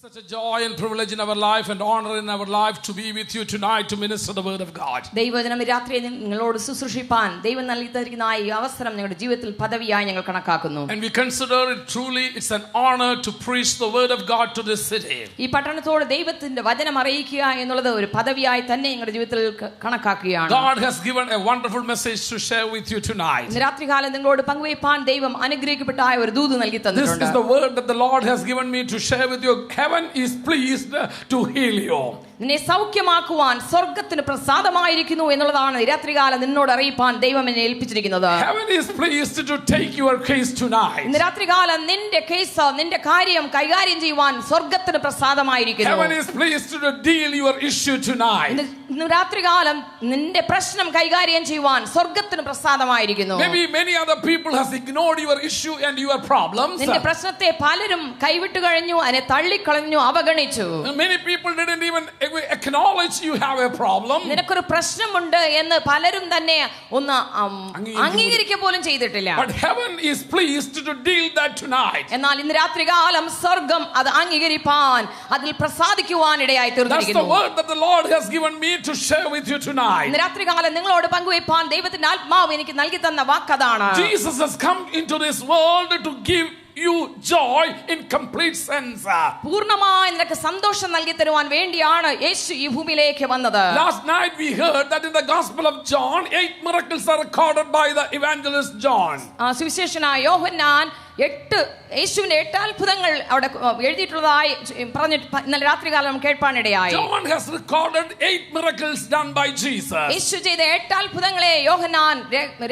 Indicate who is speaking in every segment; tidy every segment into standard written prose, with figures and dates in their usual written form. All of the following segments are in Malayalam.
Speaker 1: Such a joy and privilege in our life and honor in our life to be with you tonight to minister the word of God.
Speaker 2: ദൈവവചനം രാത്രിയിൽ നിങ്ങളോട് ശുശ്രൂഷിപ്പാൻ ദൈവം നൽകിയിരിക്കുന്ന ഈ അവസരം ഞങ്ങളുടെ ജീവിതത്തിൽ പദവിയായി ഞങ്ങൾ കണക്കാക്കുന്നു.
Speaker 1: And we consider it truly it's an honor to preach the word of God to this city.
Speaker 2: ഈ പട്ടണത്തോട് ദൈവത്തിന്റെ വചനം അറിയിക്കുക എന്നുള്ളത് ഒരു പദവിയായി തന്നെ ഞങ്ങളുടെ ജീവിതത്തിൽ കണക്കാക്കുകയാണ്.
Speaker 1: God has given a wonderful message to share with you tonight.
Speaker 2: ഇന്ന് രാത്രികാലം നിങ്ങളോട് പങ്കുവയ്പ്പാൻ ദൈവം അനുഗ്രഹിക്കപ്പെട്ട ഒരു ദൂത് നൽകി തന്നിട്ടുണ്ട്.
Speaker 1: This is the word that the Lord has given me to share with you. Heaven is pleased to heal you.
Speaker 2: നിന്നെ സൗഖ്യമാക്കുവാൻ സ്വർഗ്ഗത്തിന് പ്രസാദമായിരിക്കുന്നു എന്നുള്ളതാണ് രാത്രികാലം നിന്നോട് അറിയിപ്പാൻ ദൈവം എന്നെ ഏൽപ്പിച്ചിരിക്കുന്നത്.
Speaker 1: Heaven is pleased to take your case tonight.
Speaker 2: ഇന്ന് രാത്രികാലം നിന്റെ കേസ് നിന്റെ കാര്യം കൈകാര്യം ചെയ്യുവാൻ സ്വർഗ്ഗത്തിന് പ്രസാദമായിരിക്കുന്നു.
Speaker 1: Heaven is pleased to deal your issue tonight.
Speaker 2: ഇന്ന് രാത്രികാലം നിന്റെ പ്രശ്നം കൈകാര്യം ചെയ്യുവാൻ സ്വർഗ്ഗത്തിന് പ്രസാദമായിരിക്കുന്നു.
Speaker 1: Maybe many other people has ignored your issue and your problems.
Speaker 2: നിന്റെ പ്രശ്നത്തെ പലരും കൈവിട്ടു കഴിഞ്ഞു, അതിനെ തള്ളിക്കളഞ്ഞു, അവഗണിച്ചു.
Speaker 1: Many people didn't even acknowledge you have a problem.
Speaker 2: നിനക്കൊരു പ്രശ്നമുണ്ട് എന്ന് പലരും തന്നെ ഒന്ന് അംഗീകരിക്കുക പോലും ചെയ്തിട്ടില്ല.
Speaker 1: But heaven is pleased to deal that tonight.
Speaker 2: എന്നാൽ ഇന്ന് രാത്രികാലം സ്വർഗ്ഗം അത് അംഗീകരിപ്പാൻ അതിൽ പ്രസാദിക്കുവാൻ ഇടയായി തീർന്നിരിക്കുന്നു.
Speaker 1: That's the word that the Lord has given me to share with you tonight.
Speaker 2: ഇന്ന് രാത്രികാലം നിങ്ങളോട് പങ്കുവയ്പ്പാൻ ദൈവത്തിന്റെ ആത്മാവ് എനിക്ക് നൽകി തന്ന വാക്കതാണ്.
Speaker 1: Jesus has come into this world to give you joy in complete sense.
Speaker 2: പൂർണ്ണമായി നിനക്ക് സന്തോഷം നൽകി തരുവാൻ വേണ്ടിയാണ് യേശു ഈ ഭൂമിയിലേക്ക് വന്നത്.
Speaker 1: Last night we heard that in the Gospel of John 8 miracles are recorded by the evangelist John.
Speaker 2: സുവിശേഷനായ യോഹന്നാൻ യേശുവിന്റെ 8 അത്ഭുതങ്ങൾ അവിടെ എഴുതിയിട്ടുള്ളതായി പറഞ്ഞിട്ട് ഇന്നലെ രാത്രികാലം കേൾപ്പാനിടയായി.
Speaker 1: John has recorded 8 miracles done by Jesus.
Speaker 2: യേശു ചെയ്ത 8 അത്ഭുതങ്ങളെ യോഹന്നാൻ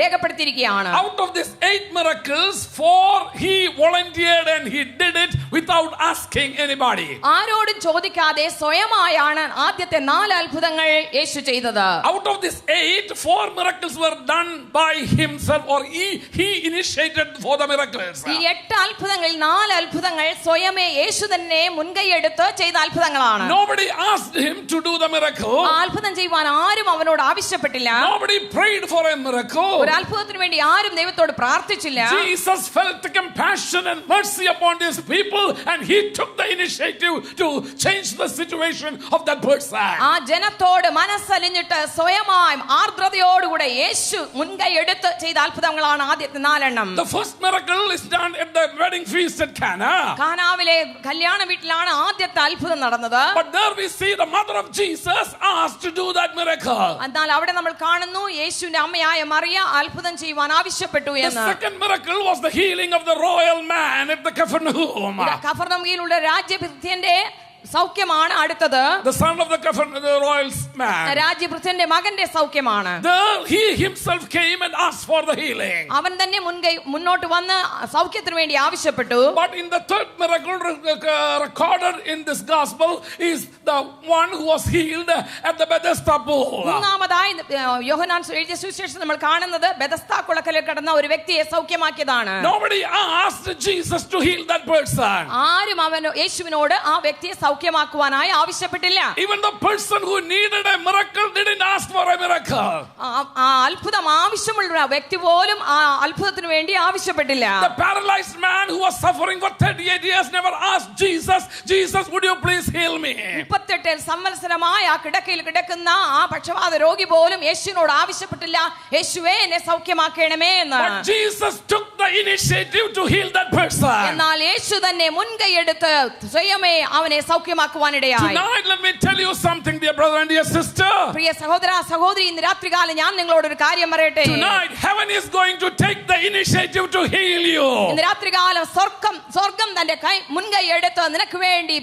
Speaker 2: രേഖപ്പെടുത്തിയിരിക്കുകയാണ്.
Speaker 1: Out of these 8 miracles, 4 he volunteered and he did it without asking anybody.
Speaker 2: ആരോടും ചോദിക്കാതെ സ്വയമായാണ് ആദ്യത്തെ 4 അത്ഭുതങ്ങൾ യേശു ചെയ്തത്.
Speaker 1: Out of these 8, 4 miracles were done by himself, or he initiated for the miracles.
Speaker 2: ഈ 8 അത്ഭുതങ്ങളിൽ 4 അത്ഭുതങ്ങൾ സ്വയമേ യേശു തന്നെ മുൻകൈയെടുത്ത് ചെയ്ത അത്ഭുതങ്ങളാണ്.
Speaker 1: Nobody asked him to do the miracle.
Speaker 2: ആ അത്ഭുതം ചെയ്യുവാൻ ആരും അവനോട് ആവശ്യപ്പെട്ടില്ല.
Speaker 1: Nobody prayed for a miracle.
Speaker 2: ഒരു അത്ഭുതത്തിന് വേണ്ടി ആരും ദൈവത്തോട് പ്രാർത്ഥിച്ചില്ല.
Speaker 1: Jesus felt compassion and mercy upon these people and he took the initiative to change the situation of that person.
Speaker 2: ആ ജനത്തോട് മനസ്സലിഞ്ഞിട്ട് സ്വയമായി ആർദ്രതയോടുകൂടെ യേശു മുൻകൈയെടുത്ത് ചെയ്ത അത്ഭുതങ്ങളാണ് ആദ്യത്തെ 4 എണ്ണം.
Speaker 1: The first miracle is done at the wedding feast at Cana.
Speaker 2: കാനാവിലെ കല്യാണ വീട്ടിലാണ് ആദ്യത്തെ അത്ഭുതം നടന്നത്.
Speaker 1: But there we see the mother of Jesus asked to do that miracle.
Speaker 2: എന്നാൽ അവിടെ നമ്മൾ കാണുന്നു യേശുവിന്റെ അമ്മയായ മറിയ അത്ഭുതം ചെയ്യുവാൻ ആവശ്യപ്പെട്ടു എന്ന്.
Speaker 1: The second miracle was the healing of the royal man at the Capernaum.
Speaker 2: കഫർനഹൂമിലുള്ള രാജ്യഭൃത്യന്റെ സൗഖ്യമാണ് അടുത്തത്.
Speaker 1: The son of the royal man.
Speaker 2: രാജ്യഭൃത്യന്റെ മകന്റെ സൗഖ്യമാണ്.
Speaker 1: There he himself came and asked for the healing.
Speaker 2: അവൻ തന്നെ മുന്നോട്ട് വന്ന് സൗഖ്യത്തിന് വേണ്ടി ആവശ്യപ്പെട്ടു.
Speaker 1: But in the third miracle recorded in this gospel is the one who was healed at the Bethesda pool.
Speaker 2: മൂന്നാമതായി യോഹന്നാൻ എഴുതിയ സുവിശേഷം നമ്മൾ കാണുന്നത് ബെഥസ്ദാ കുളക്കലിൽ കിടന്ന ഒരു വ്യക്തിയെ സൗഖ്യമാക്കിയതാണ്.
Speaker 1: Nobody asked Jesus to heal that person.
Speaker 2: ആരും യേശുവിനോട് ആ വ്യക്തിയെ സൗഖ്യമാക്കുവാനായി ആവശ്യപ്പെട്ടില്ല.
Speaker 1: Even the person who needed a miracle didn't ask for a miracle.
Speaker 2: ആ അത്ഭുതം ആവശ്യമുള്ള വ്യക്തി പോലും ആ അത്ഭുതത്തിന് വേണ്ടി ആവശ്യപ്പെട്ടില്ല.
Speaker 1: The paralyzed man who was suffering for 38 years never asked Jesus, would you please heal me?
Speaker 2: 38 സംവത്സരമായി ആ കിടക്കയിൽ കിടക്കുന്ന ആ പക്ഷവാത രോഗി പോലും യേശുവിനോട് ആവശ്യപ്പെട്ടില്ല, യേശുവേ എന്നെ സൗഖ്യമാക്കണമേ എന്ന്.
Speaker 1: But Jesus took the initiative to heal that person.
Speaker 2: എന്നാൽ യേശു തന്നെ മുൻകൈയെടുത്ത് സ്വയമേ അവനെ സൗഖ്യമാക്കുവാനിടയായി.
Speaker 1: Tonight let me tell you something, dear brother and dear sister.
Speaker 2: പ്രിയ സഹോദര സഹോദരി, ഇന്ന് രാത്രികാലം ഞാൻ നിങ്ങളോട് ഒരു കാര്യം പറയട്ടെ.
Speaker 1: Tonight heaven is going to take the initiative to heal you.
Speaker 2: ഇന്ന് രാത്രികാലം സ്വർഗ്ഗം തന്റെ മുൻകൈ എടുത്ത് നിനക്ക് വേണ്ടി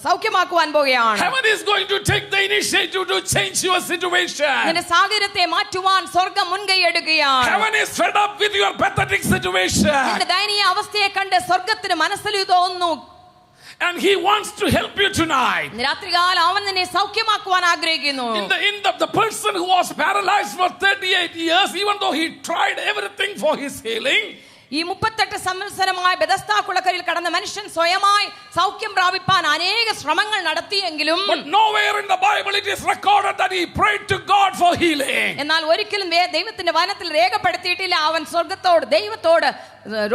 Speaker 2: സൗഖ്യമാക്കുവാൻ പോകുകയാണ്.
Speaker 1: Heaven is going to take the initiative to change your situation.
Speaker 2: നിന്റെ സാഹചര്യത്തെ മാറ്റുവാൻ സ്വർഗ്ഗം മുൻകൈ എടുക്കുകയാണ്.
Speaker 1: Heaven is fed up with your pathetic situation.
Speaker 2: നിന്റെ ദയനീയ അവസ്ഥയെ കണ്ട് സ്വർഗ്ഗത്തിന് മനസ്സിൽ തോന്നുന്നു.
Speaker 1: And he wants to help you tonight.
Speaker 2: രാത്രികാലം അവൻ നിന്നെ സൗഖ്യമാക്കുവാൻ ആഗ്രഹിക്കുന്നു.
Speaker 1: In the end of the person who was paralyzed for 38 years, even though he tried everything for his healing,
Speaker 2: ഈ 38 സംവത്സരമായി ബെഥസ്ദാ കുളക്കലിൽ കടന്ന മനുഷ്യൻ സ്വയമായി സൗഖ്യം പ്രാപിപ്പാൻ അനേക ശ്രമങ്ങൾ നടത്തിയെങ്കിലും
Speaker 1: but nowhere in the Bible it is recorded that he prayed to God for healing.
Speaker 2: എന്നാൽ ഒരിക്കലും ദൈവത്തിന്റെ വചനത്തിൽ രേഖപ്പെടുത്തിയിട്ടില്ല അവൻ ദൈവത്തോട്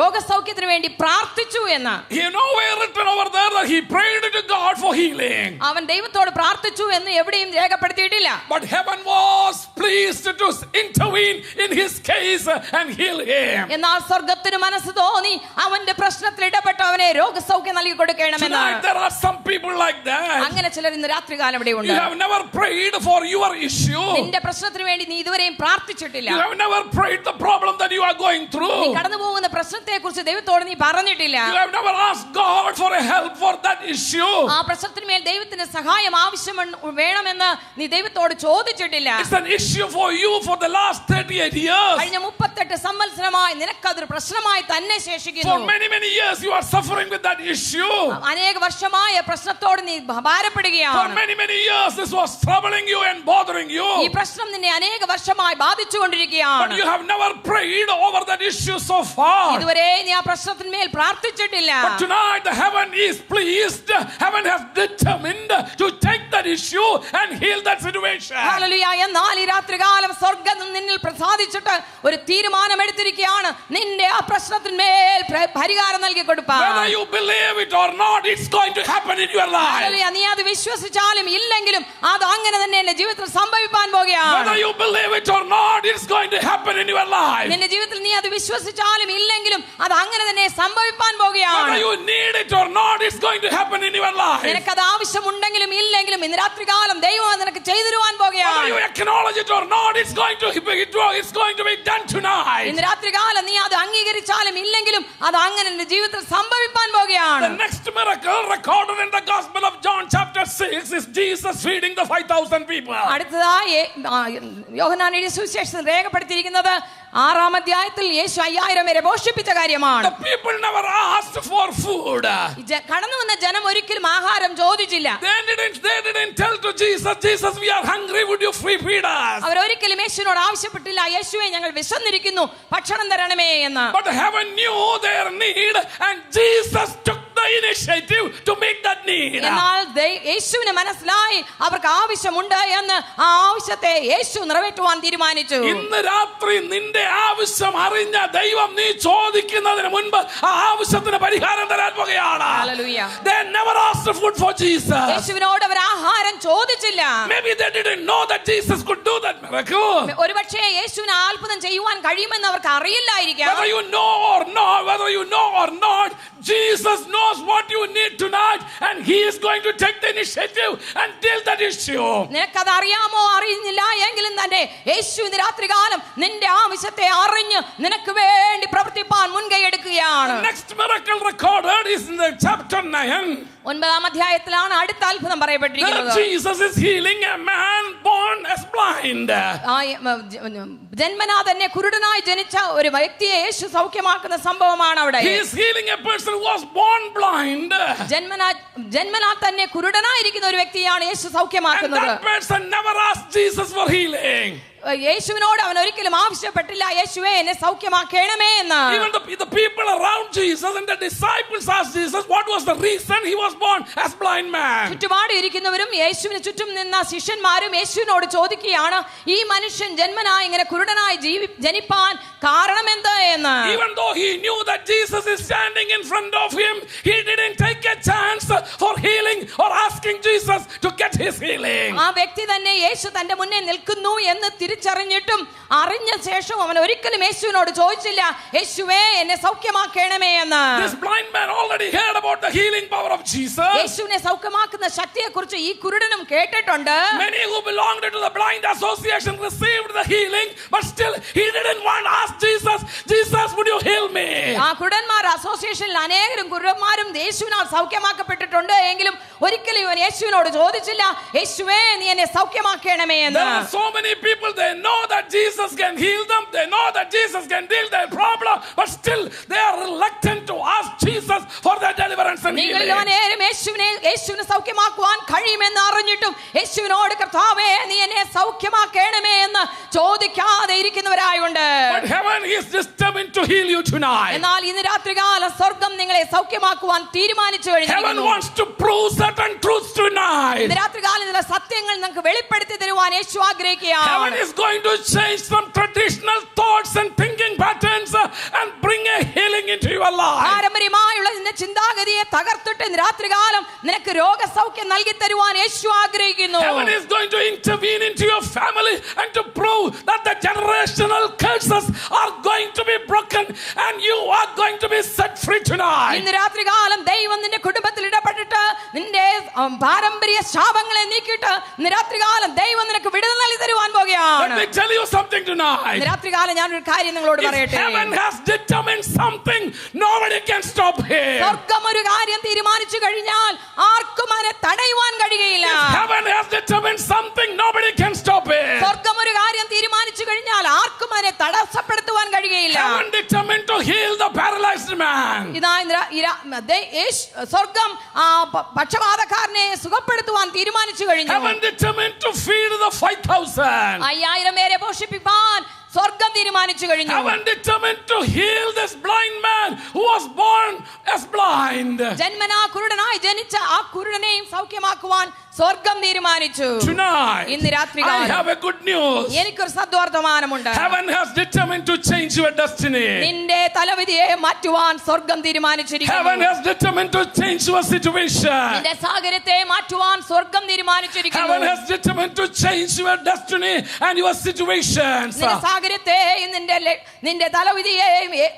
Speaker 2: രോഗസൗഖ്യത്തിന് വേണ്ടി പ്രാർത്ഥിച്ചു എന്ന്.
Speaker 1: Nowhere written over there that he prayed to God for healing.
Speaker 2: അവൻ ദൈവത്തോട് പ്രാർത്ഥിച്ചു എന്ന് എവിടെയും രേഖപ്പെടുത്തിയിട്ടില്ല.
Speaker 1: But heaven was pleased to intervene in his case and heal him.
Speaker 2: എന്നാൽ സ്വർഗ്ഗത്തിന് മനസ്സ് തോന്നി അവന്റെ പ്രശ്നത്തിൽ ഇടപെട്ട് അവനെ രോഗസൗഖ്യം നൽകി കൊടുക്കണമെന്ന്.
Speaker 1: Tonight there are some people like that.
Speaker 2: അങ്ങനെ ചിലർ ഇന്ന് രാത്രികാലം ഇവിടെ ഉണ്ട്.
Speaker 1: You have never prayed for your issue.
Speaker 2: നിന്റെ പ്രശ്നത്തിന് വേണ്ടി നീ ഇതുവരെയും പ്രാർത്ഥിച്ചിട്ടില്ല.
Speaker 1: You have never prayed the problem that you are going through.
Speaker 2: നീ കടന്നു പോകുന്ന പ്രശ്നത്തെക്കുറിച്ച് ദൈവത്തോട് നീ പറഞ്ഞിട്ടില്ല.
Speaker 1: You have never asked God for a help for that issue.
Speaker 2: ആ പ്രശ്നത്തിന് മേൽ ദൈവത്തിന്റെ സഹായം ആവശ്യം വേണമെന്ന് നീ ദൈവത്തോട് ചോദിച്ചിട്ടില്ല.
Speaker 1: It's an issue for you for the last 38 years.
Speaker 2: കഴിഞ്ഞ 38 സംവത്സരമായി നിനക്കതൊരു പ്രശ്നമായി തന്നെ ശേഷിക്കുന്നു.
Speaker 1: For many years you are suffering with that issue.
Speaker 2: അനേക വർഷമായ പ്രശ്നത്തോട് നീ ഭാരപ്പെടുകയാണ്.
Speaker 1: For many years this was troubling you and bothering you.
Speaker 2: ഈ പ്രശ്നം നിന്നെ അനേക വർഷമായി ബാധിച്ചുകൊണ്ടിരിക്കുകയാണ്.
Speaker 1: But you have never prayed over that issue so far.
Speaker 2: ഇതുവരെ നീ ആ പ്രശ്നത്തിന്മേൽ പ്രാർത്ഥിച്ചിട്ടില്ല.
Speaker 1: But tonight the heaven is pleased. Heaven has determined to take that issue and heal that situation.
Speaker 2: Hallelujah. എന്നാൽ ഈ രാത്രികാലം സ്വർഗ്ഗം നിന്നിൽ പ്രസാദിച്ചിട്ട് ഒരു തീരുമാനം എടുത്തിരിക്കുകയാണ്. നിന്റെ ആ പ്രശ്നത്തിന്മേൽ പരിഹാരം നൽകി കൊടുപ്പാൻ.
Speaker 1: Whether you believe it or not, it's going to happen in your life.
Speaker 2: Hallelujah. നീ അത് വിശ്വസിച്ചാലും ഇല്ലെങ്കിലും അത് അങ്ങനെ തന്നെ നിന്റെ ജീവിതത്തിൽ സംഭവിക്കാൻ പോകുകയാണ്.
Speaker 1: Whether you believe it or not, it's going to happen in your life.
Speaker 2: നിന്റെ ജീവിതത്തിൽ നീ അത് വിശ്വസിച്ചാലും ഇല്ലെങ്കിലും അത് അങ്ങനെ തന്നെ സംഭവിക്കാൻ പോകുകയാണ്.
Speaker 1: Whether you need it or not, it's going to happen in your life.
Speaker 2: നിനക്കത് ആവശ്യമുണ്ടെങ്കിലും ഇല്ലെങ്കിലും ഇന്ന് രാത്രികാലം ദൈവം നിനക്ക് ചെയ്തു തരുവാൻ
Speaker 1: Whether
Speaker 2: പോകുകയാണ്.
Speaker 1: you acknowledge it or not, it's going to be done tonight.
Speaker 2: ഇന്ന് രാത്രികാലം നീ അത് അംഗീകരിച്ചാലും ഇല്ലെങ്കിലും അത് അങ്ങനെ നിന്റെ ജീവിതത്തിൽ സംഭവിക്കാൻ പോകുകയാണ്.
Speaker 1: The next miracle recorded in the Gospel of John chapter 6 is Jesus feeding the 5,000 people.
Speaker 2: അടുത്തതായി യോഹന്നാൻ എഴുതിയ സുവിശേഷത്തിൽ രേഖപ്പെടുത്തിയിരിക്കുന്നത് 6-ാം അധ്യായത്തിൽ യേശു 5000 പേരെ പോഷിപ്പിച്ച കാര്യമാണ്.
Speaker 1: The people never asked for food.
Speaker 2: കടന്നു വന്ന ജനം ഒരിക്കലും ആഹാരം ചോദിച്ചില്ല.
Speaker 1: They didn't tell to Jesus, we are hungry, would you feed us?
Speaker 2: അവരൊരിക്കലും യേശുവിനോട് ആവശ്യപ്പെട്ടില്ല, യേശുവേ ഞങ്ങൾ വിശന്നിരിക്കുന്നു, ഭക്ഷണം തരണമേ എന്ന്.
Speaker 1: But heaven knew their need and Jesus took the initiative to meet that need.
Speaker 2: എന്നാൽ യേശുവിന് മനസ്സിലായി അവർക്ക് ആവശ്യമുണ്ട് എന്ന്. ആ ആവശ്യത്തെ യേശു നിറവേറ്റുവാൻ തീരുമാനിച്ചു.
Speaker 1: ഇന്ന് രാത്രി നിന്റെ ആവശ്യം അറിഞ്ഞ ദൈവം നീ ചോദിക്കുന്നതിന് മുൻപ് ആ ആവശ്യത്തിന് പരിഹാരം തരാൻ പോകുകയാണ്.
Speaker 2: Hallelujah.
Speaker 1: They never asked for food for Jesus.
Speaker 2: യേശുവിനോട് അവർ ആഹാരം ചോദിച്ചില്ല.
Speaker 1: Maybe they didn't know that Jesus could do that miracle.
Speaker 2: ഒരുപക്ഷേ യേശുവിന് അത്ഭുതം ചെയ്യുവാൻ കഴിയുമെന്ന് അവർക്ക് അറിയില്ലായിരിക്കാം.
Speaker 1: Whether you know or not, Jesus knows what you need tonight and he is going to take the initiative and deal that issue.
Speaker 2: നിനക്കത് അറിയാമോ അറിയുന്നില്ല എങ്കിലും തന്നെ യേശു ഇന്ന് രാത്രികാലം നിന്റെ ആവശ്യത്തെ അറിഞ്ഞ് നിനക്ക് വേണ്ടി പ്രവർത്തിപ്പാൻ മുൻകൈ എടുക്കുകയാണ്.
Speaker 1: The next miracle recorded is in the chapter 9.
Speaker 2: 9-ാം അധ്യായത്തിലാണ് അടുത്ത അത്ഭുതം പറയപ്പെട്ടിരിക്കുന്നത്.
Speaker 1: Jesus is healing a man born as blind.
Speaker 2: ജന്മനാ തന്നെ കുരുടനായി ജനിച്ച ഒരു വ്യക്തിയെ യേശു സൗഖ്യമാക്കുന്ന സംഭവമാണ് അവിടെ.
Speaker 1: He is healing a person who was born blind.
Speaker 2: ജന്മനാ തന്നെ കുരുടനായിരിക്കുന്ന ഒരു വ്യക്തിയാണ് യേശു
Speaker 1: And
Speaker 2: സൗഖ്യമാക്കുന്നത്.
Speaker 1: that person never asked Jesus for healing.
Speaker 2: യേശുവിനോട് അവൻ ഒരിക്കലും ആവശ്യപ്പെട്ടില്ല, യേശുവേ എന്നെ സൗഖ്യമാക്കണമേ എന്ന്.
Speaker 1: Even the people around Jesus and the disciples asked Jesus what was the reason he was born as blind man.
Speaker 2: ചുറ്റുപാട് ഇരിക്കുന്നവരും യേശുവിന് ചുറ്റും നിന്ന ശിഷ്യന്മാരും യേശുവിനോട് ചോദിക്കുകയാണ്, ഈ മനുഷ്യൻ ജന്മനായി ഇങ്ങനെ കുരുടനായി ജനിപ്പാൻ കാരണം എന്ത് എന്ന്.
Speaker 1: Even though he knew that Jesus is standing in front of him, he didn't take a chance for healing or asking Jesus to get his healing.
Speaker 2: ആ വ്യക്തി തന്നെ യേശു തന്റെ മുന്നേ നിൽക്കുന്നു എന്ന് തിരിച്ചറിഞ്ഞിട്ടും അറിഞ്ഞ ശേഷം അവൻ ഒരിക്കലും യേശുവിനോട് ചോദിച്ചില്ല, യേശുവേ എന്നെ സൗഖ്യമാക്കണമേ എന്ന്.
Speaker 1: This blind man already heard about the healing power of Jesus.
Speaker 2: യേശുവിനെ സൗഖ്യമാക്കുന്ന ശക്തിയെക്കുറിച്ച് ഈ കുരുടനും കേട്ടിട്ടുണ്ട്.
Speaker 1: Many who belonged to the blind association received the healing, but still he didn't want to ask Jesus, would you heal me?
Speaker 2: ആ കുരുടന്മാർ അസോസിയേഷനിൽ അനേകരും കുരുടന്മാരും യേശുവിനാൽ സൗഖ്യമാക്കപ്പെട്ടിട്ടുണ്ട് എങ്കിലും ഒരിക്കലും ഇവൻ യേശുവിനോട് ചോദിച്ചില്ല, യേശുവേ നീ എന്നെ സൗഖ്യമാക്കണമേ എന്ന്.
Speaker 1: There are so many people, they know that Jesus can heal them, they know that Jesus can deal their problem, but still they are reluctant to ask Jesus for their deliverance and healing.
Speaker 2: യേശുവിനെ സൗഖ്യമാക്കുവാൻ കഴിയുമെന്ന് അറിഞ്ഞിട്ടും യേശുവിനോട് കർത്താവേ നീ എന്നെ സൗഖ്യമാക്കണമേ എന്ന് ചോദിക്കാതെ ഇരിക്കുന്നവരായുണ്ട്.
Speaker 1: But heaven is determined to heal you tonight.
Speaker 2: എന്നാൽ ഇന്ന് രാത്രികാലം സ്വർഗ്ഗം നിങ്ങളെ സൗഖ്യമാക്കുവാൻ തീരുമാനിച്ചു
Speaker 1: Heaven
Speaker 2: കഴിഞ്ഞു.
Speaker 1: wants to prove certain truths tonight.
Speaker 2: രാത്രികാലം ചില സത്യങ്ങൾ നമുക്ക് വെളിപ്പെടുത്തി തരുവാൻ യേശു ആഗ്രഹിക്കുകയാണ്.
Speaker 1: Heaven is going to change some traditional thoughts and thinking patterns and bring a healing into your life.
Speaker 2: പാരമ്പര്യമായുള്ള നിന്റെ ചിന്താഗതിയെ തകർത്തിട്ട് രാത്രികാലം നിനക്ക് രോഗസൗഖ്യം നൽകി തരുവാൻ യേശു ആഗ്രഹിക്കുന്നു.
Speaker 1: Heaven is going to intervene into your family and to prove that the generational curses are going to be broken and you are going to be set free tonight.
Speaker 2: ഇന്ന് രാത്രികാലം ദൈവം നിന്റെ കുടുംബത്തിൽ ഇടപെട്ടിട്ട് നിന്റെ പാരമ്പര്യ ശാപങ്ങളെ നീക്കിയിട്ട് ഇന്ന് രാത്രികാലം ദൈവം നിനക്ക് വിടുതൽ നൽകി തരുവാൻ പോകുകയാണ്.
Speaker 1: Let me tell you something tonight.
Speaker 2: ഇന്ന് രാത്രികാലം ഞാൻ ഒരു കാര്യം നിങ്ങളോട് പറയട്ടെ.
Speaker 1: Heaven has determined something, nobody can stop him.
Speaker 2: സ്വർഗ്ഗം ഒരു കാര്യം തീരുമാനിച്ചു കഴിഞ്ഞാൽ ആർക്കും അതിനെ തടയുവാൻ കഴിയുകയില്ല.
Speaker 1: Heaven has determined something, nobody can stop it.
Speaker 2: സ്വർഗ്ഗം ഒരു കാര്യം തീരുമാനിച്ചു കഴിഞ്ഞാൽ ആർക്കും അതിനെ തടസ്സപ്പെടുത്തുവാൻ കഴിയുകയില്ല.
Speaker 1: Heaven determined to heal the paralyzed man.
Speaker 2: ഇതാ സ്വർഗ്ഗം പക്ഷപാതക്കാരനെ സുഖപ്പെടുത്തുവാൻ തീരുമാനിച്ചു കഴിഞ്ഞു.
Speaker 1: Heaven determined to feed the 5,000.
Speaker 2: 5000 പേരെ പോഷിപ്പിക്കാൻ സ്വർഗ്ഗം തീരുമാനിച്ചു കഴിഞ്ഞു.
Speaker 1: Heaven determined to heal this blind man who was born as blind.
Speaker 2: ജന്മനാ കുരുടനായി ജനിച്ച ആ കുരുടനെയും സൗഖ്യമാക്കുവാൻ സ്വർഗ്ഗം തീരുമാനിച്ചു.
Speaker 1: Tonight,
Speaker 2: ഇന്ന് രാത്രികാലം
Speaker 1: I have a good news.
Speaker 2: എനിക്കൊരു സദ്വർത്തമാനമുണ്ട്.
Speaker 1: Heaven has determined to change your destiny.
Speaker 2: നിന്റെ തലവിധിയെ മാറ്റുവാൻ സ്വർഗ്ഗം തീരുമാനിച്ചിരിക്കുന്നു.
Speaker 1: Heaven has determined to change your situation.
Speaker 2: നിന്റെ സാഹചര്യത്തെ മാറ്റുവാൻ സ്വർഗ്ഗം തീരുമാനിച്ചിരിക്കുന്നു.
Speaker 1: Heaven has determined to change your destiny and your situations.
Speaker 2: നിന്റെ സാഹചര്യത്തെ നിന്റെ തലവിധിയെ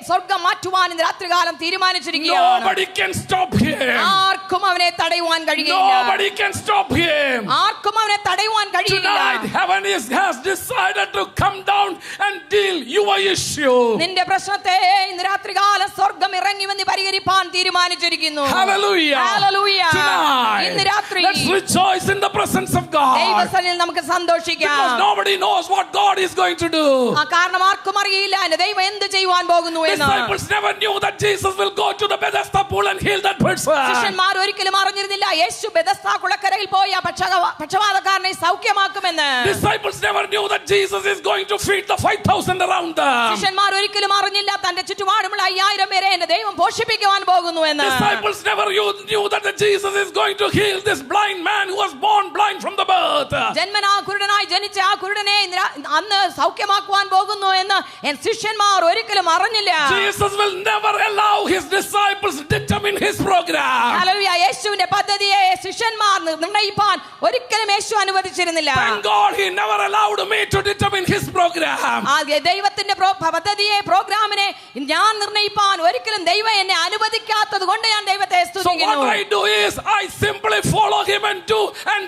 Speaker 2: സ്വർഗ്ഗം മാറ്റുവാൻ ഇന്ന് രാത്രികാലം തീരുമാനിച്ചിരിക്കുകയാണ്.
Speaker 1: Nobody can stop him.
Speaker 2: ആർക്കും അവനെ തടയുവാൻ കഴിയില്ല.
Speaker 1: Nobody can stop him.
Speaker 2: ആർക്കും അവനെ തടയുവാൻ കഴിയില്ല.
Speaker 1: Tonight, heaven has decided to come down and deal your issue.
Speaker 2: നിന്റെ പ്രശ്നത്തെ ഇന്ന് രാത്രികാലം സ്വർഗ്ഗം ഇറങ്ങി വന്ന് പരിഹരിപ്പാൻ തീരുമാനിച്ചിരിക്കുന്നു.
Speaker 1: Hallelujah.
Speaker 2: Hallelujah.
Speaker 1: Tonight,
Speaker 2: ഇന്ന് രാത്രി
Speaker 1: let's rejoice in the presence of God.
Speaker 2: ദൈവസന്നിധിയിൽ നമുക്ക് സന്തോഷിക്കാം.
Speaker 1: Because nobody knows what God is going to do.
Speaker 2: കാരണം ആർക്കും അറിയില്ല എന്റെ ദൈവം എന്ത് ചെയ്യുവാൻ പോകുന്നു എന്ന്.
Speaker 1: Disciples never knew that Jesus will go to the Bethesda pool and heal that person.
Speaker 2: ശിഷ്യന്മാർ ഒരിക്കലും അറിഞ്ഞിരുന്നില്ല യേശു ബെഥസ്ദാ കുളക്കരയിൽ പോയി ആ പക്ഷപാതക്കാരനെ സൗഖ്യമാക്കുമെന്ന്.
Speaker 1: Disciples never knew that Jesus is going to feed the 5,000 around them.
Speaker 2: ശിഷ്യന്മാർ ഒരിക്കലും അറിഞ്ഞില്ല തന്റെ ചുറ്റുപാടുമുള്ള 5000 പേരെ എന്റെ ദൈവം പോഷിപ്പിക്കുവാൻ പോകുന്നു എന്ന്.
Speaker 1: Disciples never knew that Jesus is going to heal this blind man who was born blind from the birth.
Speaker 2: ജന്മനാ കുരുടനായി ജനിച്ച ആ കുരുടനെ അന്ന് സൗഖ്യമാക്കുവാൻ പോകുന്നു എന്ന് ശിഷ്യന്മാർ ഒരിക്കലും അറിഞ്ഞില്ല.
Speaker 1: Jesus will never allow his disciples to determine his program.
Speaker 2: Hallelujah. യേശുവിന്റെ പദ്ധതിയെ ശിഷ്യന്മാർ നിർണ്ണയിപ്പാൻ ഒരിക്കലും യേശു അനുവദിച്ചിരുന്നില്ല.
Speaker 1: Thank God he never allowed me to determine his program.
Speaker 2: ദൈവത്തിന്റെ പദ്ധതിയെ പ്രോഗ്രാമിനെ ഞാൻ നിർണ്ണയിപ്പാൻ ഒരിക്കലും ദൈവം എന്നെ അനുവദിക്കാത്തത് കൊണ്ട് ഞാൻ ദൈവത്തെ സ്തുതിക്കുന്നു.
Speaker 1: So what I do is I simply follow him and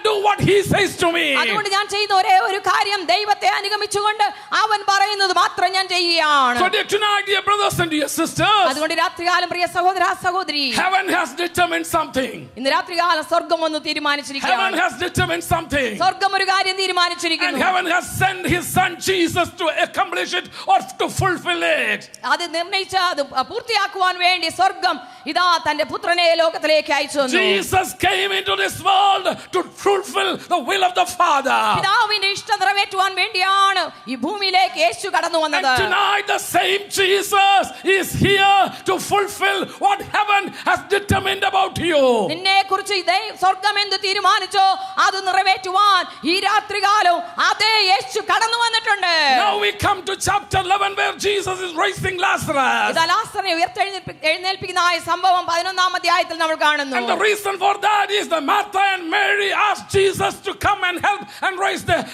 Speaker 1: do what he says to me.
Speaker 2: അതുകൊണ്ട് ഞാൻ ചെയ്യുന്ന ഒരേ ഒരു കാര്യം ദൈവത്തെ അനുഗമിച്ചുകൊണ്ട് അവൻ പറയുന്നത് മാത്രം ഞാൻ ചെയ്യുകയാണ്.
Speaker 1: So tonight, dear brothers and dear sisters,
Speaker 2: അതുകൊണ്ട് രാത്രികാലം പ്രിയ സഹോദര സഹോദരി,
Speaker 1: heaven has determined something.
Speaker 2: ഇന്ന് രാത്രികാലം സ്വർഗ്ഗം ഒന്ന് തീരുമാനിച്ചിരിക്കുകയാണ്.
Speaker 1: Heaven has determined something.
Speaker 2: സ്വർഗ്ഗം ഒരു കാര്യം
Speaker 1: And
Speaker 2: തീരുമാനിച്ചിരിക്കുന്നു.
Speaker 1: heaven has sent his son Jesus to accomplish it or to fulfill it.
Speaker 2: അത് നിർണയിച്ച അത് പൂർത്തിയാക്കുവാൻ വേണ്ടി സ്വർഗ്ഗം ഇതാ തന്റെ പുത്രനെ ലോകത്തിലേക്ക് അയച്ചു തന്നു.
Speaker 1: Jesus came into this world to fulfill the will of the Father.
Speaker 2: പിതാവിന്റെ ഇഷ്ടം നിറവേറ്റുവാൻ വേണ്ടിയാണ് ഈ ഭൂമിയിലേക്ക് യേശു കടന്നു
Speaker 1: And
Speaker 2: വന്നത്.
Speaker 1: tonight the same Jesus is here to fulfill what heaven has determined about you.
Speaker 2: നിന്നെ കുറിച്ച് സ്വർഗ്ഗം എന്ത് തീരുമാനിച്ചോ അത് നിറവേറ്റുവാൻ ഈ രാത്രികാലം അതേ യേശു കടന്നു വന്നിട്ടുണ്ട്.
Speaker 1: Now we come to chapter 11 where Jesus is raising Lazarus.
Speaker 2: ഇതാ ലാസറിനെ ഉയർത്തെഴുന്നേൽപ്പിക്കുന്ന ആ സംഭവം 11-ാം അധ്യായത്തിൽ നമ്മൾ കാണുന്നു.
Speaker 1: And the reason for that is that Martha and Mary asked Jesus to come and help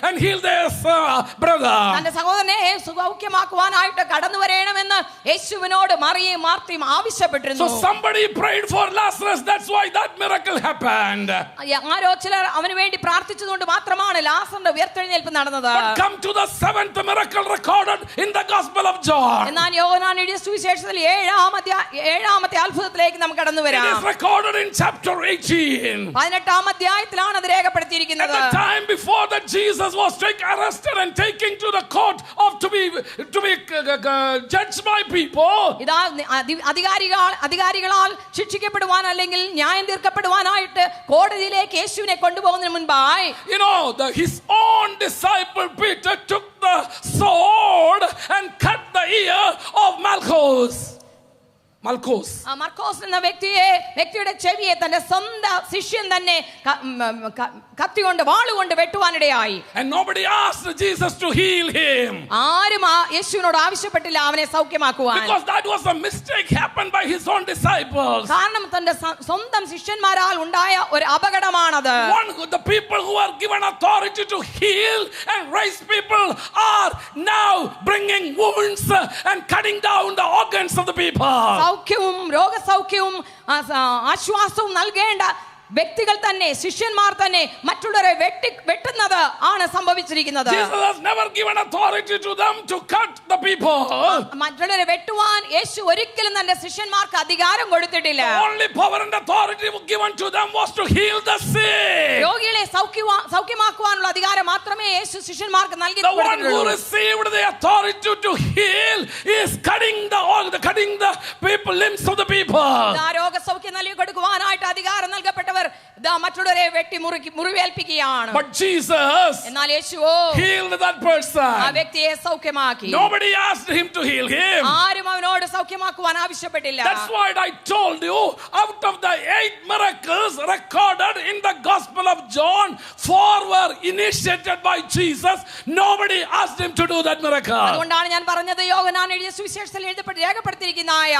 Speaker 1: and heal their brother.
Speaker 2: തന്റെ സഹോദരനെ സൗഖ്യമാക്കുവാനായിട്ട് കടന്നു വരണമെന്ന് യേശുവിനോട് മറിയയും മാർത്തയും ആവശ്യപ്പെട്ടിരുന്നു.
Speaker 1: So somebody prayed for Lazarus, that's why that miracle happened.
Speaker 2: ആരോ ചിലർ അവന് വേണ്ടി പ്രാർത്ഥിച്ചതുകൊണ്ട് മാത്രമാണ് ലാസറിന്റെ ഉയർത്തെഴുന്നേൽപ്പ് നടന്നത്.
Speaker 1: But come to the 7th miracle recorded in the Gospel of John.
Speaker 2: എന്നാൽ യോഹന്നാൻ എഴുതിയ സുവിശേഷത്തിൽ 7-ാമത്തെ അത്ഭുതത്തിലേക്ക് നമുക്ക് കടന്നു
Speaker 1: It
Speaker 2: വരാം.
Speaker 1: is recorded in chapter 18.
Speaker 2: 18-ാം അധ്യായത്തിലാണ് അത്
Speaker 1: At
Speaker 2: രേഖപ്പെടുത്തിയിരിക്കുന്നത്.
Speaker 1: the time before that Jesus was arrested and taken to the court to be judged by people.
Speaker 2: ഇതാ അധികാരികളാൽ ശിക്ഷിക്കപ്പെടുവാൻ അല്ലെങ്കിൽ ന്യായം തീർക്കപ്പെടുവാനായിട്ട് കോടതിയിലേക്ക് യേശുവിനെ കൊണ്ടുപോകുന്നതിന് മുൻപായി
Speaker 1: His own disciple Peter took the sword and cut the ear of Malchus. Malchus.
Speaker 2: മർക്കോസ് എന്ന വ്യക്തിയുടെ ചെവിയെ തന്റെ സ്വന്തം ശിഷ്യൻ തന്നെ കത്തികൊണ്ട് വാളുകൊണ്ട് വെട്ടുവാനിടയായി.
Speaker 1: And nobody asked Jesus to heal him.
Speaker 2: ആരും യേശുവിനോട് ആവശ്യപ്പെട്ടില്ല അവനെ സൗഖ്യമാക്കുവാൻ.
Speaker 1: Because that was a mistake happened by his own disciples.
Speaker 2: കാരണം തന്റെ സ്വന്തം ശിഷ്യന്മാരാൽ ഉണ്ടായ ഒരു അപകടമാണത്.
Speaker 1: The people who are given authority to heal and raise people are now bringing wounds and cutting down the organs of the people.
Speaker 2: സൗഖ്യവും രോഗസൗഖ്യവും ആശ്വാസവും നൽകേണ്ട വ്യക്തികൾ തന്നെ ശിഷ്യന്മാർ തന്നെ മറ്റുള്ളവരെ വെട്ടുന്നത് ആണ് സംഭവിച്ചിരിക്കുന്നത്.
Speaker 1: Jesus has never given authority to them to cut the people.
Speaker 2: മറ്റുള്ളവരെ വെട്ടുവാൻ യേശു ഒരിക്കലും തന്റെ ശിഷ്യന്മാർക്ക് അധികാരം കൊടുത്തിട്ടില്ല.
Speaker 1: The only power and authority given to them was to heal the sick.
Speaker 2: രോഗികളെ സൗഖ്യമാക്കുവാനുള്ള അധികാരം മാത്രമേ യേശു ശിഷ്യന്മാർക്ക് നൽകി.
Speaker 1: The one who received the authority to heal is cutting the people limbs of the people.
Speaker 2: രോഗസൗഖ്യം നൽകി കൊടുക്കുവാനായിട്ട് അധികാരം നൽകപ്പെട്ട മറ്റുള്ളവരെ വെട്ടി മുറിവേൽപ്പിക്കുകയാണ്.
Speaker 1: But Jesus
Speaker 2: എന്നാൽ യേശുവോ
Speaker 1: healed that person.
Speaker 2: ആ വ്യക്തിയെ സൗഖ്യമാക്കി.
Speaker 1: Nobody asked him to heal him.
Speaker 2: ആരും അവനോട് സൗഖ്യമാക്കുവാൻ ആവശ്യപ്പെട്ടില്ല.
Speaker 1: That's why I told you, out of the 8 miracles recorded in the Gospel of John, 4 were initiated by Jesus. Nobody asked him to do that miracle.
Speaker 2: അതുകൊണ്ടാണ് ഞാൻ പറഞ്ഞത് യോഹന്നാൻ എഴുതിയ സുവിശേഷത്തിൽ രേഖപ്പെടുത്തിയിരിക്കുന്നതായ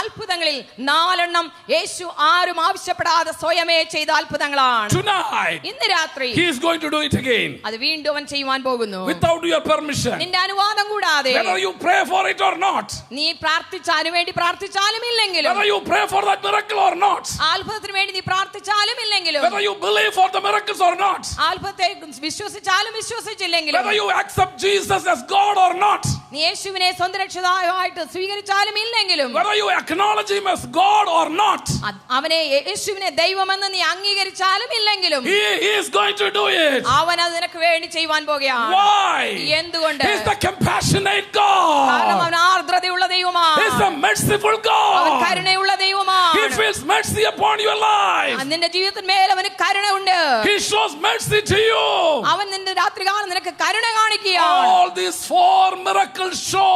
Speaker 2: അത്ഭുതങ്ങളിൽ 4 എണ്ണം യേശു ആരും ആവശ്യപ്പെടാതെ സ്വയമേ ചെയ്ത അത്ഭുതങ്ങളാണ്.
Speaker 1: Tonight
Speaker 2: ഇന്ന് രാത്രി
Speaker 1: he is going to do it again.
Speaker 2: അത് വീണ്ടും അവൻ ചെയ്യുവാൻ പോകുന്നു.
Speaker 1: Without your permission.
Speaker 2: നിന്റെ അനുവാദം കൂടാതെ.
Speaker 1: Whether you pray for it or not.
Speaker 2: നീ പ്രാർത്ഥിച്ചാലും വേണ്ടി പ്രാർത്ഥിച്ചാലും ഇല്ലെങ്കിലും.
Speaker 1: Whether you pray for that miracle or not.
Speaker 2: അത്ഭുതത്തിന് വേണ്ടി നീ പ്രാർത്ഥിച്ചാലും ഇല്ലെങ്കിലും.
Speaker 1: Whether you believe for the miracles or not.
Speaker 2: അത്ഭുതത്തെ വിശ്വസിച്ചാലും വിശ്വസിച്ചില്ലെങ്കിലും.
Speaker 1: Whether you accept Jesus as God or not.
Speaker 2: നീ യേശുവിനെ സ്വന്തം രക്ഷിതാവായിട്ട് സ്വീകരിച്ചാലും ഇല്ലെങ്കിലും.
Speaker 1: Whether you acknowledge him as God or not.
Speaker 2: അവനെ യേശുവിനെ ദൈവമെന്ന് നീ അംഗീകരിച്ചാലും ഇല്ലെങ്കിലും.
Speaker 1: He is going to do it.
Speaker 2: അവൻ അത് നിനക്ക് വേണ്ടി ചെയ്യുവാൻ പോകുകയാണ്.
Speaker 1: Why?
Speaker 2: എന്തുകൊണ്ട്?
Speaker 1: He is the compassionate God.
Speaker 2: കാരണം അവൻ ആർദ്രതയുള്ള ദൈവമാണ്.
Speaker 1: He is the merciful God.
Speaker 2: അവൻ കരുണയുള്ള ദൈവമാണ്.
Speaker 1: He feels mercy upon your life.
Speaker 2: നിന്റെ ജീവിതത്തിന്മേൽ അവന് കരുണയുണ്ട്.
Speaker 1: He shows mercy to you.
Speaker 2: അവൻ നിന്റെ രാത്രികാലം നിനക്ക് കരുണ കാണിക്കുകയാണ്.
Speaker 1: All these 4 miracles show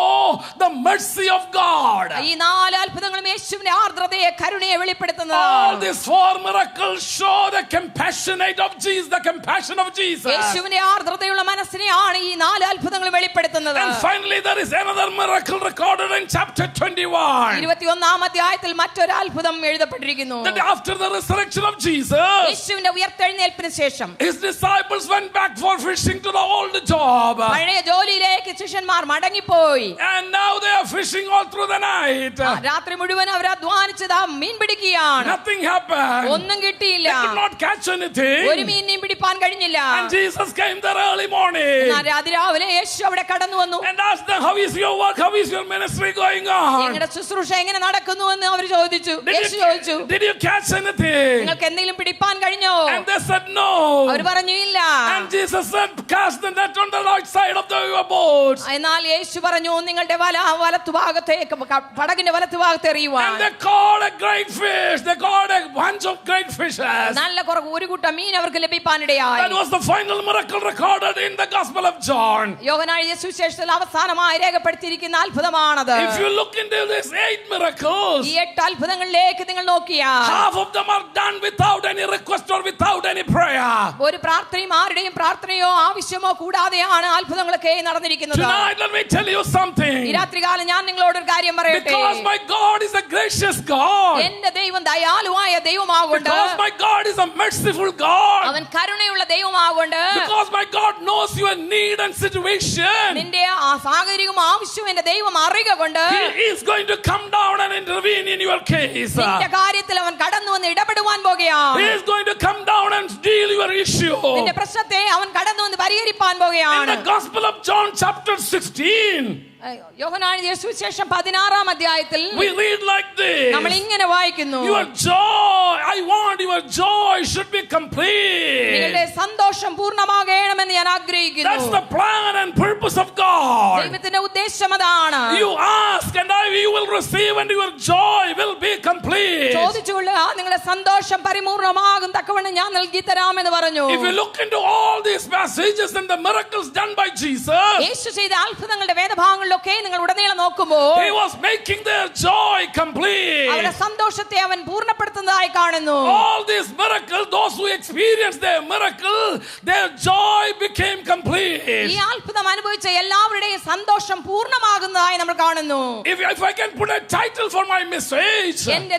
Speaker 1: the mercy of God.
Speaker 2: ഈ 4 അത്ഭുതങ്ങളും യേശുവിന്റെ ആർദ്രതയെ കരുണയെ വെളിപ്പെടുത്തുന്നതാണ്.
Speaker 1: All these 4 miracles show the compassionate of Jesus, the compassion of Jesus.
Speaker 2: യേശുവിന്റെ ആർദ്രതയുള്ള മനസ്സിനെയാണ് ഈ 4 അത്ഭുതങ്ങൾ വെളിപ്പെടുത്തുന്നത്.
Speaker 1: And finally there is another miracle recorded in chapter 21.
Speaker 2: 21-ാം അധ്യായത്തിൽ മറ്റൊരു അത്ഭുതം എഴുതപ്പെട്ടിരിക്കുന്നു.
Speaker 1: That after the resurrection of Jesus,
Speaker 2: യേശുവിന്റെ ഉയർത്തെഴുന്നേൽപ്പിന് ശേഷം
Speaker 1: his disciples went back for fishing to the old job.
Speaker 2: പഴയ ജോലിയിലേക്ക് ശിഷ്യന്മാർ മടങ്ങിപ്പോയി.
Speaker 1: And now they are fishing all through the night.
Speaker 2: രാത്രി മുഴുവൻ അവർ അധ്വാനിച്ചത് മീൻ പിടിക്കുകയാണ്.
Speaker 1: Nothing happened.
Speaker 2: ഒന്നും കിട്ടിയില്ല.
Speaker 1: They could not catch anything.
Speaker 2: ഒരു മീനിനെയും പിടിപ്പാൻ കഴിഞ്ഞില്ല.
Speaker 1: And Jesus came there early morning.
Speaker 2: അതിരാവിലെ യേശു അവിടെ കടന്നു വന്നു.
Speaker 1: And asked them, how is your work? How is your ministry going on?
Speaker 2: നിങ്ങളുടെ ശുശ്രൂഷ എങ്ങനെ നടക്കുന്നു എന്ന് അവർ ചോദിച്ചു. യേശു ചോദിച്ചു,
Speaker 1: Did you catch anything?
Speaker 2: നിങ്ങൾക്ക് എന്തെങ്കിലും പിടിപ്പാൻ കഴിഞ്ഞോ?
Speaker 1: And they said no.
Speaker 2: അവർ പറഞ്ഞു ഇല്ല.
Speaker 1: And Jesus said, cast the net on the right side of your boat.
Speaker 2: എന്നാൽ യേശു പറഞ്ഞു നിങ്ങളുടെ വലത്തുഭാഗത്തേക്ക് പടകിന്റെ വലത്തുഭാഗത്ത് എറിയുവാൻ.
Speaker 1: And they caught a great fish. They caught a bunch of great fishes.
Speaker 2: നല്ല ഒരു കൂട്ടം മീൻ അവർക്ക് ലഭിക്കാനിടയായി.
Speaker 1: That was the final miracle recorded in the Gospel of John.
Speaker 2: യോഹന്നാൻ എഴുതിയ സുവിശേഷത്തിൽ അവസാനമായി രേഖപ്പെടുത്തിയിരിക്കുന്ന അത്ഭുതമാണത്.
Speaker 1: If you look into these 8 miracles,
Speaker 2: ഈ 8 അത്ഭുതങ്ങളിലേക്ക് നിങ്ങൾ നോക്കിയാൽ
Speaker 1: half of them are done without any request or without any prayer.
Speaker 2: ഒരു പ്രാർത്ഥനയും ആരുടെയും പ്രാർത്ഥനയോ ആവശ്യമോ കൂടാതെയാണ് അത്ഭുതങ്ങളൊക്കെ നടന്നിരിക്കുന്നത്.
Speaker 1: Tonight let me tell you something.
Speaker 2: ഈ രാത്രികാലം ഞാൻ നിങ്ങളോട് ഒരു കാര്യം പറയട്ടെ.
Speaker 1: Because my God is a gracious God.
Speaker 2: എന്റെ ദൈവം ദയാലുവായ ദൈവമാകൊണ്ട്.
Speaker 1: Because my God is a merciful God.
Speaker 2: അവൻ കരുണയുള്ള ദൈവമാകൊണ്ട്.
Speaker 1: Because my God knows your need and situation.
Speaker 2: നിന്റെ ആ സാഹചര്യവും ആവശ്യവും എന്റെ ദൈവം അറിയുകൊണ്ട്.
Speaker 1: He is going to come down and intervene in your case.
Speaker 2: നിന്റെ കാര്യത്തിൽ അവൻ കടന്നു വന്ന് ഇടപെടുവാൻ പോകുകയാണ്.
Speaker 1: He is going to come down and deal your issue.
Speaker 2: നിന്റെ പ്രശ്നത്തെ അവൻ കടന്നു വന്ന് പരിഹരിപ്പാൻ പോകുകയാണ്.
Speaker 1: In the Gospel of John chapter 16,
Speaker 2: യോഹന്നാൻ എഴുതിയ സുവിശേഷം 16-ാം അധ്യായത്തിൽ
Speaker 1: we read like this.
Speaker 2: നമ്മൾ ഇങ്ങനെ വായിക്കുന്നു.
Speaker 1: Your joy, I want your joy should be complete.
Speaker 2: നിങ്ങളുടെ സന്തോഷം പൂർണ്ണമാകണമെന്ന് ഞാൻ ആഗ്രഹിക്കുന്നു.
Speaker 1: That's the plan and purpose of God.
Speaker 2: ദൈവത്തിന്റെ ഉദ്ദേശം അതാണ്.
Speaker 1: You ask and you will receive and your joy will be complete.
Speaker 2: ചോദിച്ചുകൊള്ളുക, നിങ്ങളുടെ സന്തോഷം പരിപൂർണ്ണമാകും തക്കവണ്ണം ഞാൻ നൽകി തരാമെന്ന് പറഞ്ഞു.
Speaker 1: If you look into all these passages and the miracles done by Jesus,
Speaker 2: യേശു ചെയ്ത അത്ഭുതങ്ങളുടെ വേദഭാഗങ്ങളിൽ നാടുകളിലൊക്കെ നിങ്ങൾ ഉടനീളം നോക്കുമ്പോൾ
Speaker 1: he was making their joy complete.
Speaker 2: അവരുടെ സന്തോഷത്തെ അവൻ പൂർണ്ണപ്പെടുത്തുന്നതായി കാണുന്നു.
Speaker 1: All these miracles, those who experienced their miracle, their joy became complete.
Speaker 2: ഈ അത്ഭുതം അനുഭവിച്ച എല്ലാവരുടെയും സന്തോഷം പൂർണ്ണമാകുന്നതായി നമ്മൾ കാണുന്നു.
Speaker 1: If I can put a title for my message,
Speaker 2: എന്റെ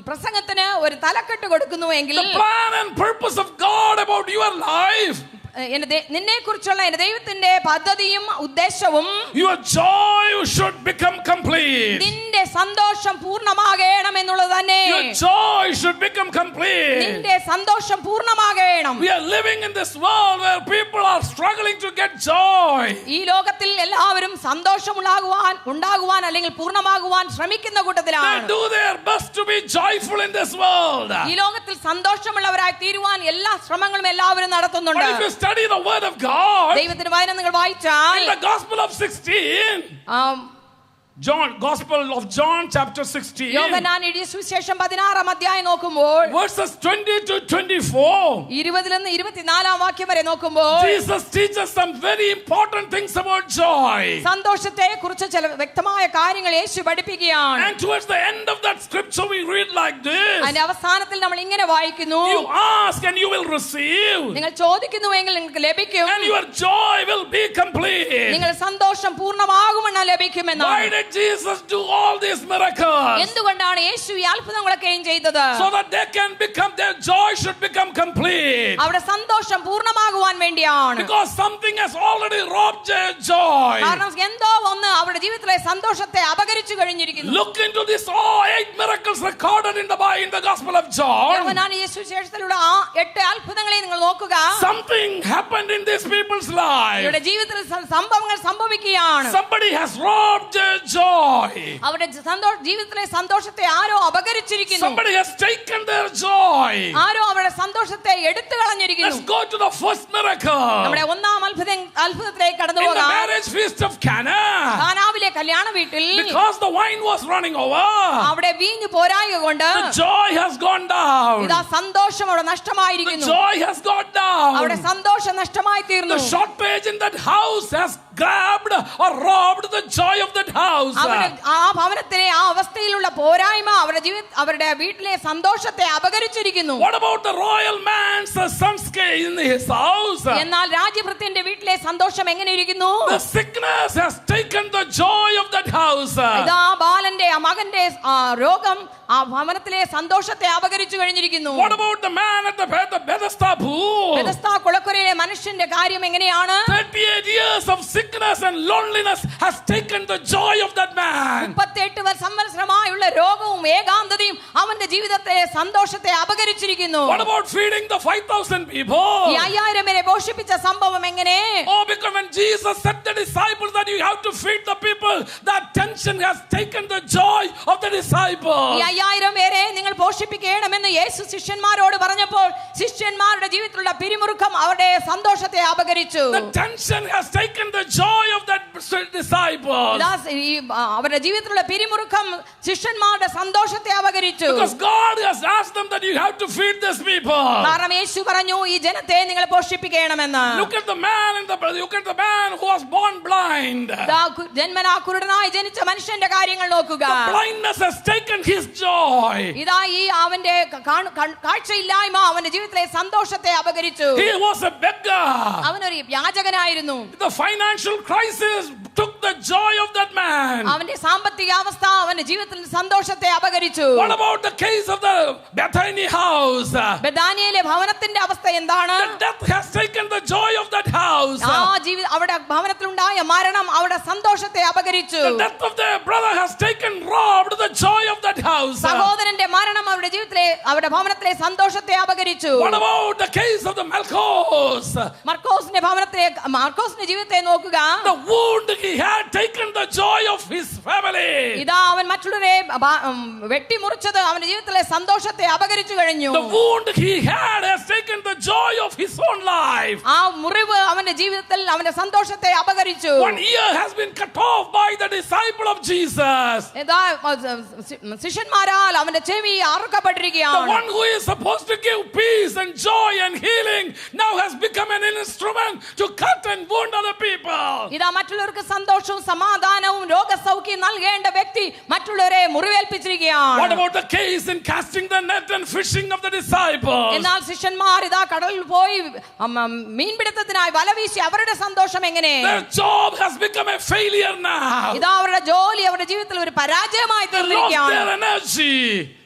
Speaker 2: പ്രസംഗത്തിന് ഒരു തലക്കെട്ട് കൊടുക്കുന്നുവെങ്കിൽ
Speaker 1: the plan and purpose of God about your life,
Speaker 2: നിന്നെ കുറിച്ചുള്ള എന്റെ ദൈവത്തിന്റെ പദ്ധതിയും ഉദ്ദേശവും,
Speaker 1: your joy should become complete.
Speaker 2: നിന്റെ സന്തോഷം പൂർണ്ണമാകണം എന്നുള്ളത് തന്നെ.
Speaker 1: Your joy should become complete.
Speaker 2: നിന്റെ സന്തോഷം പൂർണ്ണമാകണം.
Speaker 1: We are living in this world where people are struggling to get joy.
Speaker 2: ഈ ലോകത്തിൽ എല്ലാവരും സന്തോഷം ഉണ്ടാകുവാൻ അല്ലെങ്കിൽ പൂർണ്ണമാകുവാൻ ശ്രമിക്കുന്ന കൂട്ടത്തിലാണ്.
Speaker 1: They do their best to be joyful in this world.
Speaker 2: ഈ ലോകത്തിൽ സന്തോഷമുള്ളവരായി തീരുവാൻ എല്ലാ ശ്രമങ്ങളും എല്ലാവരും നടത്തുന്നുണ്ട്.
Speaker 1: But if you study the word of God,
Speaker 2: ദൈവത്തിന്റെ വചനം നിങ്ങൾ വായിച്ചാൽ
Speaker 1: in the Gospel of 16, Gospel of John chapter 16,
Speaker 2: യോഹന്നാൻ എഴുതിയ സുവിശേഷം 16-ാം അധ്യായം നോക്കുമ്പോൾ
Speaker 1: verses 20 to 24,
Speaker 2: 20 നിന്ന് 24-ാം വാക്യം വരെ നോക്കുമ്പോൾ
Speaker 1: Jesus teaches some very important things about joy.
Speaker 2: സന്തോഷത്തെ കുറിച്ച് ചില വ്യക്തമായ കാര്യങ്ങൾ യേശു പഠിപ്പിക്കുകയാണ്.
Speaker 1: And towards the end of that scripture we read like this:
Speaker 2: അതിന്റെ അവസാനത്തിൽ നമ്മൾ ഇങ്ങനെ വായിക്കുന്നു,
Speaker 1: you ask and you will receive,
Speaker 2: നിങ്ങൾ ചോദിക്കുന്നുവെങ്കിൽ നിങ്ങൾക്ക് ലഭിക്കും,
Speaker 1: and your joy will be complete.
Speaker 2: നിങ്ങൾ സന്തോഷം പൂർണ്ണമാകുമെന്ന് ലഭിക്കുമെന്നാണ്.
Speaker 1: Why did Jesus do all these miracles?
Speaker 2: എന്തുകൊണ്ടാണ് യേശു ഈ അത്ഭുതങ്ങളൊക്കെയും ചെയ്തത്?
Speaker 1: So that they can become, their joy should become complete.
Speaker 2: അവരുടെ സന്തോഷം പൂർണ്ണമാകുവാൻ വേണ്ടിയാണ്.
Speaker 1: Because something has already robbed their joy.
Speaker 2: കാരണം എന്തോ ഒന്ന് അവരുടെ ജീവിതത്തിലെ സന്തോഷത്തെ അപഹരിച്ചു കഴിഞ്ഞിരിക്കുന്നു.
Speaker 1: Look into this 8 miracles recorded in the Gospel of John.
Speaker 2: യോഹന്നാൻ സുവിശേഷത്തിലുള്ള 8 അത്ഭുതങ്ങളെ നിങ്ങൾ നോക്കുക.
Speaker 1: Something happened in these people's lives.
Speaker 2: അവരുടെ ജീവിതത്തിൽ സംഭവങ്ങൾ സംഭവിക്കുകയാണ്.
Speaker 1: Somebody has robbed their joy.
Speaker 2: അവരുടെ ജീവിതത്തിലെ സന്തോഷത്തെ ആരോ അപഹരിച്ചിരിക്കുന്നു.
Speaker 1: Somebody has taken their joy.
Speaker 2: ആരോ അവരുടെ സന്തോഷത്തെ എടുത്തു കളഞ്ഞിരിക്കുന്നു.
Speaker 1: Let's go to the first miracle.
Speaker 2: നമ്മുടെ ഒന്നാം അത്ഭുതത്തിലേക്ക് കടന്നു
Speaker 1: In the
Speaker 2: പോകാം.
Speaker 1: marriage feast of Cana,
Speaker 2: കാനാവിലെ കല്യാണ വീട്ടിൽ
Speaker 1: because the wine was running over,
Speaker 2: അവിടെ വീഞ്ഞു പോരായ കൊണ്ട്
Speaker 1: the joy has gone down.
Speaker 2: ഇതാ സന്തോഷം അവിടെ
Speaker 1: The
Speaker 2: നഷ്ടമായിരിക്കുന്നു.
Speaker 1: joy has gone down.
Speaker 2: അവിടെ സന്തോഷം നഷ്ടമായി തീർന്നു.
Speaker 1: The shortage in that house has grabbed or robbed the joy of that house.
Speaker 2: ആ ഭവനത്തിലെ ആ അവസ്ഥയിലുള്ള പോരായ്മ അവരുടെ വീട്ടിലെ സന്തോഷത്തെ അപഹരിച്ചിരിക്കുന്നു.
Speaker 1: What about the royal man's son's case in his house?
Speaker 2: എന്നാൽ രാജഭൃത്യന്റെ വീട്ടിലെ സന്തോഷം എങ്ങനെ ഇരിക്കുന്നു?
Speaker 1: The sickness has taken the joy of that house.
Speaker 2: ഇതാ ബാലന്റെ മകന്റെ രോഗം ആ ഭവനത്തിലെ സന്തോഷത്തെ അപഹരിച്ചു കഴിഞ്ഞിരിക്കുന്നു.
Speaker 1: What about the man at the Bethesda pool?
Speaker 2: ബെഥസ്ദാ കുളക്കരയിലെ മനുഷ്യന്റെ കാര്യം എങ്ങനെയാണ്?
Speaker 1: 38 years of sickness and loneliness has taken the joy of that man.
Speaker 2: 38 സംവത്സരമായുള്ള രോഗവും ഏകാന്തതയും അവന്റെ ജീവിതത്തെ സന്തോഷത്തെ അപഹരിച്ചിരിക്കുന്നു.
Speaker 1: What about feeding the 5,000 people?
Speaker 2: ഈ 5000 പേരെ പോഷിപ്പിച്ച സംഭവം എങ്ങനെ?
Speaker 1: Oh, because when Jesus said the disciples that you have to feed the people, that tension has taken the joy of the disciples.
Speaker 2: ഈ 5000 പേരെ നിങ്ങൾ പോഷിപ്പിക്കണമെന്ന് യേശു ശിഷ്യന്മാരോട് പറഞ്ഞപ്പോൾ ശിഷ്യന്മാരുടെ ജീവിതത്തിലുള്ള പിരിമുറുക്കം അവരുടെ സന്തോഷത്തെ അപഹരിച്ചു.
Speaker 1: The tension has taken the joy of that disciples.
Speaker 2: അവരുടെ ജീവിതത്തിലുള്ള പിരിമുറുക്കം ശിഷ്യന്മാരുടെ സന്തോഷത്തെ അപഹരിച്ചു.
Speaker 1: Because God has asked them that you have to feed these people.
Speaker 2: കാരണം യേശു പറഞ്ഞു ഈ ജനത്തെ നിങ്ങൾ പോഷിപ്പിക്കണമെന്ന്.
Speaker 1: Look at the man who was born blind.
Speaker 2: ജന്മനാ കുരുടനായി ജനിച്ച മനുഷ്യന്റെ കാര്യങ്ങൾ നോക്കുക.
Speaker 1: The blindness has taken his joy.
Speaker 2: ഇതാ ഈ അവന്റെ കാഴ്ചയില്ലായ്മ അവന്റെ ജീവിതത്തിലെ സന്തോഷത്തെ അപഹരിച്ചു.
Speaker 1: He was a beggar.
Speaker 2: അവനൊരു യാചകനായിരുന്നു.
Speaker 1: The financial crisis took the joy of that man.
Speaker 2: അവന്റെ സാമ്പത്തിക അവസ്ഥ അവന്റെ ജീവിതത്തിൽ സന്തോഷത്തെ അപഹരിച്ചു.
Speaker 1: What about the case of the Bethany house?
Speaker 2: ബെഥാനിയയിലെ ഭവനത്തിന്റെ അവസ്ഥ എന്താണ്?
Speaker 1: The death has taken the joy of that house.
Speaker 2: അവിടെ ഭവനത്തിലുണ്ടായ മരണം അവരുടെ സന്തോഷത്തെ അപഹരിച്ചു.
Speaker 1: The death of their brother has robbed the joy of that house.
Speaker 2: സഹോദരന്റെ മരണം അവരുടെ ജീവിതത്തിലെ അവരുടെ ഭവനത്തിലെ സന്തോഷത്തെ അപഹരിച്ചു.
Speaker 1: What about the case of the Malchus?
Speaker 2: മാർക്കോസിന്റെ ജീവിതത്തെ നോക്കുക.
Speaker 1: The wound he had taken the joy of his family.
Speaker 2: ഇതാ അവൻ മറ്റുള്ളവരെ വെട്ടിമുറിച്ചത് അവന്റെ ജീവിതത്തിലെ സന്തോഷത്തെ അപഹരിച്ചു കഴിഞ്ഞു.
Speaker 1: The wound he had has taken the joy of his own own life.
Speaker 2: ആ മുറിവ് അവന്റെ ജീവിതത്തിൽ അവന്റെ സന്തോഷത്തെ അപഹരിച്ചു.
Speaker 1: 1 year has been cut off by the disciple of Jesus.
Speaker 2: ശിഷ്യന്മാരാൽ അവന്റെ ചെവി അറുക്കപ്പെട്ടിരിക്കുകയാണ്.
Speaker 1: The one who is supposed to give peace and joy and healing now has become an instrument to cut and wound other people.
Speaker 2: ഇതാ മറ്റുള്ളവർക്ക് സന്തോഷവും സമാധാനവും രോഗസൗഖ്യം നൽകേണ്ട വ്യക്തി മറ്റുള്ളവരെ മുറിവേൽപ്പിച്ചിരിക്കുകയാണ്.
Speaker 1: What about the case in casting the net and fishing of the disciples?
Speaker 2: എന്നാൽ ശിഷ്യന്മാർ ഇതാ കടലിൽ പോയി മീൻപിടുത്തത്തിനായി വല വീശി അവരുടെ സന്തോഷം എങ്ങനെ?
Speaker 1: Their job has become a failure now.
Speaker 2: ഇതാ അവരുടെ ജോലി അവരുടെ ജീവിതത്തിൽ ഒരു പരാജയമായി തീർന്നിരിക്കുകയാണ്.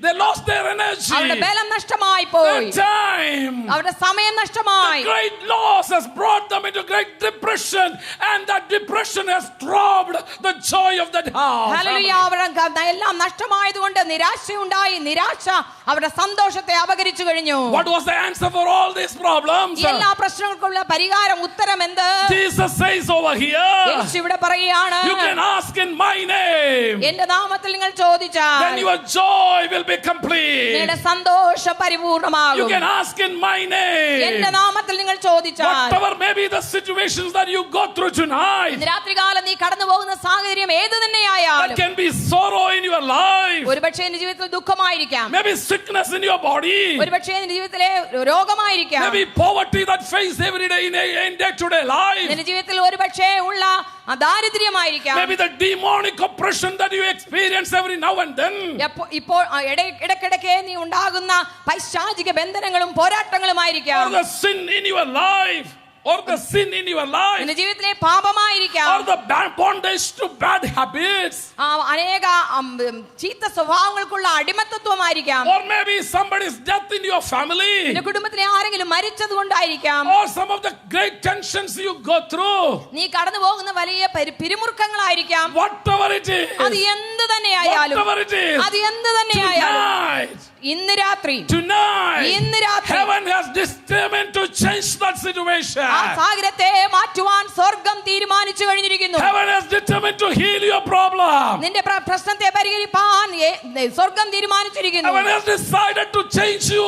Speaker 1: They lost their energy.
Speaker 2: അവരുടെ ബലം നഷ്ടമായി പോയി.
Speaker 1: Their time.
Speaker 2: അവരുടെ സമയം നഷ്ടമായി.
Speaker 1: The great loss has brought them into great depression, and that depression has robbed the joy of that house.
Speaker 2: Hallelujah. അവരുടെ എല്ലാം നഷ്ടമായതുകൊണ്ട് നിരാശയുണ്ടായി. നിരാശ അവരുടെ സന്തോഷത്തെ അപഹരിച്ചു കഴിഞ്ഞു.
Speaker 1: What was the answer for all these problems?
Speaker 2: എല്ലാ പ്രശ്നങ്ങൾക്കുള്ള പരിഹാരം ഉത്തരം എന്ത്?
Speaker 1: Jesus says over here,
Speaker 2: യേശു ഇവിടെ പറയുകയാണ്,
Speaker 1: you can ask in my name.
Speaker 2: എന്റെ നാമത്തിൽ നിങ്ങൾ ചോദിച്ചാൽ
Speaker 1: Then your joy will be complete.
Speaker 2: നിങ്ങളുടെ സന്തോഷം പരിപൂർണമാകും.
Speaker 1: You can ask in my name.
Speaker 2: എന്റെ നാമത്തിൽ നിങ്ങൾ ചോദിച്ചാൽ
Speaker 1: Whatever may be the situations that you go through tonight,
Speaker 2: ഇന്ന് രാത്രികാലം നീ കടന്നു പോകുന്ന സാഹചര്യം ഏത്
Speaker 1: that
Speaker 2: തന്നെയായാലും,
Speaker 1: can be sorrow in your life,
Speaker 2: ഒരുപക്ഷേ നിന്റെ ജീവിതത്തിൽ ദുഃഖമായിരിക്കാം,
Speaker 1: maybe sickness in your body,
Speaker 2: ഒരുപക്ഷേ നിന്റെ ജീവിതത്തിലെ രോഗമായിരിക്കാം,
Speaker 1: maybe poverty that face every day in day-to-day life,
Speaker 2: നിന്റെ ജീവിതത്തിൽ ഒരുപക്ഷേ ഉള്ള ദാരിദ്ര്യമായിരിക്കാം,
Speaker 1: maybe the demonic oppression that you experience every now and then,
Speaker 2: ഇപ്പോൾ ഇടയ്ക്കിടയ്ക്ക് നീ ഉണ്ടാകുന്ന പൈശാചിക ബന്ധനങ്ങളും പോരാട്ടങ്ങളുമായിരിക്കാം,
Speaker 1: or the sin in your life, or the sin in your life,
Speaker 2: നിന്റെ ജീവിതത്തിലെ പാപമായിരിക്കാം,
Speaker 1: or the bondage to bad habits,
Speaker 2: അനേക ചീത്ത സ്വഭാവങ്ങൾക്കുള്ള അടിമത്തത്വമായിരിക്കാം,
Speaker 1: or maybe somebody's death in your family,
Speaker 2: നിന്റെ കുടുംബത്തിലെ ആരെങ്കിലും മരിച്ചത് കൊണ്ടായിരിക്കാം,
Speaker 1: or some of the great tensions you go through,
Speaker 2: നീ കടന്നു പോകുന്ന വലിയ പിരിമുറുക്കങ്ങളായിരിക്കാം.
Speaker 1: whatever it is,
Speaker 2: അത് എന്ത് തന്നെയായാലും,
Speaker 1: whatever it is,
Speaker 2: അത് എന്ത് തന്നെയായാലും,
Speaker 1: tonight,
Speaker 2: ഇന്ന് രാത്രി
Speaker 1: tonight, heaven has determined to change that situation.
Speaker 2: ആ സാഹചര്യത്തെ മാറ്റുവാൻ സ്വർഗം തീരുമാനിച്ചു കഴിഞ്ഞിരിക്കുന്നു.
Speaker 1: Heaven has determined to heal your problem.
Speaker 2: നിന്റെ പ്രശ്നത്തെ പരിഹരിപ്പാൻ സ്വർഗം തീരുമാനിച്ചിരിക്കുന്നു.
Speaker 1: Heaven has decided to change you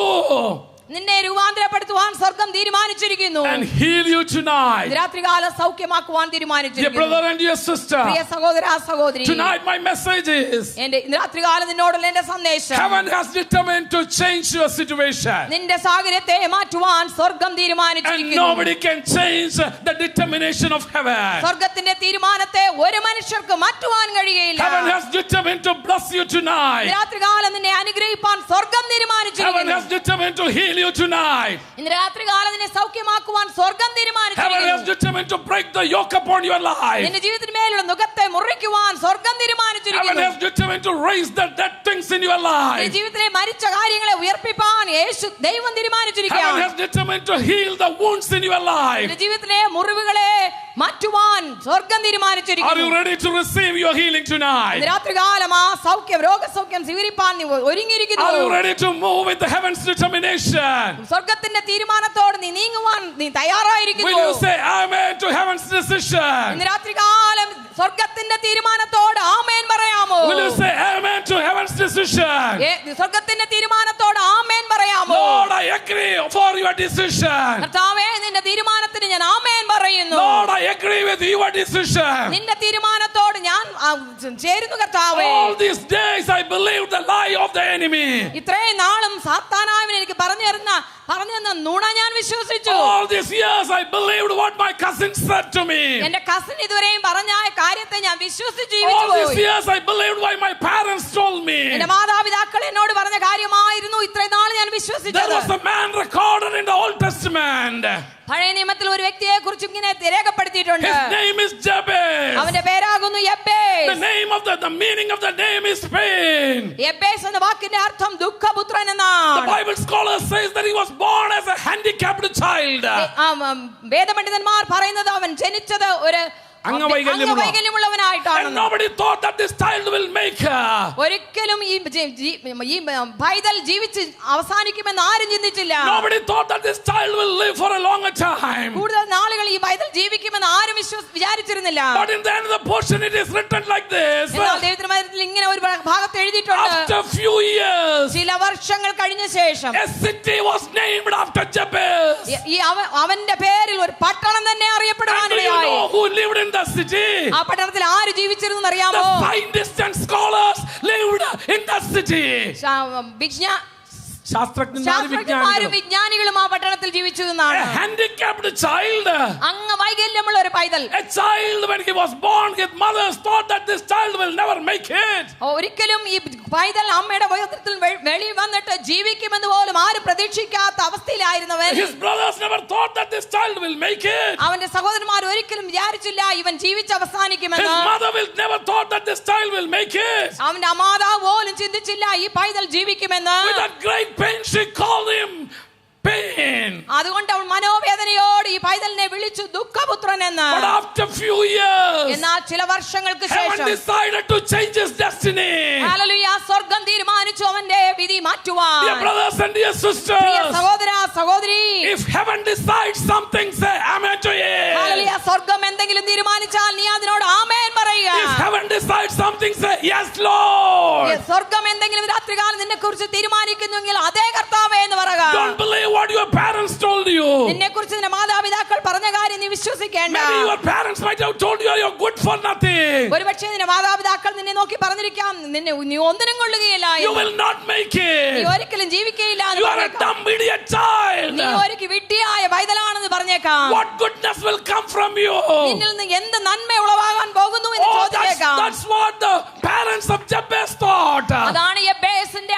Speaker 2: നിന്നെ രൂപാന്തരപ്പെടുത്തുവാൻ സ്വർഗം തീരുമാനിച്ചിരിക്കുന്നു.
Speaker 1: and heal you tonight.
Speaker 2: രാത്രികാലം സൗഖ്യമാക്കുവാൻ
Speaker 1: Dear
Speaker 2: തീരുമാനിച്ചിരിക്കുന്നു.
Speaker 1: brother and dear sister,
Speaker 2: പ്രിയ സഹോദര സഹോദരി,
Speaker 1: tonight my message is,
Speaker 2: എന്റെ രാത്രികാലം നിന്നോടുള്ള എന്റെ സന്ദേശം,
Speaker 1: heaven has determined to change your situation,
Speaker 2: നിന്റെ സാഹചര്യത്തെ മാറ്റുവാൻ സ്വർഗം
Speaker 1: and
Speaker 2: തീരുമാനിച്ചിരിക്കുന്നു.
Speaker 1: nobody can change the determination of heaven.
Speaker 2: സ്വർഗത്തിന്റെ തീരുമാനത്തെ ഒരു മനുഷ്യർക്ക് മാറ്റുവാൻ കഴിയുകയില്ല.
Speaker 1: Heaven has determined to bless you tonight.
Speaker 2: രാത്രികാലം നിന്നെ അനുഗ്രഹിപ്പാൻ സ്വർഗം
Speaker 1: Heaven
Speaker 2: തീരുമാനിച്ചിരിക്കുന്നു.
Speaker 1: has determined to heal you tonight.
Speaker 2: ഇന്ന് രാത്രികാലം നിന്നെ സൗഖ്യമാക്കുവാൻ സ്വർഗം
Speaker 1: Heaven has
Speaker 2: തീരുമാനിച്ചിരിക്കുന്നു.
Speaker 1: determined to break the yoke upon your life.
Speaker 2: നിന്റെ ജീവിതത്തിന്മേലുള്ള നുകത്തെ മുറിക്കുവാൻ സ്വർഗം
Speaker 1: Heaven
Speaker 2: തീരുമാനിച്ചിരിക്കുന്നു.
Speaker 1: has determined to raise the dead things in your
Speaker 2: നിന്റെ
Speaker 1: life.
Speaker 2: ജീവിതത്തിലെ മരിച്ച കാര്യങ്ങളെ ഉയർപ്പിപ്പാൻ ദൈവം
Speaker 1: Heaven
Speaker 2: തീരുമാനിച്ചിരിക്കുകയാണ്.
Speaker 1: has determined to heal the wounds in your life.
Speaker 2: നിന്റെ ജീവിതത്തിലെ മുറിവുകളെ മാറ്റുവാൻ സ്വർഗം
Speaker 1: Are you
Speaker 2: തീരുമാനിച്ചിരിക്കുന്നു.
Speaker 1: ready to receive your healing
Speaker 2: ഇന്ന്
Speaker 1: tonight?
Speaker 2: രാത്രികാലം ആ സൗഖ്യം രോഗസൗഖ്യം സ്വീകരിപ്പാൻ നീ ഒരുങ്ങിയിരിക്കുന്നു.
Speaker 1: Are you ready to move with the heaven's determination?
Speaker 2: സ്വർഗത്തിന്റെ തീരുമാനത്തോട് നീ നീങ്ങുവാൻ നീ
Speaker 1: Will
Speaker 2: തയ്യാറായിരിക്കുന്നു.
Speaker 1: you say amen to heaven's decision?
Speaker 2: ഇന്ന് രാത്രികാലം സ്വർഗത്തിന്റെ തീരുമാനത്തോട് ആമേൻ പറയാമോ?
Speaker 1: Will you say amen to heaven's decision?
Speaker 2: സ്വർഗത്തിന്റെ തീരുമാനത്തോട് ആമേൻ പറയാമോ?
Speaker 1: Lord, I agree for your decision.
Speaker 2: കർത്താവേ, നിന്റെ തീരുമാനത്തിന് ഞാൻ ആമേൻ പറയുന്നു.
Speaker 1: Lord, I agree with your decision.
Speaker 2: നിന്റെ തീരുമാനത്തോട് ഞാൻ ചേരുന്നു കർത്താവേ.
Speaker 1: All these days I believed the lie of the enemy.
Speaker 2: ഇത്രയും നാളും സാത്താനായവൻ എനിക്ക് പറഞ്ഞു തന്ന നുണ ഞാൻ വിശ്വസിച്ചു.
Speaker 1: All these years I believed what my cousin said to me.
Speaker 2: എന്റെ കസിൻ ഇതുവരെയും പറഞ്ഞ കാര്യത്തെ ഞാൻ വിശ്വസിച്ച്
Speaker 1: All these
Speaker 2: ജീവിച്ചു.
Speaker 1: years I believed what my parents told me.
Speaker 2: എന്റെ മാതാപിതാക്കൾ എന്നോട് പറഞ്ഞ കാര്യമായിരുന്നു ഇത്രയും നാൾ ഞാൻ
Speaker 1: There
Speaker 2: വിശ്വസിച്ചത്.
Speaker 1: was a man recorded in the Old Testament.
Speaker 2: പഴയ നിയമത്തിൽ ഒരു വ്യക്തിയെ കുറിച്ച് ഇങ്ങനെ രേഖപ്പെടുത്തിയിട്ടുണ്ട്.
Speaker 1: His name is Jabez.
Speaker 2: അവന്റെ പേരാകുന്നു
Speaker 1: The
Speaker 2: Jabez.
Speaker 1: name of the meaning of the name is pain.
Speaker 2: Jabez എന്ന വാക്കിന്റെ അർത്ഥം ദുഃഖപുത്രൻ
Speaker 1: The
Speaker 2: എന്നാണ്.
Speaker 1: Bible scholar says that he was born as a handicapped child.
Speaker 2: വേദപണ്ഡിതന്മാർ പറയുന്നത് അവൻ ജനിച്ചത് ഒരു അംഗവൈകല്യമുള്ളവനായിട്ടാണ്.
Speaker 1: And nobody thought that this child will make her.
Speaker 2: ഒരിക്കലും ഈ പൈതൽ ജീവിച്ച് അവസാനിക്കുമെന്ന് ആരും ചിന്തിച്ചില്ല.
Speaker 1: Nobody thought that this child will live for a longer time.
Speaker 2: കൂടുതൽ നാളുകൾ ഈ പൈതൽ ജീവിക്കുമെന്ന് ആരും വിചാരിച്ചിരുന്നില്ല.
Speaker 1: But in the end of the portion it is written like this.
Speaker 2: എന്നാൽ ദൈവത്തിന്റെ വചനത്തിൽ ഇങ്ങനെ ഒരു ഭാഗത്ത് എഴുതിയിട്ടുണ്ട്.
Speaker 1: After few years,
Speaker 2: ചില വർഷങ്ങൾ കഴിഞ്ഞ ശേഷം
Speaker 1: a city was named after Jabez.
Speaker 2: അവന്റെ പേരിൽ ഒരു പട്ടണം തന്നെ
Speaker 1: And do you
Speaker 2: അറിയപ്പെടുവാനിടയായി.
Speaker 1: know who lived in the city?
Speaker 2: ആ പട്ടണത്തിൽ ആര് ജീവിച്ചിരുന്നു
Speaker 1: The
Speaker 2: അറിയാമോ?
Speaker 1: scientists and scholars lived in the city.
Speaker 2: ശാസ്ത്രജ്ഞന്മാരും വിജ്ഞാനികളും ആ പട്ടണത്തിൽ ജീവിച്ചു
Speaker 1: A
Speaker 2: എന്നാണ്.
Speaker 1: handicapped child.
Speaker 2: അംഗവൈകല്യമുള്ള ഒരു പൈതൽ.
Speaker 1: A child, when he was born, his mothers thought that this child will never make it.
Speaker 2: ഒരിക്കലും ഈ പൈതൽ അമ്മയുടെ വയറ്റിൽ വെളി വന്നിട്ട് ജീവിക്കുമെന്ന് പോലും ആരും പ്രതീക്ഷിക്കാത്ത അവസ്ഥയിലായിരുന്നവൻ.
Speaker 1: His brothers never thought that this child will make it.
Speaker 2: അവന്റെ സഹോദരന്മാർ ഒരിക്കലും വിചാരിച്ചില്ല ഇവൻ ജീവിച്ച് അവസാനിക്കുമെന്ന്.
Speaker 1: His mother will never thought that this child will make it.
Speaker 2: അവന്റെ മാതാവ് പോലും ചിന്തിച്ചില്ല ഈ പൈതൽ ജീവിക്കുമെന്ന്.
Speaker 1: With that great pain, she called him pain.
Speaker 2: അതുകൊണ്ട് അവൾ മനോവേദനയോട് ഈ പൈതലിനെ വിളിച്ചു ദുഃഖപുത്രൻ എന്ന്.
Speaker 1: But after few years,
Speaker 2: എന്നാൽ ചില വർഷങ്ങൾക്ക്
Speaker 1: heaven
Speaker 2: ശേഷം
Speaker 1: decided to change his destiny.
Speaker 2: Hallelujah, സ്വർഗ്ഗം തീരുമാനിച്ചു അവന്റെ വിധി മാറ്റുവാൻ.
Speaker 1: Dear brothers and dear
Speaker 2: Priya
Speaker 1: sisters,
Speaker 2: സഹോദര സഹോദരി,
Speaker 1: if heaven decides something, say amen to it.
Speaker 2: Hallelujah, സ്വർഗ്ഗം എന്തെങ്കിലും തീരുമാനിച്ചാൽ നീ അതിനോട് ആമേൻ പറയുക.
Speaker 1: If heaven decides something, say yes, Lord.
Speaker 2: സ്വർഗ്ഗം എന്തെങ്കിലും രാത്രികാലം നിന്നെ കുറിച്ച് തീരുമാനിക്കുന്നുവെങ്കിൽ അതേ കർത്താവേ എന്ന് പറയുക.
Speaker 1: Don't believe what your parents told you.
Speaker 2: നിന്നെ കുറിച്ച് നിന്റെ മാതാപിതാക്കൾ പറഞ്ഞ കാര്യം നീ വിശ്വസിക്കേണ്ട.
Speaker 1: Maybe your parents might have told you you're good for nothing.
Speaker 2: ഒരുപക്ഷേ നിന്റെ മാതാപിതാക്കൾ നിന്നെ നോക്കി പറഞ്ഞിരിക്കാം നീ ഒന്നിനും കൊള്ളുകയില്ല,
Speaker 1: You will not make
Speaker 2: നീ
Speaker 1: it.
Speaker 2: ഒരിക്കലും ജീവിക്കുകയില്ല,
Speaker 1: You are a dumb idiot child.
Speaker 2: നീ ഒരിക്കൽ വിഡ്ഢിയായ പൈതലാണെന്ന് പറഞ്ഞേക്കാം.
Speaker 1: What goodness will come from you?
Speaker 2: നിന്നിൽ നിന്ന് എന്ത് നന്മ ഉളവാകാൻ പോകുന്നു എന്ന്
Speaker 1: Oh,
Speaker 2: ചോദിച്ചേക്കാം.
Speaker 1: that's what the parents of Jabez thought.
Speaker 2: അതാണ് യെബേസിന്റെ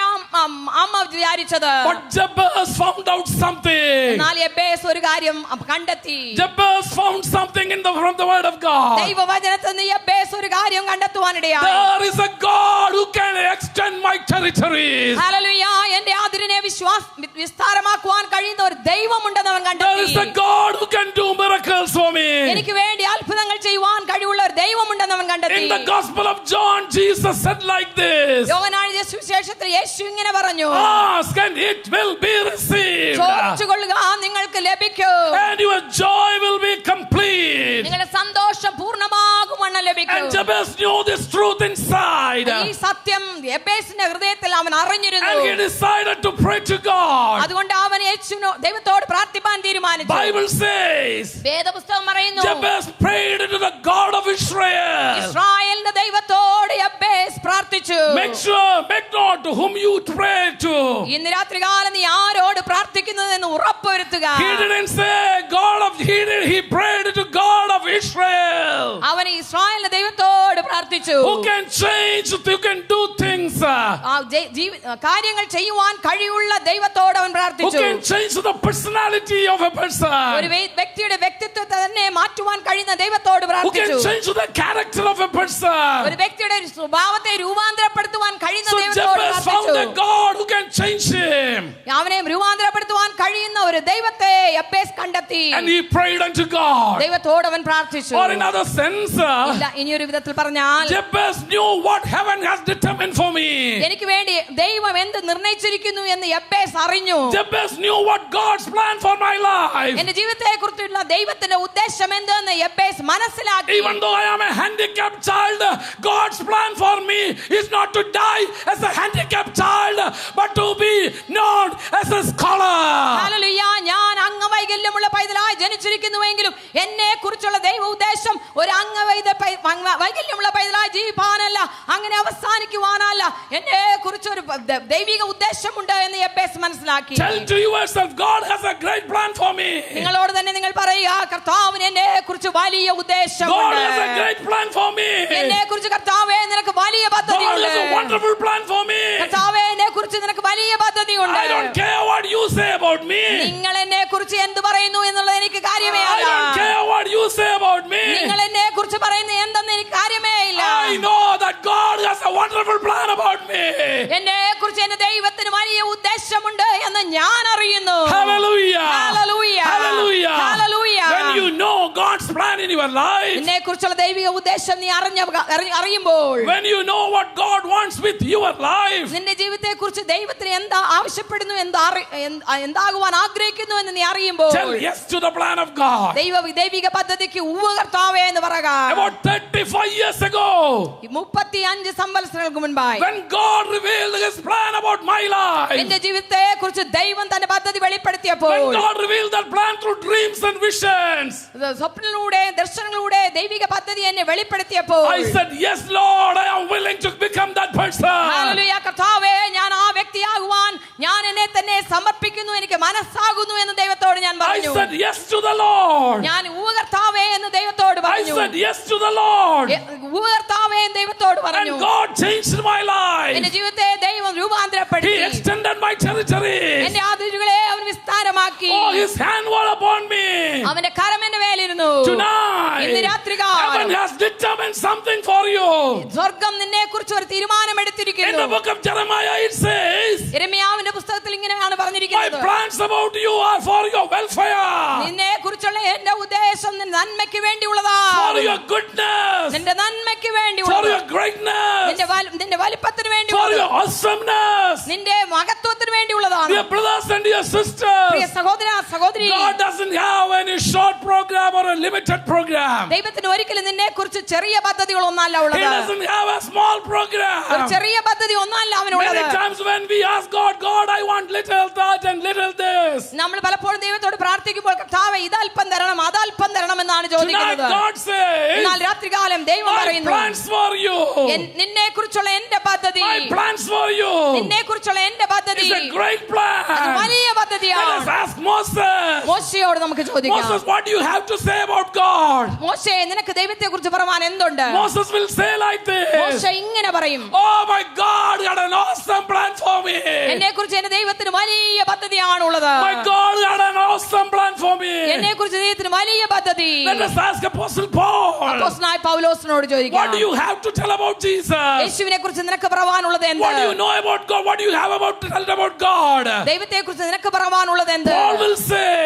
Speaker 2: അമ്മ വിചാരിച്ചത്.
Speaker 1: But Jabez found out something.
Speaker 2: എന്നാൽ യെബേസ് ഒരു കാര്യം കണ്ടെത്തി.
Speaker 1: Jabez found something from the word of God.
Speaker 2: ദൈവവചനത്തിൽ നിന്ന് യെബേസ് ഒരു കാര്യം കണ്ടെത്തുവാനിടയായി.
Speaker 1: There is a God who can extend my territories.
Speaker 2: Hallelujah, എന്റെ അതിരിനെ വിസ്താരമാക്കുവാൻ കഴിയുന്ന ഒരു ദൈവമുണ്ടെന്ന് അവൻ
Speaker 1: There
Speaker 2: കണ്ടെത്തി.
Speaker 1: is a God who can do miracles for me.
Speaker 2: എനിക്ക് വേണ്ടി അത്ഭുതങ്ങൾ ചെയ്യുവാൻ കഴിവുള്ള ഒരു ദൈവമുണ്ടെന്ന് അവൻ കണ്ടെത്തി.
Speaker 1: In the Gospel of John, Jesus said like this.
Speaker 2: യോഹന്നാന്റെ സുവിശേഷത്തിൽ യേശു ഇങ്ങനെ പറഞ്ഞു,
Speaker 1: Ask and it will be received.
Speaker 2: ചോദിച്ചുകൊള്ളുക നിങ്ങൾക്ക് ലഭിക്കും,
Speaker 1: And your joy will be complete.
Speaker 2: നിങ്ങളുടെ സന്തോഷം പൂർണ്ണമാകുമെന്ന് ലഭിക്കും.
Speaker 1: And Jabez knew this truth inside.
Speaker 2: ഈ സത്യം യെബേസിന്റെ ഹൃദയത്തിൽ അവൻ അറിഞ്ഞിരുന്നു.
Speaker 1: And he decided to pray to God.
Speaker 2: അതുകൊണ്ട് അവൻ ദൈവത്തോട് പ്രാർത്ഥിപ്പാൻ തീരുമാനിച്ചു.
Speaker 1: Bible says
Speaker 2: വേദപുസ്തകം പറയുന്നു,
Speaker 1: Jabez prayed to the God of Israel.
Speaker 2: ഇസ്രായേലിന്റെ ദൈവത്തോട് യെബേസ് പ്രാർത്ഥിച്ചു.
Speaker 1: Make note to whom you pray to.
Speaker 2: ഇന്ന് രാത്രികാലം നീ ആരോട് പ്രാർത്ഥിക്കുന്നതെന്ന് ഉറപ്പുവരുത്തുക.
Speaker 1: He prayed to God of Israel.
Speaker 2: അവൻ ഇസ്രായേലിന്റെ ദൈവത്തോട് പ്രാർത്ഥിച്ചു.
Speaker 1: Who can change, who can do things.
Speaker 2: കാര്യങ്ങൾ ചെയ്യുവാൻ കഴിവുള്ള ദൈവത്തോട് അവൻ
Speaker 1: Who
Speaker 2: പ്രാർത്ഥിച്ചു.
Speaker 1: can change the personality of a person.
Speaker 2: ഒരു വ്യക്തിയുടെ വ്യക്തിത്വത്തെ തന്നെ മാറ്റുവാൻ കഴിയുന്ന ദൈവത്തോട്
Speaker 1: Who can
Speaker 2: പ്രാർത്ഥിച്ചു.
Speaker 1: change the character of a person.
Speaker 2: ഒരു വ്യക്തിയുടെ സ്വഭാവത്തെ രൂപാന്തരപ്പെടുത്തുവാൻ കഴിയുന്ന
Speaker 1: So
Speaker 2: ദൈവത്തോട്
Speaker 1: Jabez found
Speaker 2: പ്രാർത്ഥിച്ചു.
Speaker 1: a God who can change him.
Speaker 2: അവനെ രൂപാന്തരപ്പെടുത്തുവാൻ കഴിയുന്ന ഒരു ദൈവത്തെ യെബേസ് കണ്ടെത്തി.
Speaker 1: And he prayed unto God.
Speaker 2: ദൈവത്തോട് അവൻ പ്രാർത്ഥിച്ചു.
Speaker 1: Or in other sense,
Speaker 2: ഇല്ല, ഇനിയൊരു വിധത്തിൽ പറഞ്ഞാൽ
Speaker 1: Jabez knew what heaven has determined for me.
Speaker 2: എനിക്ക് വേണ്ടി ദൈവം എന്ത് നിർണയിച്ചിരിക്കുന്നു എന്ന് യെബേസ് അറിഞ്ഞു.
Speaker 1: Jabez knew what God's plan for my life.
Speaker 2: എന്റെ ജീവിതത്തെ കുറിച്ചുള്ള ദൈവത്തിന്റെ ഉദ്ദേശം എന്തെന്ന് യെബേസ് മനസ്സിലാക്കി.
Speaker 1: Even though I am a handicapped child, God's plan for me is not to die as a handicapped child, but to be known as a scholar.
Speaker 2: Hallelujah, ഞാൻ അംഗവൈകല്യമുള്ള പൈതലായി ജനിച്ചിരിക്കുന്നുവെങ്കിലും എന്നെ കുറിച്ചുള്ള ദൈവ ഉദ്ദേശം ഒരു വൈകല്യമുള്ള പൈതലായി ജീവിപ്പാനല്ല, അങ്ങനെ അവസാനിക്കുവാനല്ല, എന്നെ കുറിച്ച് ഒരു ദൈവിക ഉദ്ദേശമുണ്ട് എന്ന് യെബേസ് മനസ്സിലാക്കി.
Speaker 1: Tell to yourself, God has a great plan for me.
Speaker 2: നിങ്ങളോട് തന്നെ നിങ്ങൾ പറയുക, കർത്താവിന് എന്നെ കുറിച്ച് വലിയ
Speaker 1: God
Speaker 2: ഉദ്ദേശമുണ്ട്.
Speaker 1: has a great plan for me.
Speaker 2: എന്നെ കുറിച്ച് കർത്താവേ നിനക്ക് വലിയ
Speaker 1: God
Speaker 2: പദ്ധതിയുണ്ട്.
Speaker 1: has a wonderful plan for me.
Speaker 2: കർത്താവേ എന്നെ കുറിച്ച് നിനക്ക് വലിയ പദ്ധതിയുണ്ട്.
Speaker 1: I don't care what you say about me.
Speaker 2: നിങ്ങൾ എന്നെ കുറിച്ച് എന്ത് പറയുന്നു എന്നുള്ളത് എനിക്ക് കാര്യമേ
Speaker 1: I
Speaker 2: അല്ല.
Speaker 1: don't care what you say about me.
Speaker 2: നിങ്ങൾ എന്നെ കുറിച്ച് പറയുന്നത് എന്തെന്ന് എനിക്ക് കാര്യമേ ഇല്ല.
Speaker 1: I know that God has a wonderful plan about me.
Speaker 2: എന്നെ കുറിച്ച് എന്റെ ദൈവത്തിന് വലിയ ഉദ്ദേശമുണ്ട് എന്ന് ഞാൻ അറിയുന്നു.
Speaker 1: Hallelujah.
Speaker 2: Hallelujah.
Speaker 1: Hallelujah.
Speaker 2: Hallelujah.
Speaker 1: When you know God's plan in your your life,
Speaker 2: നിന്നെ കുറിച്ചുള്ള ദൈവിക ഉദ്ദേശം നീ അറിയുമ്പോൾ,
Speaker 1: when you know what God wants with your life,
Speaker 2: നിന്റെ ജീവിതത്തെ കുറിച്ച് ദൈവത്തിന് എന്താ ആവശ്യപ്പെടുന്നു, എന്താകുവാൻ ആഗ്രഹിക്കുന്നു എന്ന് നീ അറിയുമ്പോൾ,
Speaker 1: tell yes to the plan of God.
Speaker 2: ദൈവിക പദ്ധതിക്ക് കർത്താവേ എന്ന് പറയുക.
Speaker 1: About 35 years ago,
Speaker 2: 35 സംവത്സരങ്ങൾക്ക് മുൻപായി,
Speaker 1: when God revealed His plan about my life,
Speaker 2: എന്റെ ജീവിതത്തെ കുറിച്ച് ദൈവം തന്റെ പദ്ധതി വെളിപ്പെടുത്തിയപ്പോൾ,
Speaker 1: when God revealed that plan through dreams and visions,
Speaker 2: സ്വപ്നങ്ങളിലൂടെ ദർശനങ്ങളിലൂടെ ദൈവിക പദ്ധതി എന്നെ വെളിപ്പെടുത്തിയപ്പോൾ,
Speaker 1: I said, yes Lord, I am willing to become that person.
Speaker 2: Hallelujah. കർത്താവേ, ഞാൻ ആ വ്യക്തിയാകുവാൻ ഞാൻ എന്നെ തന്നെ സമർപ്പിക്കുന്നു, എനിക്ക് മനസ്സാകുന്നു എന്ന് ദൈവത്തോട് ഞാൻ
Speaker 1: I
Speaker 2: പറഞ്ഞു.
Speaker 1: said yes to the Lord.
Speaker 2: ഞാൻ കർത്താവേ എന്ന് ദൈവത്തോട്
Speaker 1: I
Speaker 2: പറഞ്ഞു.
Speaker 1: said yes to the Lord.
Speaker 2: കർത്താവേ എന്ന് ദൈവത്തോട് പറഞ്ഞു.
Speaker 1: And God changed my life.
Speaker 2: എന്റെ ജീവിതത്തെ ദൈവം രൂപാന്തരപ്പെടുത്തി.
Speaker 1: He extended my territories.
Speaker 2: എന്റെ അതിരുകളെ അവൻ വിസ്താരമാക്കി.
Speaker 1: Oh, His hand was upon me.
Speaker 2: അവന്റെ കരം എന്റെ മേലിരുന്നു.
Speaker 1: Tonight,
Speaker 2: ഇന്ന് രാത്രികാലം
Speaker 1: heaven has determined something for you.
Speaker 2: സ്വർഗ്ഗം നിന്നെ കുറിച്ച് ഒരു തീരുമാനം
Speaker 1: In
Speaker 2: എടുത്തിരിക്കുന്നു.
Speaker 1: the book of Jeremiah it says,
Speaker 2: യെരമ്യാവിന്റെ പുസ്തകത്തിൽ ഇങ്ങനെയാണ്
Speaker 1: my
Speaker 2: പറഞ്ഞിരിക്കുന്നത്,
Speaker 1: plans about you are for your welfare,
Speaker 2: നിന്നെ കുറിച്ചുള്ള എന്റെ ഉദ്ദേശം നിന്റെ നന്മയ്ക്ക് വേണ്ടിയുള്ളതാണ്,
Speaker 1: for your goodness,
Speaker 2: നിന്റെ നന്മയ്ക്ക്
Speaker 1: for
Speaker 2: വേണ്ടിയുള്ളത്,
Speaker 1: your greatness,
Speaker 2: നിന്റെ വലിപ്പത്തിന്
Speaker 1: for
Speaker 2: വേണ്ടിയുള്ളത്,
Speaker 1: your awesomeness.
Speaker 2: നിന്റെ മഹത്വത്തിന് വേണ്ടിയുള്ളതാണ്.
Speaker 1: Dear brothers and dear
Speaker 2: Priya
Speaker 1: sisters,
Speaker 2: സഹോദര സഹോദരി,
Speaker 1: God doesn't have any short program or a limited program.
Speaker 2: ദൈവത്തിന് ഒരിക്കലും നിന്നെ കുറിച്ച് ചെറിയ പദ്ധതികൾ ഒന്നല്ല
Speaker 1: He
Speaker 2: ഉള്ളത്,
Speaker 1: doesn't have a small
Speaker 2: ഒരു
Speaker 1: program.
Speaker 2: ചെറിയ പദ്ധതി ഒന്നല്ല അവനുള്ളത്.
Speaker 1: Many times when we ask God, God, I want little that and little this.
Speaker 2: നമ്മൾ പലപ്പോഴും ദൈവത്തോട് പ്രാർത്ഥിക്കുമ്പോൾ, കർത്താവേ ഇതൽപ്പം തരണം അതൽപ്പം തരണം എന്നാണ്
Speaker 1: Tonight
Speaker 2: ചോദിക്കുന്നത്.
Speaker 1: God says,
Speaker 2: എന്നാൽ രാത്രികാലം ദൈവം
Speaker 1: my
Speaker 2: പറയുന്നു,
Speaker 1: plans for you,
Speaker 2: നിന്നെ കുറിച്ചുള്ള എന്റെ പദ്ധതി,
Speaker 1: my plans for you
Speaker 2: നിന്നെ കുറിച്ചുള്ള എന്റെ പദ്ധതി
Speaker 1: is a great plan.
Speaker 2: വലിയ
Speaker 1: Let us
Speaker 2: പദ്ധതിയാണ്.
Speaker 1: ask Moses.
Speaker 2: മോശയോട് നമുക്ക് ചോദിക്കാം,
Speaker 1: Moses, what do you have to say about God?
Speaker 2: മോശേ നിനക്ക് ദൈവത്തെ കുറിച്ച് പറയാൻ എന്തുണ്ട്?
Speaker 1: Moses will say like
Speaker 2: മോശ
Speaker 1: this,
Speaker 2: ഇങ്ങനെ പറയും,
Speaker 1: oh my God, you had an awesome plan for me.
Speaker 2: എന്നെ കുറിച്ച് എന്റെ ദൈവത്തിന് വലിയ പദ്ധതിയാണുള്ളത്.
Speaker 1: My God, you had an awesome plan for me.
Speaker 2: എന്നെ കുറിച്ച് ദൈവത്തിന് വലിയ പദ്ധതി.
Speaker 1: Let us ask Apostle Paul,
Speaker 2: അപ്പോസ്തലനായ പൗലോസിനോട് ചോദിക്കാം,
Speaker 1: what do you have to tell about Jesus?
Speaker 2: യേശുവിനെ കുറിച്ച് നിനക്ക് പറയാനുള്ളത് എന്ത്?
Speaker 1: What do you know about God? What do you have to tell about God?
Speaker 2: ദൈവത്തെ കുറിച്ച് നിനക്ക് പറയാനുള്ളത് എന്ത്?
Speaker 1: Paul will say,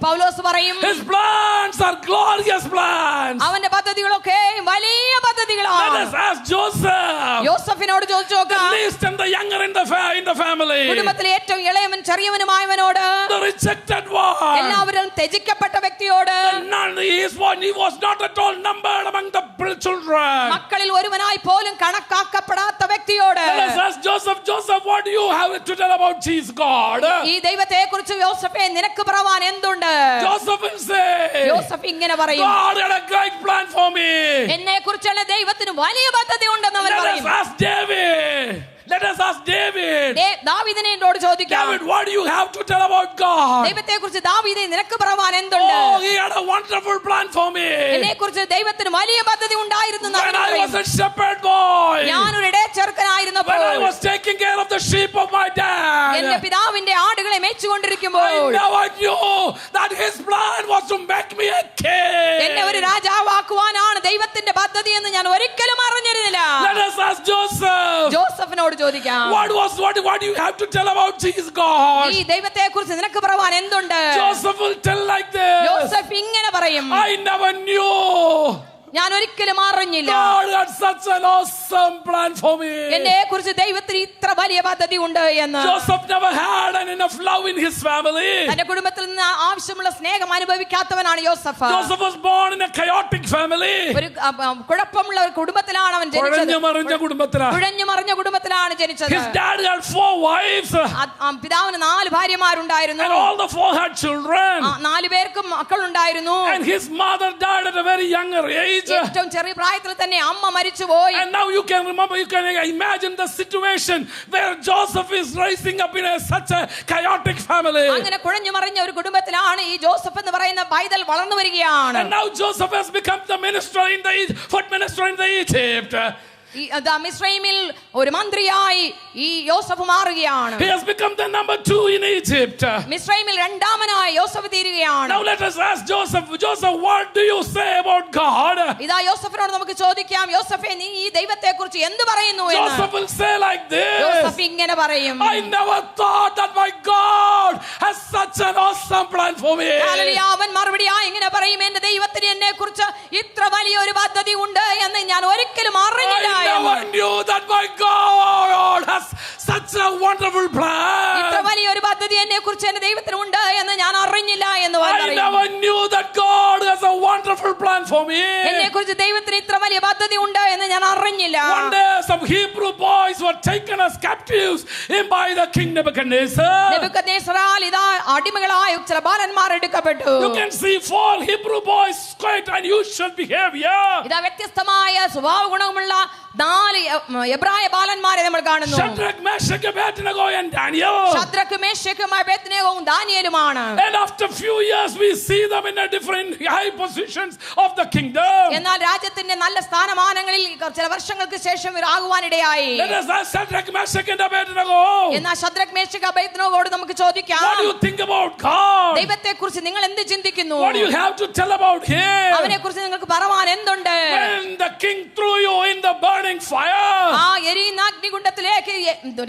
Speaker 2: പൗലോസ് പറയും,
Speaker 1: His plans are glorious plans.
Speaker 2: അവന്റെ പദ്ധതികളൊക്കെ വലിയ
Speaker 1: Let
Speaker 2: പദ്ധതികളാണ്.
Speaker 1: us ask Joseph,
Speaker 2: യോസഫിനോട് ചോദിച്ചു
Speaker 1: the
Speaker 2: നോക്കാം,
Speaker 1: least and the younger in the family,
Speaker 2: കുടുംബത്തിലെ ഏറ്റവും ഇളയവൻ ചെറിയവനുമായവനോട്,
Speaker 1: the rejected one,
Speaker 2: എല്ലാവരും ത്യജിക്കപ്പെട്ട വ്യക്തിയോട്,
Speaker 1: none, he was not at all numbered among the children.
Speaker 2: മക്കളിൽ ഒരുവനായി പോലും കണക്കാക്കപ്പെടാത്ത വ്യക്തിയോട്,
Speaker 1: Let us ask Joseph, what do you have to tell about Jesus, God?
Speaker 2: ഈ ദൈവത്തെ കുറിച്ച് യോസഫേ നിനക്ക് പറയാൻ എന്തുണ്ട്?
Speaker 1: Joseph will say,
Speaker 2: യോസഫ് ഇങ്ങനെ പറയും,
Speaker 1: God had a great plan for me.
Speaker 2: എന്നെ കുറിച്ചുള്ള ദൈവത്തിന് വലിയ പദ്ധതി ഉണ്ടെന്ന് അവൻ
Speaker 1: Let us
Speaker 2: പറയും.
Speaker 1: ask David. Let us ask David.
Speaker 2: ദാവീദിനോട് ചോദിക്കാം,
Speaker 1: David, what do you have to tell about God?
Speaker 2: ദൈവത്തെ കുറിച്ച് ദാവീദേ നിനക്ക് പറയാൻ എന്തുണ്ട്?
Speaker 1: Oh, he had a wonderful plan for me.
Speaker 2: എന്നെ കുറിച്ച് ദൈവത്തിന് വലിയ പദ്ധതി ഉണ്ടായിരുന്നു എന്ന്
Speaker 1: When
Speaker 2: അവൻ
Speaker 1: I was
Speaker 2: പറയും.
Speaker 1: a shepherd boy,
Speaker 2: ഞാനൊരു ഇടയച്ചെറുക്കനായിരുന്നപ്പോൾ,
Speaker 1: when I was taking care of the sheep of my
Speaker 2: എന്റെ
Speaker 1: dad,
Speaker 2: പിതാവിന്റെ ആടുകളെ മേച്ചുകൊണ്ടിരിക്കുമ്പോൾ,
Speaker 1: I never knew that his plan was to make me a
Speaker 2: എന്നെ ഒരു
Speaker 1: king.
Speaker 2: രാജാവാക്കുവാനാണ് ദൈവത്തിന്റെ പദ്ധതി എന്ന് ഞാൻ ഒരിക്കലും അറിഞ്ഞിരുന്നില്ല.
Speaker 1: Let us ask Joseph.
Speaker 2: ജോസഫിനോട് ചോദിക്കാം,
Speaker 1: What do you have to tell about Jesus, God?
Speaker 2: ഈ ദൈവത്തെ കുറിച്ച് നിനക്ക് പറയാൻ എന്തുണ്ട്?
Speaker 1: Joseph will tell like this.
Speaker 2: Joseph ഇങ്ങനെ പറയും,
Speaker 1: I never knew
Speaker 2: ഞാൻ ഒരിക്കലും അറിഞ്ഞില്ല
Speaker 1: God had such an awesome plan for me.
Speaker 2: എന്നെ കുറിച്ച് ദൈവത്തിന് ഇത്ര വലിയ പദ്ധതി ഉണ്ട് എന്ന്.
Speaker 1: Joseph never had enough love in his family.
Speaker 2: തന്റെ കുടുംബത്തിൽ നിന്ന് ആവശ്യമുള്ള സ്നേഹം അനുഭവിക്കാത്തവനാണ് യോസഫ്.
Speaker 1: Joseph was born in a chaotic family.
Speaker 2: ഒരു കുഴപ്പമുള്ള ഒരു കുടുംബത്തിലാണ് അവൻ ജനിച്ചത്. കുഴഞ്ഞു മറിഞ്ഞ കുടുംബത്തിലാണ് ജനിച്ചത്.
Speaker 1: His dad had 4 wives.
Speaker 2: പിതാവിന് 4 ഭാര്യമാരുണ്ടായിരുന്നു.
Speaker 1: And all the 4 had children.
Speaker 2: 4 പേർക്കും മക്കളുണ്ടായിരുന്നു.
Speaker 1: And his mother died at a very younger age.
Speaker 2: ഏറ്റവും ചെറിയ പ്രായത്തിൽ തന്നെ അമ്മ മരിച്ചുപോയി.
Speaker 1: And now you can imagine the situation where Joseph is rising up in such a chaotic family.
Speaker 2: അങ്ങനെ കുഴഞ്ഞു മറിഞ്ഞ ഒരു കുടുംബത്തിലാണ് ഈ ജോസഫ് എന്ന് പറയുന്ന പൈതൽ വളർന്നു വരികയാണ്.
Speaker 1: And now Joseph has become the foot minister in the Egypt.
Speaker 2: മിസ്രൈമിൽ ഒരു മന്ത്രിയായി ഈ യോസഫ് മാറുകയാണ്.
Speaker 1: He has become the number 2 in Egypt.
Speaker 2: മിസ്രൈമിൽ രണ്ടാമനായി യോസഫ് തീരുകയാണ്.
Speaker 1: Now let us ask Joseph, what do you say about God?
Speaker 2: ഇതാ യോസഫിനോട് നമുക്ക് ചോദിക്കാം, യോസഫേ നീ ഈ ദൈവത്തെക്കുറിച്ച് എന്ത് പറയുന്നു എന്ന്.
Speaker 1: Joseph will say like this.
Speaker 2: യോസഫ് ഇങ്ങനെ പറയും,
Speaker 1: I never thought that my God has such an awesome plan for me.
Speaker 2: Hallelujah. അവൻ മറുപടിയായി ഇങ്ങനെ പറയും, എന്റെ ദൈവത്തിന് എന്നെക്കുറിച്ച് ഇത്ര വലിയൊരു പദ്ധതി ഉണ്ട് എന്ന് ഞാൻ ഒരിക്കലും അറിഞ്ഞില്ല.
Speaker 1: I never knew that my God has such a wonderful plan.
Speaker 2: ഇത്ര വലിയൊരു പദ്ധതി എന്നെക്കുറിച്ച് എന്റെ ദൈവത്തിന് ഉണ്ട് എന്ന് ഞാൻ അറിഞ്ഞില്ല എന്ന്
Speaker 1: I
Speaker 2: പറയും.
Speaker 1: never knew that God has a wonderful plan for me.
Speaker 2: എന്നെക്കുറിച്ച് ദൈവത്തിന് ഇത്ര വലിയ പദ്ധതി ഉണ്ട് എന്ന് ഞാൻ അറിഞ്ഞില്ല.
Speaker 1: One day some Hebrew boys were taken as captives by the king Nebuchadnezzar.
Speaker 2: നെബൂഖദ്നേസറാൽ ഇതാ അടിമകളായ ചില ബാലന്മാർ എടുക്കപ്പെട്ടു.
Speaker 1: You can see 4 Hebrew boys, quite unusual behavior.
Speaker 2: ഇതാ വ്യത്യസ്തമായ സ്വഭാവ ഗുണമുള്ള 4 എബ്രായ ബാലന്മാരെ നമ്മൾ കാണുന്നു.
Speaker 1: Shadrach, Meshach, Abednego and Daniel.
Speaker 2: ശദ്രക്കും മേശക്കും അബേദ്നെഗോവും ദാനിയേലുമാണ്.
Speaker 1: And after few years we see them in a different high positions of the kingdom.
Speaker 2: എന്നാൽ രാജ്യത്തിന്റെ നല്ല സ്ഥാനമാനങ്ങളിൽ ചില വർഷങ്ങൾക്ക് ശേഷം ഇവരാകുവാനിടയായി.
Speaker 1: Let us ask Shadrach, Meshach and Abednego.
Speaker 2: എന്നാൽ ശദ്രക് മേശക് അബേദ്നെഗോയോട് നമുക്ക് ചോദിക്കാം,
Speaker 1: What do you think about God?
Speaker 2: ദൈവത്തെക്കുറിച്ച് നിങ്ങൾ എന്ത് ചിന്തിക്കുന്നു?
Speaker 1: What do you have to tell about him?
Speaker 2: അവനെക്കുറിച്ച് നിങ്ങൾക്ക് പറയാൻ എന്തുണ്ട്?
Speaker 1: When the king threw you in the burning fire,
Speaker 2: ആ എരിയുന്ന അഗ്നികുണ്ഡത്തിലേക്ക്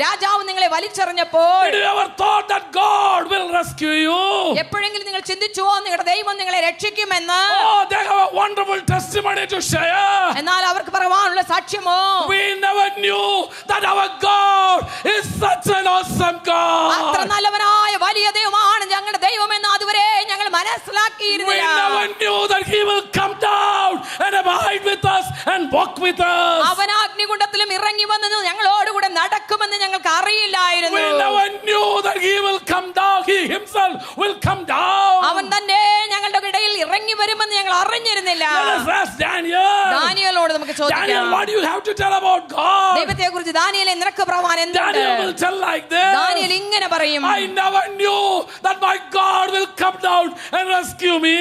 Speaker 2: രാജാവ് നിങ്ങളെ വലിച്ചെറിഞ്ഞപ്പോൾ
Speaker 1: did you ever thought that God will rescue you?
Speaker 2: എപ്പോഴെങ്കിലും നിങ്ങൾ ചിന്തിച്ചുവോ നിങ്ങളുടെ ദൈവം നിങ്ങളെ രക്ഷിക്കുമെന്ന്?
Speaker 1: Oh, they have a wonderful testimony to share.
Speaker 2: എന്നാൽ അവർക്ക് പറയാനുള്ള സാക്ഷ്യമോ?
Speaker 1: We never knew that our God is such an awesome
Speaker 2: അത്ര
Speaker 1: God.
Speaker 2: നല്ലവനായ വലിയ ദൈവമാണ് ഞങ്ങളുടെ ദൈവമെന്ന് അതുവരെ ഞങ്ങൾ
Speaker 1: We
Speaker 2: മനസ്സിലാക്കിയിരുന്നില്ല.
Speaker 1: never knew that he will come down and abide with us and walk with us.
Speaker 2: അവൻ അഗ്നികുണ്ഡത്തിലും ഇറങ്ങി വന്നു ഞങ്ങളോടുകൂടെ നടക്കുമെന്ന് ഞങ്ങൾക്ക് അറിയില്ലായിരുന്നു.
Speaker 1: We never knew that he will come down. He himself will come down.
Speaker 2: അവൻ തന്നെ ഞങ്ങളുടെ ഇടയിൽ ഇറങ്ങി വരുമെന്ന് ഞങ്ങൾ അറിഞ്ഞിരുന്നില്ല.
Speaker 1: Let us ask Daniel.
Speaker 2: ദാനിയേലോട് നമുക്ക്
Speaker 1: Daniel,
Speaker 2: ചോദിക്കാം,
Speaker 1: what do you have to tell about God?
Speaker 2: ദൈവത്തെ കുറിച്ച് ദാനിയേലേ നിനക്ക് പറയാൻ എന്തുണ്ട്?
Speaker 1: Daniel will tell like this.
Speaker 2: Daniel ഇങ്ങനെ പറയും,
Speaker 1: I never knew that my God will come down and rescue me.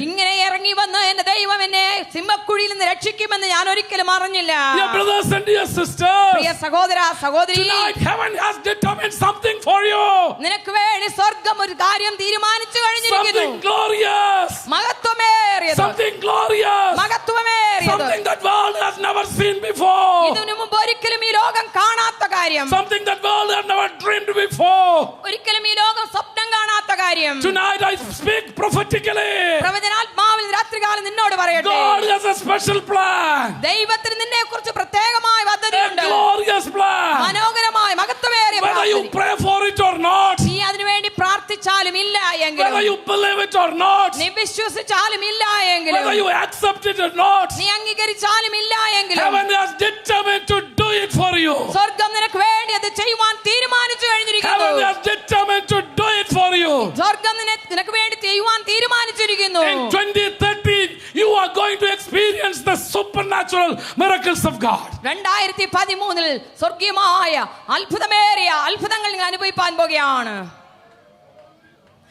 Speaker 2: ഇങ്ങനെ ഇറങ്ങി വന്ന് എന്റെ ദൈവം എന്നെ സിംഹക്കുഴിയിൽ നിന്ന് രക്ഷിക്കുമെന്ന് ഞാൻ ഒരിക്കലും അറിഞ്ഞില്ല.
Speaker 1: Dear brothers and dear sisters,
Speaker 2: പ്രിയ സഹോദര സഹോദരി,
Speaker 1: tonight heaven has determined something for you.
Speaker 2: നിനക്ക് വേണ്ടി സ്വർഗം ഒരു കാര്യം തീരുമാനിച്ചു കഴിഞ്ഞിരിക്കുന്നു.
Speaker 1: Something glorious.
Speaker 2: മഹത്വമേറിയത്,
Speaker 1: Something glorious.
Speaker 2: മഹത്വമേറിയത്,
Speaker 1: Something that world has never seen before.
Speaker 2: ഇതിനു മുമ്പ് ഒരിക്കലും ഈ ലോകം കാണാത്ത കാര്യം,
Speaker 1: Something that world has never dreamed before.
Speaker 2: ഒരിക്കലും ഈ ലോകം സ്വപ്നം കാണാത്ത കാര്യം.
Speaker 1: Tonight I speak prophetically.
Speaker 2: പ്രവചനാത്മാവിൽ രാത്രികാലം നിന്നോട് പറയട്ടെ,
Speaker 1: God has a special plan.
Speaker 2: ദൈവത്തിന് നിന്നെ കുറിച്ച് പ്രത്യേകമായ
Speaker 1: A
Speaker 2: പദ്ധതിയുണ്ട്.
Speaker 1: glorious plan.
Speaker 2: മനോഹരമായ മഹത്വമേറിയ
Speaker 1: Whether you
Speaker 2: പദ്ധതി.
Speaker 1: pray for it or not,
Speaker 2: നീ അതിനുവേണ്ടി പ്രാർത്ഥിച്ചാലും ഇല്ല എങ്കിലും,
Speaker 1: whether you believe it or not,
Speaker 2: നീ വിശ്വസിച്ചാലും ഇല്ല എങ്കിലും,
Speaker 1: whether you accept it or not,
Speaker 2: നീ അംഗീകരിച്ചാലും ഇല്ല എങ്കിലും,
Speaker 1: heaven has determined to do it for you.
Speaker 2: സ്വർഗം നിനക്ക് വേണ്ടി അത് ചെയ്യുവാൻ തീരുമാനിച്ചു കഴിഞ്ഞിരിക്കുന്നു.
Speaker 1: Heaven has determined to do it for you.
Speaker 2: സ്വർഗം നിനക്ക് വേണ്ടി ചെയ്യുവാൻ തീരുമാനിച്ചിരിക്കുന്നു.
Speaker 1: In 2013, you are going to experience the supernatural miracles of God.
Speaker 2: 2013 സ്വർഗീയമായ അത്ഭുതമേറിയ അത്ഭുതങ്ങൾ നിങ്ങൾ അനുഭവിക്കാൻ പോകുകയാണ്.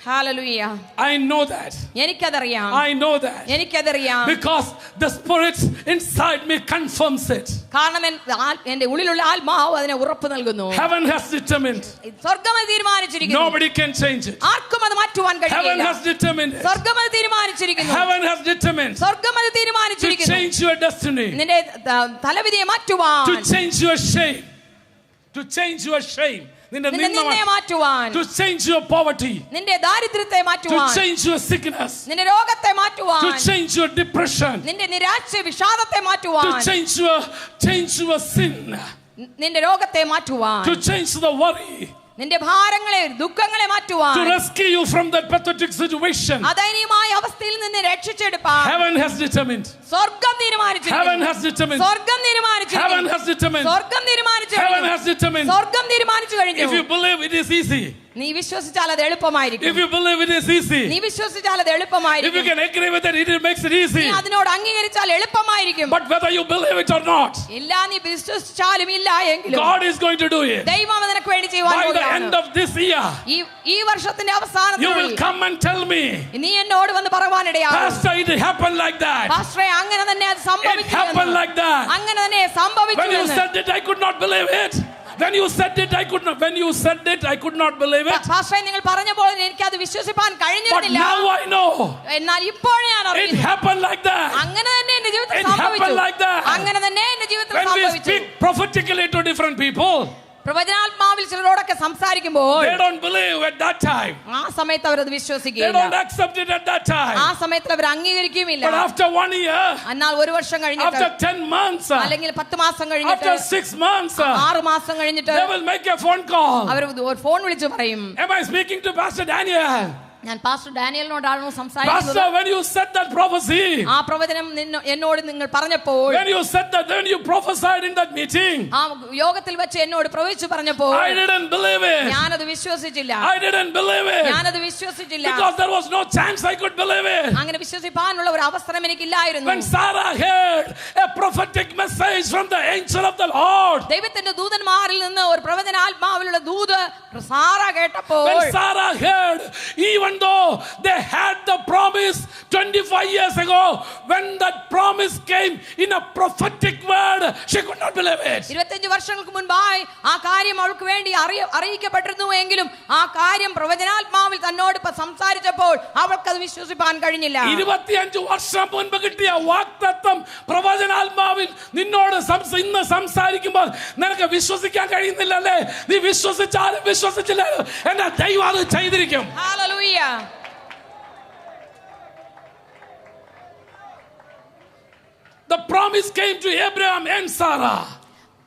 Speaker 2: Hallelujah.
Speaker 1: I know that.
Speaker 2: എനിക്കതറിയാം,
Speaker 1: I know that.
Speaker 2: എനിക്കതറിയാം.
Speaker 1: Because the Spirit inside me confirms it.
Speaker 2: കാരണം എന്റെ ഉള്ളിലുള്ള ആത്മാവ് അതിനെ ഉറപ്പ് നൽകുന്നു.
Speaker 1: Heaven has determined.
Speaker 2: സ്വർഗം അത് തീരുമാനിച്ചിരിക്കുന്നു.
Speaker 1: Nobody can change it.
Speaker 2: ആർക്കും അത് മാറ്റുവാൻ
Speaker 1: Heaven
Speaker 2: കഴിയില്ല.
Speaker 1: has determined it.
Speaker 2: സ്വർഗം അത് തീരുമാനിച്ചിരിക്കുന്നു.
Speaker 1: Heaven has determined
Speaker 2: സ്വർഗം അത്
Speaker 1: to
Speaker 2: തീരുമാനിച്ചിരിക്കുന്നു.
Speaker 1: change your destiny,
Speaker 2: നിന്റെ തലവിധിയെ മാറ്റുവാൻ,
Speaker 1: to change your shame, to change your shame,
Speaker 2: നിന്നെ മാറ്റുവാൻ,
Speaker 1: to change your poverty,
Speaker 2: നിന്റെ ദാരിദ്ര്യത്തെ
Speaker 1: to
Speaker 2: മാറ്റുവാൻ,
Speaker 1: change your sickness,
Speaker 2: നിന്റെ രോഗത്തെ
Speaker 1: to
Speaker 2: മാറ്റുവാൻ,
Speaker 1: change your depression,
Speaker 2: നിന്റെ നിരാശ വിഷാദത്തെ
Speaker 1: to
Speaker 2: മാറ്റുവാൻ,
Speaker 1: change your sin,
Speaker 2: നിന്റെ രോഗത്തെ മാറ്റുവാൻ,
Speaker 1: to change the worry,
Speaker 2: നിന്റെ ഭാരങ്ങളെ ദുഃഖങ്ങളെ മാറ്റുവാൻ,
Speaker 1: to rescue you from that pathetic situation.
Speaker 2: അദയനീയമായ അവസ്ഥയിൽ നിന്ന് രക്ഷിച്ചെടുപ്പാൻ
Speaker 1: Heaven has determined.
Speaker 2: സ്വർഗം തീരുമാനിച്ചിരിക്കുന്നു.
Speaker 1: Heaven has determined.
Speaker 2: സ്വർഗം
Speaker 1: Heaven
Speaker 2: തീരുമാനിച്ചിരിക്കുന്നു.
Speaker 1: has determined.
Speaker 2: സ്വർഗം തീരുമാനിച്ചു
Speaker 1: Heaven
Speaker 2: കഴിഞ്ഞു.
Speaker 1: has determined.
Speaker 2: സ്വർഗം തീരുമാനിച്ചു കഴിഞ്ഞു.
Speaker 1: If you believe, it is easy.
Speaker 2: നീ വിശ്വസിച്ചാൽ അത് എളുപ്പമായിരിക്കും.
Speaker 1: If you believe it is easy.
Speaker 2: നീ വിശ്വസിച്ചാൽ അത്
Speaker 1: If you
Speaker 2: എളുപ്പമായിരിക്കും.
Speaker 1: can agree with it, it makes it
Speaker 2: നീ
Speaker 1: easy.
Speaker 2: അതിനോട് അംഗീകരിച്ചാൽ എളുപ്പമായിരിക്കും.
Speaker 1: But whether you believe it or not,
Speaker 2: ഇല്ല നീ വിശ്വസിച്ചാലും ഇല്ല എങ്കിലും
Speaker 1: God is going to do it.
Speaker 2: ദൈവം നിനക്ക് വേണ്ടി ചെയ്യുവാൻ
Speaker 1: By the
Speaker 2: പോകുകയാണ്.
Speaker 1: end of this year,
Speaker 2: ഈ വർഷത്തിന്റെ
Speaker 1: you
Speaker 2: അവസാനത്തിൽ
Speaker 1: will come and tell me,
Speaker 2: നീ എന്നോട് വന്ന് പറയുവാനിടയാകും,
Speaker 1: Pastor, it happened like that.
Speaker 2: പാസ്റ്ററെ അങ്ങനെ തന്നെ അത്
Speaker 1: It happened
Speaker 2: സംഭവിച്ചു,
Speaker 1: like that.
Speaker 2: അങ്ങനെ തന്നെ
Speaker 1: When you
Speaker 2: സംഭവിച്ചു.
Speaker 1: said it, I could not believe it. When you said it, I could not. When you said it, I could not believe it.
Speaker 2: പാസ്റ്ററെ നിങ്ങൾ പറഞ്ഞപ്പോൾ എനിക്ക് അത് വിശ്വസിപ്പാൻ
Speaker 1: But
Speaker 2: കഴിഞ്ഞിരുന്നില്ല.
Speaker 1: now I know.
Speaker 2: എന്നാൽ ഇപ്പോൾ ഞാൻ
Speaker 1: It
Speaker 2: അറിയുന്നു,
Speaker 1: happened like that.
Speaker 2: അങ്ങനെ തന്നെ എന്റെ ജീവിതത്തിൽ
Speaker 1: It happened
Speaker 2: സംഭവിച്ചു.
Speaker 1: like that.
Speaker 2: അങ്ങനെ തന്നെ എന്റെ ജീവിതത്തിൽ
Speaker 1: When we
Speaker 2: സംഭവിച്ചു.
Speaker 1: speak prophetically to different people,
Speaker 2: പ്രവചനാത്മാവിൽ ചിലരോടൊക്കെ സംസാരിക്കുമ്പോൾ
Speaker 1: they don't believe at that time.
Speaker 2: ആ സമയത്ത് അവരത്
Speaker 1: They
Speaker 2: വിശ്വസിക്കുകയില്ല,
Speaker 1: don't accept it at that
Speaker 2: ആ
Speaker 1: time.
Speaker 2: സമയത്ത് അവർ അംഗീകരിക്കുകയുമില്ല.
Speaker 1: But after 1 year,
Speaker 2: എന്നാൽ ഒരു വർഷം കഴിഞ്ഞിട്ട്,
Speaker 1: after 10 months,
Speaker 2: അല്ലെങ്കിൽ 10 മാസം കഴിഞ്ഞിട്ട്,
Speaker 1: after 6 months,
Speaker 2: 6 മാസം കഴിഞ്ഞിട്ട്
Speaker 1: they will make a phone call.
Speaker 2: അവർ ഒരു ഫോൺ വിളിച്ചു പറയും,
Speaker 1: Am I speaking to Pastor Daniel?
Speaker 2: ഞാൻ പാസ്റ്റർ ഡാനിയലിനോടാണ് സംസാരിക്കുന്നത്.
Speaker 1: Pastor, when you said that prophecy,
Speaker 2: ആ പ്രവചനം എന്നോട് നിങ്ങൾ പറഞ്ഞപ്പോൾ,
Speaker 1: when you said that, when you prophesied in that meeting,
Speaker 2: ആ യോഗത്തിൽ വെച്ച് എന്നോട് പ്രവചിച്ചു പറഞ്ഞപ്പോൾ
Speaker 1: I didn't believe it.
Speaker 2: ഞാനത് വിശ്വസിച്ചില്ല.
Speaker 1: I didn't believe it.
Speaker 2: ഞാനത് വിശ്വസിച്ചില്ല.
Speaker 1: Because there was no chance I could believe it.
Speaker 2: അങ്ങനെ വിശ്വസിപ്പാനുള്ള ഒരു അവസരം എനിക്കില്ലായിരുന്നു.
Speaker 1: When Sarah heard a prophetic message from the angel of the Lord,
Speaker 2: ദൈവത്തിന്റെ ദൂതന്മാരിൽ നിന്ന് ഒരു പ്രവചനാത്മാവിലുള്ള ദൂത് സാറ കേട്ടപ്പോൾ,
Speaker 1: when Sarah heard, even though they had the promise 25 years ago, when that promise came in a prophetic word, she could not believe it.
Speaker 2: 25 വർഷങ്ങൾക്ക് മുൻപായി ആ കാര്യം അവൾക്ക് വേണ്ടി അറിയിക്കപ്പെട്ടിരുന്നു എങ്കിലും ആ കാര്യം പ്രവചനാത്മാവിൽ തന്നോട് സംസാരിച്ചപ്പോൾ അവൾക്കത് വിശ്വസിപ്പാൻ കഴിഞ്ഞില്ല.
Speaker 1: 25 വർഷം മുൻപ് കിട്ടിയ വാഗ്ദത്തം പ്രവചനാത്മാവിൽ നിന്നോട് ഇന്ന് സംസാരിക്കുമ്പോൾ നിനക്ക് വിശ്വസിക്കാൻ കഴിയുന്നില്ലല്ലേ? നീ വിശ്വസിച്ചാലും വിശ്വസിച്ചില്ലാലും എന്റെ ദൈവം അത് ചെയ്തിരിക്കും.
Speaker 2: Hallelujah.
Speaker 1: The promise came to Abraham and Sarah.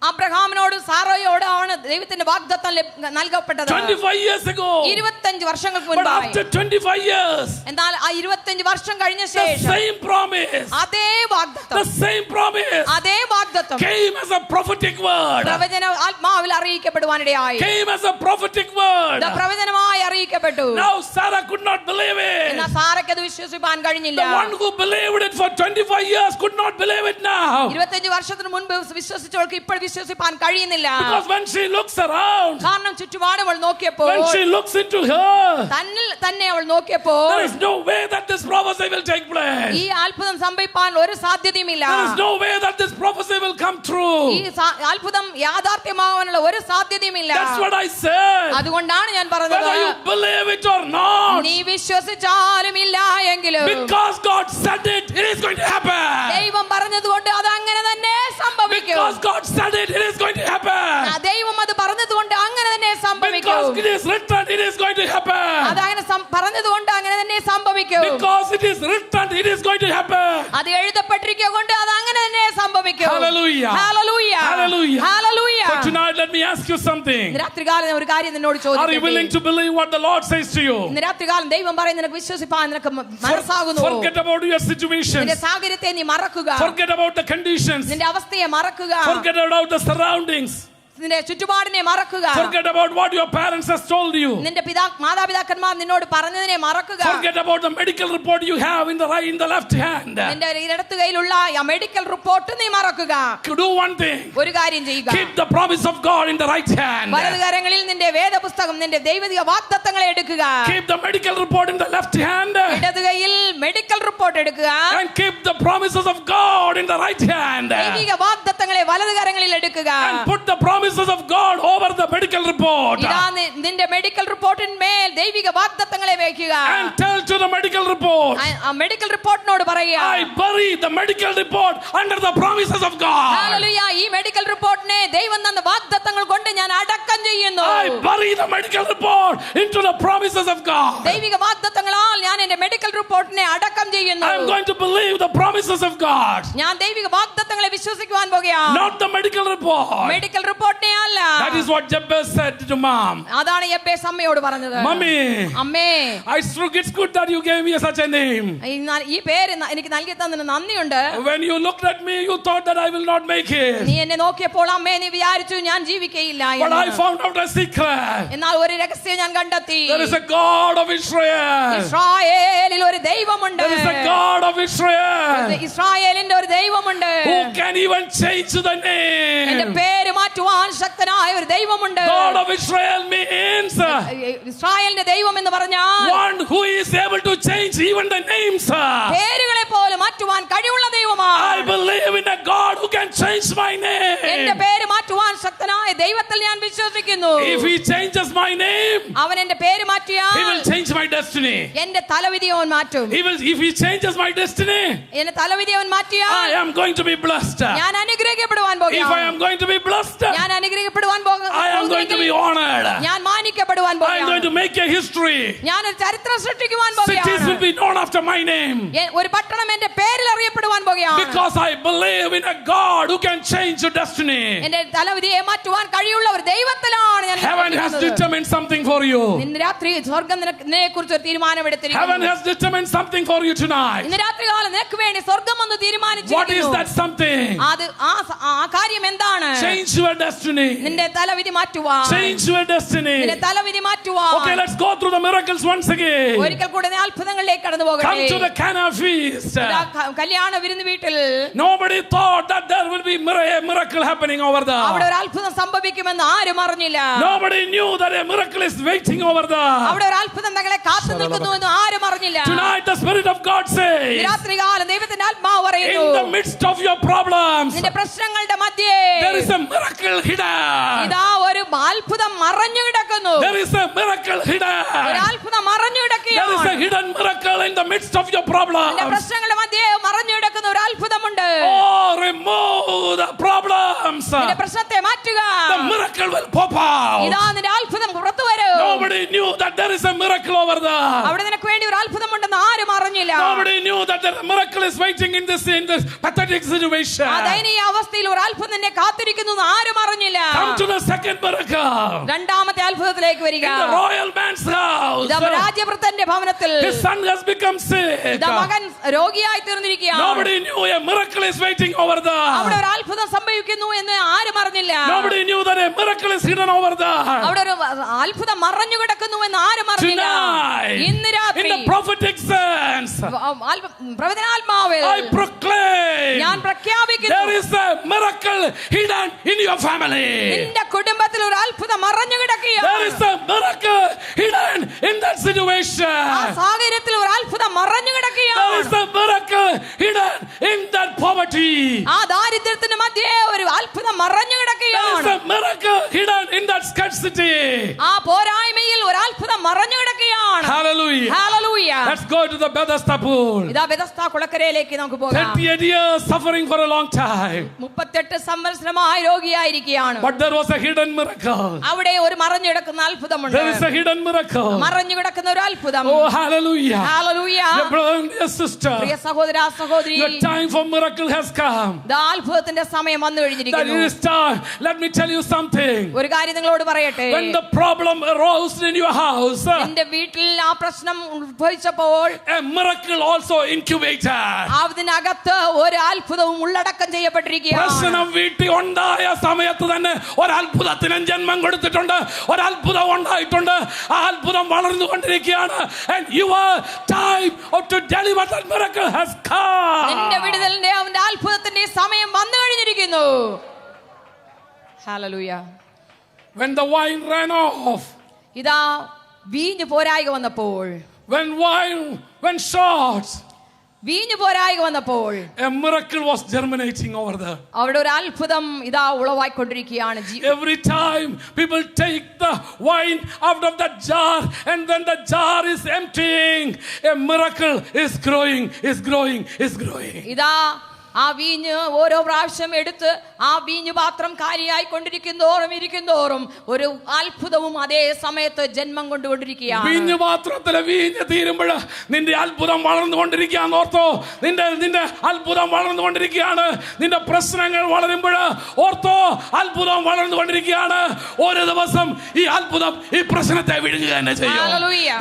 Speaker 2: അബ്രഹാമിനോടും സാറയോടാണ് ദൈവത്തിന്റെ വാഗ്ദത്തം നൽകപ്പെട്ടത്
Speaker 1: 25 years ago.
Speaker 2: 25 വർഷങ്ങൾക്ക്
Speaker 1: But
Speaker 2: മുൻപായി.
Speaker 1: after 25 years,
Speaker 2: എന്നാൽ ആ 25 വർഷം കഴിഞ്ഞ
Speaker 1: the
Speaker 2: ശേഷം
Speaker 1: same promise,
Speaker 2: അതേ വാഗ്ദത്തം,
Speaker 1: the same promise
Speaker 2: അതേ വാഗ്ദത്തം
Speaker 1: came as a prophetic word.
Speaker 2: പ്രവചന ആത്മാവിൽ അറിയിക്കപ്പെടുവാനിടയായി.
Speaker 1: Came as a prophetic word.
Speaker 2: പ്രവചനമായി അറിയിക്കപ്പെട്ടു.
Speaker 1: Now Sarah could not believe it.
Speaker 2: എന്നാൽ സാറയ്ക്ക് അത് വിശ്വസിപ്പാൻ കഴിഞ്ഞില്ല.
Speaker 1: The one who believed it for 25 years could not believe it now.
Speaker 2: 25 വർഷത്തിന് മുൻപ് വിശ്വസിച്ചവൾക്ക് ഇപ്പോൾ വിശ്വസിപ്പാൻ കഴിയുന്നില്ല.
Speaker 1: Because when she looks around,
Speaker 2: കാരണം ചുറ്റുപാടും അവൾ നോക്കിയപ്പോൾ,
Speaker 1: when she looks into her,
Speaker 2: തന്നിൽ തന്നെ അവൾ നോക്കിയപ്പോൾ,
Speaker 1: there is no way that this prophecy will take place.
Speaker 2: ഈ അത്ഭുതം സംഭവിപ്പാൻ ഒരു സാധ്യതയുമില്ല.
Speaker 1: There is no way that this prophecy will come true.
Speaker 2: ഈ അത്ഭുതം യാഥാർത്ഥ്യമാവാനുള്ള ഒരു സാധ്യതയുമില്ല.
Speaker 1: That's what I said.
Speaker 2: അതുകൊണ്ടാണ് ഞാൻ പറഞ്ഞത്,
Speaker 1: Whether you believe it or not,
Speaker 2: നീ വിശ്വസിച്ചാലും ഇല്ല എങ്കിലും
Speaker 1: because God said it, it is going to happen.
Speaker 2: ദൈവം പറഞ്ഞതുകൊണ്ട് അത് അങ്ങനെ തന്നെ സംഭവിക്കും.
Speaker 1: Because God said it, it is going to happen.
Speaker 2: ദൈവം അത് പറഞ്ഞതുകൊണ്ട് അങ്ങനെ തന്നെ സംഭവിക്കും.
Speaker 1: Because it is written, it is going to happen.
Speaker 2: അതങ്ങനെ പറഞ്ഞതുകൊണ്ട് അങ്ങനെ തന്നെ സംഭവിക്കും.
Speaker 1: Because it is written, it is going to happen.
Speaker 2: അത് എഴുതപ്പെട്ടിരിക്കൊണ്ട് അത് അങ്ങനെ തന്നെ സംഭവിക്കും.
Speaker 1: Hallelujah.
Speaker 2: Hallelujah.
Speaker 1: Hallelujah.
Speaker 2: Hallelujah.
Speaker 1: So tonight let me ask you something.
Speaker 2: ഇന്ന് രാത്രികാലം ഒരു കാര്യം നിന്നോട്
Speaker 1: Are you willing
Speaker 2: ചോദിക്കട്ടെ?
Speaker 1: to believe what the Lord says to you?
Speaker 2: ഇന്ന് രാത്രികാലം ദൈവം പറയുന്നത് നിനക്ക് വിശ്വസിപ്പാൻ നിനക്ക് മനസ്സാകുന്നു.
Speaker 1: Forget about your situations.
Speaker 2: നിന്റെ സാഹചര്യത്തെ നീ മറക്കുക.
Speaker 1: Forget about the conditions.
Speaker 2: നിന്റെ അവസ്ഥയെ മറക്കുക.
Speaker 1: Forget about the surroundings.
Speaker 2: നിന്റെ ചുറ്റുപാടിനെ മറക്കുക.
Speaker 1: Forget about what your parents has told you.
Speaker 2: നിന്റെ മാതാപിതാക്കന്മാർ നിന്നോട് പറഞ്ഞതിനെ മറക്കുക.
Speaker 1: Forget about the medical report you have in the left hand.
Speaker 2: നിന്റെ ഇടത്ത് കൈയിലുള്ള ആ മെഡിക്കൽ റിപ്പോർട്ട് നീ മറക്കുക.
Speaker 1: Do one thing.
Speaker 2: ഒരു കാര്യം ചെയ്യുക.
Speaker 1: Keep the promise of God in the right hand.
Speaker 2: വലതു കരങ്ങളിൽ നിന്റെ വേദപുസ്തകം, നിന്റെ ദൈവിക വാഗ്ദത്തങ്ങളെ എടുക്കുക.
Speaker 1: Keep the medical report in the left hand.
Speaker 2: ഇടത് കൈയിൽ മെഡിക്കൽ റിപ്പോർട്ട് എടുക്കുക.
Speaker 1: And keep the promises of God in the right hand.
Speaker 2: ദൈവിക വാഗ്ദത്തങ്ങളെ വലതു കരങ്ങളിൽ എടുക്കുക.
Speaker 1: And put the promises of God over the medical report.
Speaker 2: ഇതാ നിന്റെ മെഡിക്കൽ റിപ്പോർട്ടിന്മേൽ ദൈവിക വാഗ്ദത്തങ്ങളെ വെക്കുക.
Speaker 1: And tell to the medical report,
Speaker 2: ആ മെഡിക്കൽ റിപ്പോർട്ടിനോട് പറയുക,
Speaker 1: I bury the medical report under the promises of God.
Speaker 2: Hallelujah. ഈ മെഡിക്കൽ റിപ്പോർട്ടിനെ ദൈവം തന്ന വാഗ്ദത്തങ്ങൾ കൊണ്ട് ഞാൻ അടക്കം ചെയ്യുന്നു.
Speaker 1: I bury the medical report into the promises of God.
Speaker 2: ദൈവിക വാഗ്ദത്തങ്ങളാൽ ഞാൻ എന്റെ മെഡിക്കൽ റിപ്പോർട്ടിനെ അടക്കം ചെയ്യുന്നു.
Speaker 1: I am going to believe the promises of God.
Speaker 2: ഞാൻ ദൈവിക വാഗ്ദത്തങ്ങളെ വിശ്വസിക്കുവാൻ പോകുകയാണ്.
Speaker 1: not the medical report.
Speaker 2: Medical റിപ്പോർട്ടിനെ അല്ല.
Speaker 1: That is what Jabez said to mom.
Speaker 2: അതാണ് യെബേസ് അമ്മയോട് പറഞ്ഞത്.
Speaker 1: Mommy,
Speaker 2: അമ്മേ,
Speaker 1: it's good that you gave me such a name.
Speaker 2: ഈ പേര് എനിക്ക് നൽകി തന്നതിന് നന്ദിയുണ്ട്.
Speaker 1: When you looked at me, you thought that I will not make it.
Speaker 2: നീ എന്നെ നോക്കിയപ്പോൾ അമ്മേ നീ വിചാരിച്ചു ഞാൻ ജീവിക്കയില്ല
Speaker 1: But
Speaker 2: എന്ന്.
Speaker 1: I found out a secret.
Speaker 2: എന്നാൽ ഒരു രഹസ്യം ഞാൻ കണ്ടെത്തി.
Speaker 1: There is a God of Israel.
Speaker 2: ഇസ്രായേലിൽ ഒരു ദൈവമുണ്ട്.
Speaker 1: There is a God of Israel.
Speaker 2: ഇസ്രായേലിന്റെ ഒരു ദൈവമുണ്ട്.
Speaker 1: Who can even change the name.
Speaker 2: എന്റെ പേര് മാറ്റുവാൻ ശക്തനായ ഒരു ദൈവമുണ്ട്.
Speaker 1: God of Israel means
Speaker 2: ഇസ്രായേലിന്റെ ദൈവം എന്ന് പറഞ്ഞാൽ
Speaker 1: one who is able to change even the names.
Speaker 2: പേരുകളെ പോലും മാറ്റുവാൻ കഴിവുള്ള ദൈവമാണ്.
Speaker 1: I believe in a God who can change my
Speaker 2: എന്റെ
Speaker 1: name.
Speaker 2: പേര് മാറ്റുവാൻ ശക്തനായ ദൈവത്തിൽ ഞാൻ വിശ്വസിക്കുന്നു.
Speaker 1: If he changes my name,
Speaker 2: അവൻ എന്റെ പേര് മാറ്റിയാൽ
Speaker 1: he will change my destiny.
Speaker 2: എന്റെ തലവിധി അവൻ മാറ്റും.
Speaker 1: If he changes my destiny,
Speaker 2: എന്റെ തലവിധി അവൻ
Speaker 1: I
Speaker 2: മാറ്റിയാൽ
Speaker 1: am going to be blessed.
Speaker 2: ഞാൻ അനുഗ്രഹിക്കപ്പെടുവാൻ
Speaker 1: If I
Speaker 2: പോകുകയാണ്.
Speaker 1: am going to be blessed,
Speaker 2: ഞാൻ അനുഗ്രഹിക്കപ്പെടുവാൻ
Speaker 1: I am going to be honored.
Speaker 2: ഞാൻ മാനിക്കപ്പെടുവാൻ
Speaker 1: I am going
Speaker 2: പോകുകയാണ്.
Speaker 1: to make a history.
Speaker 2: ഞാൻ ഒരു ചരിത്രം സൃഷ്ടിക്കുവാൻ
Speaker 1: Cities will
Speaker 2: പോകുകയാണ്.
Speaker 1: be known after my name.
Speaker 2: ഒരു പട്ടണം എന്റെ പേരിൽ അറിയപ്പെടുവാൻ പോകുകയാണ്.
Speaker 1: Because I believe in a God who can change your destiny.
Speaker 2: എന്റെ തലവിധിയെ മാറ്റുവാൻ കഴിയുള്ള ഒരു ദൈവത്തിലാണ് ഞാൻ
Speaker 1: Heaven has
Speaker 2: വിശ്വസിക്കുന്നത്.
Speaker 1: determined something for you.
Speaker 2: ഇന്ന് രാത്രി സ്വർഗം നിന്നെ കുറിച്ച് ഒരു തീരുമാനമെടുത്തിരിക്കുന്നു.
Speaker 1: Heaven has determined something for you tonight.
Speaker 2: ഇന്ന് രാത്രി കാലം നിനക്ക് വേണ്ടി സ്വർഗം ഒന്ന്
Speaker 1: What is
Speaker 2: തീരുമാനിച്ചിരിക്കുന്നു.
Speaker 1: that something?
Speaker 2: അത് ആ കാര്യം എന്താണ്?
Speaker 1: Change your destiny.
Speaker 2: നിന്റെ തലവിധി മാറ്റുവാൻ.
Speaker 1: Change your destiny.
Speaker 2: നിന്റെ തലവിധി മാറ്റുവാൻ.
Speaker 1: Okay, let's go through the miracles once again.
Speaker 2: ഒരിക്കൽ കൂടെ നീ അത്ഭുതങ്ങളിലേക്ക് കടന്നു
Speaker 1: Come
Speaker 2: പോകട്ടെ.
Speaker 1: to the Cana feast.
Speaker 2: ഇതാ കല്യാണ വിരുന്ന് വീട്ടിൽ
Speaker 1: Nobody thought that there will be a miracle happening over
Speaker 2: അവിടെ
Speaker 1: there.
Speaker 2: ഒരു അത്ഭുതം സംഭവിക്കുമെന്ന് ആരും അറിഞ്ഞില്ല.
Speaker 1: Nobody knew that a miracle is waiting over there.
Speaker 2: അവിടെ ഒരു അത്ഭുതം തങ്ങളെ കാത്തു നിൽക്കുന്നു എന്ന് ആരും അറിഞ്ഞില്ല.
Speaker 1: Tonight the Spirit of God says,
Speaker 2: രാത്രി കാലം ദൈവത്തിന്റെ ആത്മാവ്
Speaker 1: in
Speaker 2: പറയുന്നു,
Speaker 1: the midst of your problems,
Speaker 2: നിന്റെ പ്രശ്നങ്ങളുടെ മധ്യേ
Speaker 1: there is a miracle hidden.
Speaker 2: ഇതാ ഒരു അത്ഭുതം മറഞ്ഞു കിടക്കുന്നു.
Speaker 1: There is a miracle
Speaker 2: ഒരു
Speaker 1: hidden.
Speaker 2: അത്ഭുതം മറഞ്ഞു
Speaker 1: There is a
Speaker 2: കിടക്കുകയാണ്.
Speaker 1: hidden miracle in the midst of your
Speaker 2: നിന്റെ
Speaker 1: problems.
Speaker 2: പ്രശ്നങ്ങളുടെ മധ്യേ മറഞ്ഞു കിടക്കുന്ന ഒരു അത്ഭുതമുണ്ട്.
Speaker 1: Oh, remove the problems.
Speaker 2: നിന്റെ പ്രശ്നത്തെ മാറ്റുക.
Speaker 1: The miracle will pop out.
Speaker 2: ഇതാ നിന്റെ അത്ഭുതം പുറത്തു വരും.
Speaker 1: Nobody knew that there is a miracle over there.
Speaker 2: അവിടെ നിനക്ക് വേണ്ടി ഒരു അത്ഭുതമുണ്ടെന്ന് ആരും അറിഞ്ഞില്ല.
Speaker 1: Nobody knew that the miracle is waiting in this pathetic situation.
Speaker 2: ആ ദയനീയ അവസ്ഥയിൽ ഒരു അത്ഭുതം നിന്നെ കാത്തിരിക്കുന്നു എന്ന് ആരും അറിഞ്ഞില്ല.
Speaker 1: Come to the second miracle.
Speaker 2: രണ്ടാമത്തെ അത്ഭുതത്തിലേക്ക് വരിക.
Speaker 1: In the royal man's house,
Speaker 2: ഇതാ രാജവൃത്തന്റെ ഭവനത്തിൽ
Speaker 1: his son has become sick.
Speaker 2: ഇതാ മകൻ രോഗിയായി തീർന്നിരിക്കുകയാണ്.
Speaker 1: Nobody knew a miracle is waiting over
Speaker 2: അവിടെ
Speaker 1: there.
Speaker 2: ഒരു അത്ഭുതം സംഭവിക്കുന്നു എന്ന് ആരും അറിഞ്ഞില്ല.
Speaker 1: Nobody knew that a miracle is hidden over there.
Speaker 2: അവിടെ ഒരു അത്ഭുതം മറഞ്ഞു കിടക്കുന്നു എന്ന് ആരും അറിഞ്ഞില്ല.
Speaker 1: Tonight,
Speaker 2: ഇന്ന്
Speaker 1: in
Speaker 2: രാത്രി
Speaker 1: the prophetic sense,
Speaker 2: പ്രവചനാത്മാവിൽ
Speaker 1: I proclaim
Speaker 2: ഞാൻ പ്രഖ്യാപിക്കുന്നു,
Speaker 1: there is a miracle hidden in your family.
Speaker 2: നിന്റെ കുടുംബത്തിൽ ഒരു അത്ഭുതം മറഞ്ഞു
Speaker 1: There
Speaker 2: കിടക്കുകയാണ്.
Speaker 1: is a miracle hidden in that situation.
Speaker 2: ആ സാഹചര്യത്തിൽ ഒരു അത്ഭുതം മറഞ്ഞു
Speaker 1: There
Speaker 2: കിടക്കുകയാണ്.
Speaker 1: is a miracle hidden in that poverty.
Speaker 2: ആ ദാരിദ്ര്യത്തിന് മധ്യേ ഒരു അത്ഭുതം മറഞ്ഞു
Speaker 1: There is
Speaker 2: കിടക്കുകയാണ്.
Speaker 1: a miracle hidden in that scarcity.
Speaker 2: ആ പോരായ്മയിൽ ഒരു അത്ഭുതം മറഞ്ഞു കിടക്കുകയാണ്.
Speaker 1: Hallelujah.
Speaker 2: Hallelujah.
Speaker 1: Let's go to the Bethesda pool.
Speaker 2: ഇതാ ബെഥസ്ദാ കുളക്കരയിലേക്ക് നമുക്ക് പോകാം.
Speaker 1: 38 years suffering for a long time.
Speaker 2: 38 സംവത്സരമായി രോഗിയായിരിക്കുകയാണ്.
Speaker 1: But there was a hidden miracle.
Speaker 2: അവിടെ ഒരു മറഞ്ഞു കിടക്കുന്ന അത്ഭുതമുണ്ട്.
Speaker 1: There is a hidden miracle.
Speaker 2: മറഞ്ഞു കിടക്കുന്ന ഒരു അത്ഭുതം.
Speaker 1: Oh, hallelujah.
Speaker 2: Hallelujah.
Speaker 1: Your brother and your sister,
Speaker 2: പ്രിയ സഹോദര സഹോദരി,
Speaker 1: your time for miracle has come.
Speaker 2: ദാ അത്ഭുതത്തിന്റെ സമയം വന്നു
Speaker 1: That
Speaker 2: കഴിഞ്ഞിരിക്കുന്നു.
Speaker 1: it is time. Let me tell you something.
Speaker 2: ഒരു കാര്യം നിങ്ങളോട് പറയട്ടെ.
Speaker 1: When the problem arose in your house,
Speaker 2: എന്റെ വീട്ടിൽ ആ പ്രശ്നം ഉത്ഭവിച്ചപ്പോൾ
Speaker 1: a miracle also incubated.
Speaker 2: അതിനകത്ത് ഒരു അത്ഭുതവും ഉള്ളടക്കം ചെയ്യപ്പെട്ടിരിക്കുകയാണ്.
Speaker 1: പ്രശ്നം വീട്ടിൽ ഉണ്ടായ സമയത്ത് തന്നെ ഒരത്ഭുതത്തിന് ജന്മം കൊടുത്തിട്ടുണ്ട്. ഒരത്ഭുതം ഉണ്ടായിട്ടുണ്ട്. ആ അത്ഭുതം വളർന്നുകൊണ്ടിരിക്കുകയാണ്. And your time to deliver that miracle has come.
Speaker 2: നിന്റെ വിടുതലിന്റെ അവന്റെ അത്ഭുതത്തിന്റെ സമയം വന്നു കഴിഞ്ഞിരിക്കുന്നു. Hallelujah.
Speaker 1: When the wine ran off,
Speaker 2: ഇതാ വീഞ്ഞു പോരായിക വന്നപ്പോൾ,
Speaker 1: when short,
Speaker 2: വീഞ്ഞു പോരായിക വന്നപ്പോൾ
Speaker 1: a miracle was germinating over there.
Speaker 2: അവിടെ ഒരു അത്ഭുതം ഇതാ ഉളവായിക്കൊണ്ടിരിക്കുകയാണ്.
Speaker 1: Every time people take the wine out of the jar and then the jar is emptying, a miracle is growing.
Speaker 2: ഇതാ ആ വീഞ്ഞ് ഓരോ പ്രാവശ്യം എടുത്ത് ആ വീഞ്ഞു പാത്രം കാലിയായി ഇരിക്കുന്തോറും ഒരു അത്ഭുതവും അതേ സമയത്ത് ജന്മം കൊണ്ടുകൊണ്ടിരിക്കുകയാണ്.
Speaker 1: വീഞ്ഞു പാത്രത്തിലെ വീഞ്ഞ് തീരുമ്പോൾ നിന്റെ അത്ഭുതം വളർന്നുകൊണ്ടിരിക്കുകയാണ്. ഓർത്തോ, നിന്റെ അത്ഭുതം വളർന്നുകൊണ്ടിരിക്കുകയാണ്. നിന്റെ പ്രശ്നങ്ങൾ വളരുമ്പോൾ ഓർത്തോ, അത്ഭുതം വളർന്നുകൊണ്ടിരിക്കുകയാണ്. ഒരു ദിവസം ഈ അത്ഭുതം ഈ പ്രശ്നത്തെ വിഴുങ്ങുക തന്നെ ചെയ്യും.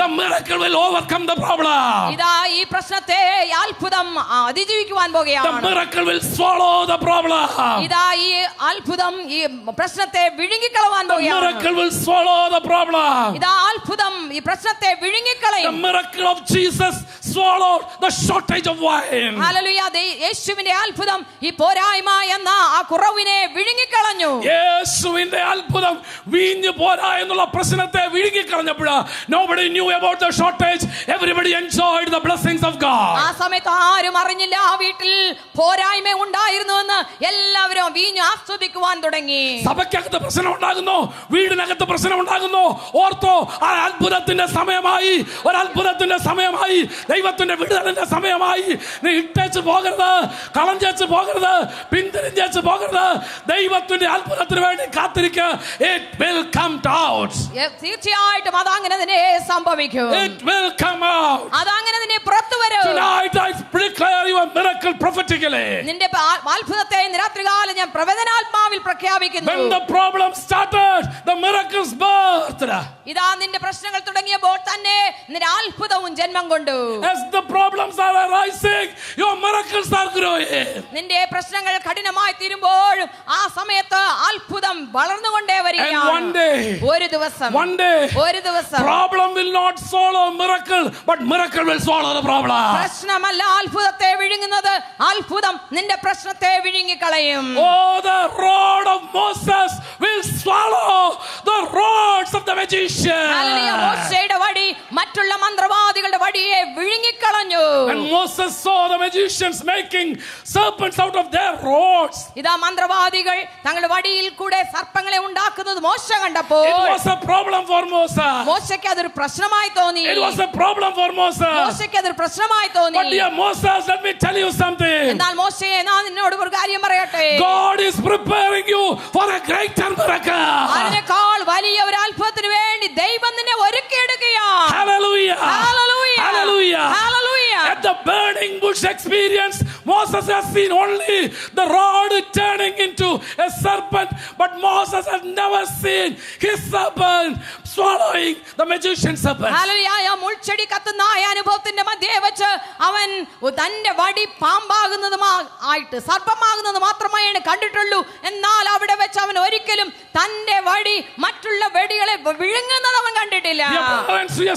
Speaker 1: The miracle will overcome the problem.
Speaker 2: ഇതാ ഈ പ്രശ്നത്തെ അത്ഭുതം അതിജീവിക്കുവാൻ പോകുകയാണ്.
Speaker 1: The miracle will swallow the problem.
Speaker 2: ഇതാ ഈ അത്ഭുതം ഈ പ്രശ്നത്തെ വിഴുങ്ങിക്കളവാൻ പോകുകയാണ്.
Speaker 1: The miracle will swallow the problem.
Speaker 2: ഇതാ അത്ഭുതം ഈ പ്രശ്നത്തെ വിഴുങ്ങിക്കളയും.
Speaker 1: The miracle of Jesus swallowed the shortage of wine.
Speaker 2: Hallelujah. യേശുവിന്റെ അത്ഭുതം ഈ പോരായ്മ എന്ന ആ കുറവിനെ വിഴുങ്ങിക്കളഞ്ഞു.
Speaker 1: യേശുവിന്റെ അത്ഭുതം വീഞ്ഞു പോരാ എന്നുള്ള പ്രശ്നത്തെ വിഴുങ്ങിക്കളഞ്ഞപ്പോൾ nobody knew about the shortage. Everybody enjoyed the blessings of God.
Speaker 2: ആ സമയത്ത് ആരും അറിഞ്ഞില്ല ആ വീട്ടിൽ പോരായ്മ ഉണ്ടായിരുന്നുവെന്ന്. എല്ലാവരും വീഞ്ഞു ആസ്വദിക്കുവാൻ തുടങ്ങി.
Speaker 1: സഭയ്ക്കകത്ത് പ്രശ്നം ഉണ്ടാകുന്നു, വീടിനകത്ത് പ്രശ്നം ഉണ്ടാകുന്നു. ഓർത്തോ, ആ അത്ഭുതത്തിന്റെ സമയമായി, ഒരു അത്ഭുതത്തിന്റെ സമയമായി, ദൈവത്തിന്റെ വിടുതലിന്റെ സമയമായി. നീ ഇട്ടേച്ച് പോകരുത്, കളഞ്ചേച്ച് പോകരുത്, പിന്തിരിഞ്ഞേച്ച് പോകരുത്. ദൈവത്തിന്റെ അത്ഭുതത്തിന് വേണ്ടി കാത്തിരിക്കുക. It will come out.
Speaker 2: തീർച്ചയായിട്ടും അതങ്ങനെ തന്നെ സംഭവിക്കും.
Speaker 1: It will come out.
Speaker 2: അതങ്ങനെ തന്നെ പുറത്തു വരും.
Speaker 1: Tonight I declare your miracle prophetically.
Speaker 2: നിന്റെ അത്ഭുതത്തെ ഇന്ന് രാത്രികാലം ഞാൻ പ്രവചനാത്മാവിൽ പ്രഖ്യാപിക്കുന്നു.
Speaker 1: When the problem started, the miracles birthed.
Speaker 2: ഇതാ നിന്റെ പ്രശ്നങ്ങൾ തുടങ്ങിയപ്പോൾ തന്നെ നിന്റെ അത്ഭുതവും ജന്മം കൊണ്ടു.
Speaker 1: As the problems are arising, your miracles are growing.
Speaker 2: നിന്റെ പ്രശ്നങ്ങൾ കഠിനമായി തീരുമ്പോഴും ആ സമയത്ത് അത്ഭുതം വളർന്നുകൊണ്ടേ വരികയാണ്.
Speaker 1: And one day,
Speaker 2: ഒരു ദിവസം
Speaker 1: problem will not swallow miracle, but miracle will swallow the problem.
Speaker 2: പ്രശ്നമല്ല അത്ഭുതത്തെ വിഴുങ്ങുന്നത്, അത്ഭുതം നിന്റെ പ്രശ്നത്തെ വിഴുങ്ങിക്കളയും.
Speaker 1: Oh, the rod of Moses will swallow the rods of the magician.
Speaker 2: Hallelujah. മോശയുടെ വടി മറ്റുള്ള മന്ത്രവാദികളുടെ വടിയെ വിഴുങ്ങിക്കളഞ്ഞു.
Speaker 1: And Moses saw the magicians making serpents out of their rods.
Speaker 2: ഇതാ മന്ത്രവാദികൾ തങ്ങളുടെ വടിയിൽ കൂടെ സർപ്പങ്ങളെ ഉണ്ടാക്കുന്നത് മോശ കണ്ടപ്പോൾ
Speaker 1: It was a problem for Moses.
Speaker 2: മോശയ്ക്ക് അതൊരു പ്രശ്നമായി തോന്നി.
Speaker 1: It was a problem for Moses.
Speaker 2: മോശയ്ക്ക് അതൊരു പ്രശ്നമായി തോന്നി.
Speaker 1: But dear Moses, let me tell you something.
Speaker 2: എന്നാൽ മോശയെ ഞാൻ നിന്നോട് ഒരു കാര്യം പറയട്ടെ.
Speaker 1: God is preparing you for a greater miracle.
Speaker 2: അതിനേക്കാൾ വലിയ ഒരു അത്ഭുതത്തിന് വേണ്ടി ദൈവം നിന്നെ ഒരുക്കിയെടുക്കുകയാണ്.
Speaker 1: Hallelujah.
Speaker 2: Hallelujah.
Speaker 1: Hallelujah.
Speaker 2: Hallelujah.
Speaker 1: At the burning bush experience, Moses has seen only the rod turning into a serpent, but Moses has never seen his serpent swallowing the magician serpent.
Speaker 2: Hallelujah. മുൾച്ചെടി കത്തുന്ന ആ അനുഭവത്തിന്റെ മധ്യേ വെച്ച് അവൻ തന്റെ വടി പാമ്പാകുന്നതുമായിട്ട് സർപ്പമാകുന്നത് മാത്രമായാണ് കണ്ടിട്ടുള്ളൂ. എന്നാൽ അവിടെ വെച്ച് അവൻ ഒരിക്കലും തന്റെ വടി മറ്റുള്ള വെടികളെ വിഴുങ്ങുന്നത് അവൻ കണ്ടിട്ടില്ല.
Speaker 1: Priya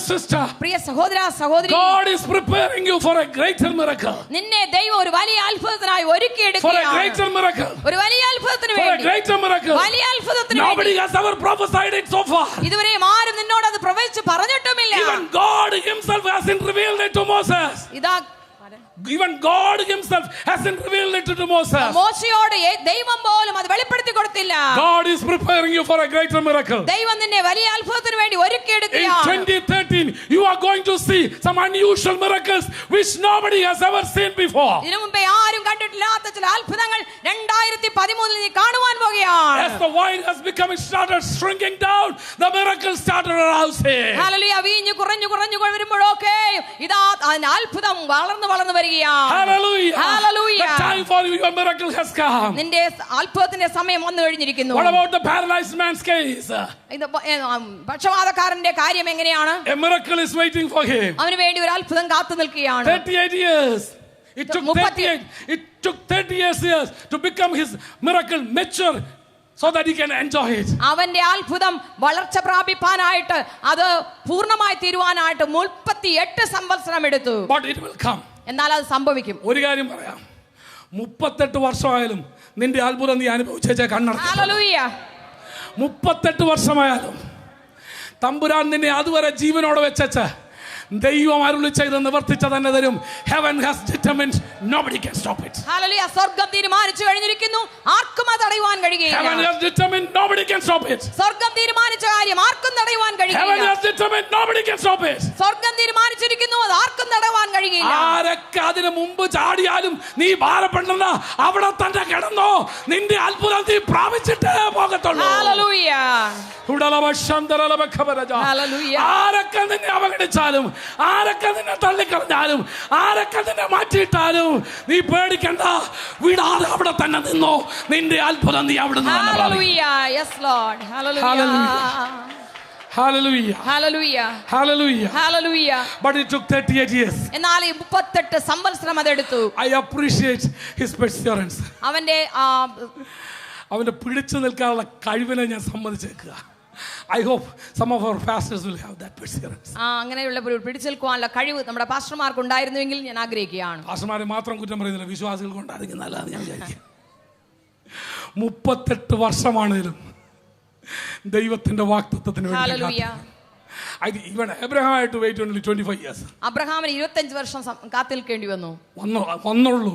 Speaker 2: പ്രിയ സഹോദര സഹോദരി,
Speaker 1: God is preparing you for a greater miracle.
Speaker 2: നിന്നെ ദൈവം ഒരു വലിയ അത്ഭുതത്തിനായി
Speaker 1: For a
Speaker 2: ഒരുക്കിയെടുക്കുകയാണ്.
Speaker 1: greater miracle.
Speaker 2: ഒരു വലിയ അത്ഭുതത്തിന്
Speaker 1: For a
Speaker 2: വേണ്ടി,
Speaker 1: greater miracle.
Speaker 2: വലിയ അത്ഭുതത്തിന്
Speaker 1: Nobody
Speaker 2: വേണ്ടി.
Speaker 1: has ever prophesied it so far.
Speaker 2: ഇതുവരെയും ആരും നിന്നോട് അത് പ്രവചിച്ച് പറഞ്ഞിട്ടുമില്ല.
Speaker 1: Even God himself hasn't revealed it to Moses.
Speaker 2: ഇതാ
Speaker 1: Even God himself hasn't revealed it to Moses.
Speaker 2: മോശയോട് ദൈവം പോലും അത് വെളിപ്പെടുത്തി കൊടുത്തില്ല.
Speaker 1: God is preparing you for a greater miracle.
Speaker 2: ദൈവം നിന്നെ വലിയ അത്ഭുതത്തിന് വേണ്ടി
Speaker 1: In
Speaker 2: ഒരുക്കിയെടുക്കുകയാണ്.
Speaker 1: 2013, you are going to see some unusual miracles which nobody has ever seen before.
Speaker 2: ഇതിനു മുമ്പേ ആരും കണ്ടിട്ടില്ലാത്ത ചില അത്ഭുതങ്ങൾ 2013 നീ കാണുവാൻ പോകുകയാണ്.
Speaker 1: As the wine has become, it started shrinking down, the miracles started arousing.
Speaker 2: Hallelujah. വീഞ്ഞു കുറഞ്ഞു വരുമ്പോഴൊക്കെ ഇതാ അത്ഭുതം വളർന്നു വരികയാണ്.
Speaker 1: Hallelujah.
Speaker 2: Hallelujah.
Speaker 1: The time for your miracle has come.
Speaker 2: നിന്റെ അത്ഭുതത്തിന്റെ സമയം വന്നു കഴിഞ്ഞിരിക്കുന്നു.
Speaker 1: What about the paralyzed man's case?
Speaker 2: ഇത് പക്ഷവാതക്കാരന്റെ കാര്യം എങ്ങനെയാണ്?
Speaker 1: A miracle is waiting for him.
Speaker 2: അവന് വേണ്ടി ഒരു അത്ഭുതം കാത്തു നിൽക്കുകയാണ്.
Speaker 1: 38 years. It took 30 years to become his miracle mature, so that he can enjoy it.
Speaker 2: അവന്റെ അത്ഭുതം വളർച്ച പ്രാപിപ്പാനായിട്ട് അത് പൂർണ്ണമായി തീരുവാനായിട്ട് 38 സംവത്സരം എടുത്തു.
Speaker 1: But it will come.
Speaker 2: എന്നാൽ അത് സംഭവിക്കും.
Speaker 1: ഒരു കാര്യം പറയാം, 38 വർഷമായാലും നിന്റെ അത്ഭുതം നീ അനുഭവിച്ചേ കണ്ണട.
Speaker 2: ഹല്ലേലൂയ.
Speaker 1: 38 വർഷമായാലും തമ്പുരാൻ നിന്നെ അതുവരെ ജീവനോടെ വെച്ച ദൈവം അരുളി ചെയ്ത് നിവർത്തിച്ച തന്നെ തരും. Heaven has determined, nobody can stop it.
Speaker 2: Hallelujah. സ്വർഗ്ഗം തീരുമാനിച്ചു കഴിഞ്ഞിരിക്കുന്നു, ആർക്കും അത് തടയുവാൻ കഴിയില്ല.
Speaker 1: Heaven has determined, nobody can stop it.
Speaker 2: സ്വർഗ്ഗം തീരുമാനിച്ച കാര്യം ആർക്കും തടയുവാൻ
Speaker 1: Heaven
Speaker 2: കഴിയില്ല.
Speaker 1: has determined, nobody can stop it.
Speaker 2: സ്വർഗ്ഗം തീരുമാനിച്ചിരിക്കുന്നു, അത് ആർക്കും തടയുവാൻ കഴിയില്ല.
Speaker 1: ആരൊക്കെ ആരൊക്കെ അതിന് മുമ്പ് ചാടിയാലും നീ ഭാരപ്പെടണ്ട, അവിടെ തന്നെ കിടന്നോ. നിന്റെ അത്ഭുതം നീ പ്രാപിച്ചിട്ടേ പോകത്തുള്ളൂ. ആരൊക്കെ നിന്നെ അവഗണിച്ചാലും, ആരൊക്കെ നിന്നെ തള്ളിക്കളഞ്ഞാലും, ആരൊക്കെ നിന്നെ മാറ്റിയിട്ടാലും നീ പേടിക്കണ്ട. വിടാതെ അവിടെ തന്നെ നിന്നോ. നിന്റെ അത്ഭുതം നീ അവിടെ നിന്ന്. Hallelujah.
Speaker 2: Hallelujah.
Speaker 1: Hallelujah.
Speaker 2: Hallelujah.
Speaker 1: But it took 38 years.
Speaker 2: എന്നാൽ 38 സംവത്സരം അതെടുത്തു.
Speaker 1: I appreciate his perseverance. അവന്റെ പിടിച്ചു നിൽക്കാനുള്ള കഴിവിനെ ഞാൻ സമ്മതിച്ചേക്കുക. I hope some of our pastors will have that perseverance.
Speaker 2: അങ്ങനെയുള്ള പിടിച്ചു നിൽക്കാനുള്ള കഴിവ് നമ്മുടെ പാസ്റ്റർമാർക്ക് ഉണ്ടായിരുന്നുവെങ്കിൽ ഞാൻ ആഗ്രഹിക്കുകയാണ്.
Speaker 1: പാസ്റ്റർമാരെ മാത്രം കുറ്റം പറയുന്നില്ല, വിശ്വാസികൾ കൊണ്ടായിരിക്കും നല്ലതാണ് ഞാൻ വിചാരിക്കുക. 38 വർഷമാണെങ്കിലും ദൈവത്തിന്റെ വാഗ്ദത്തത്തിന് വേണ്ടി even Abraham had to wait only 25 years.
Speaker 2: അബ്രഹാമിന് 25 വർഷം കാത്തിരിക്കേണ്ടി വന്നുള്ളൂ.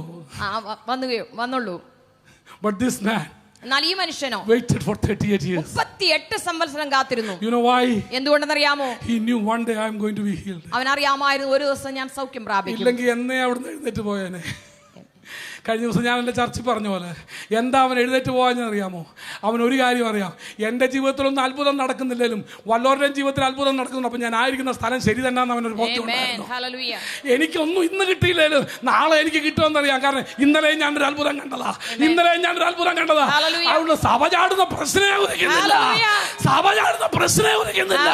Speaker 1: But this man,
Speaker 2: എന്നാൽ ഈ മനുഷ്യനോ
Speaker 1: waited for 38 years.
Speaker 2: 38 സംവത്സരം കാത്തിരുന്നു.
Speaker 1: You know why?
Speaker 2: എന്തുകൊണ്ടെന്നറിയാമോ?
Speaker 1: He knew one day I am going to be healed.
Speaker 2: അവനറിയാമായിരുന്നു ഒരു ദിവസം ഞാൻ സൗഖ്യം പ്രാപിക്കും.
Speaker 1: ഇല്ലെങ്കിൽ എന്നേ അവിടുന്ന് എഴുന്നേറ്റ് പോയേനെ. കഴിഞ്ഞ ദിവസം ഞാൻ എൻ്റെ ചർച്ചിൽ പറഞ്ഞ പോലെ എന്താ അവൻ എഴുന്നേറ്റ് പോകാഞ്ഞറിയാമോ? അവൻ ഒരു കാര്യം അറിയാം, എൻ്റെ ജീവിതത്തിലൊന്നും അത്ഭുതം നടക്കുന്നില്ലെങ്കിലും വല്ലവരുടെയും ജീവിതത്തിൽ അത്ഭുതം നടക്കുന്നു. അപ്പം ഞാൻ ആയിരിക്കുന്ന സ്ഥലം ശരി തന്നെയാണെന്ന് അവനൊരു ബോധ്യമുണ്ടായിരുന്നു. എനിക്കൊന്നും ഇന്ന് കിട്ടിയില്ലേലും നാളെ എനിക്ക് കിട്ടുമെന്നറിയാം. കാരണം ഇന്നലെ ഞാനൊരു അത്ഭുതം കണ്ടതാ. അതുകൊണ്ട് സഭ ചാടുന്ന പ്രശ്നമേ ഉദിക്കുന്നില്ല.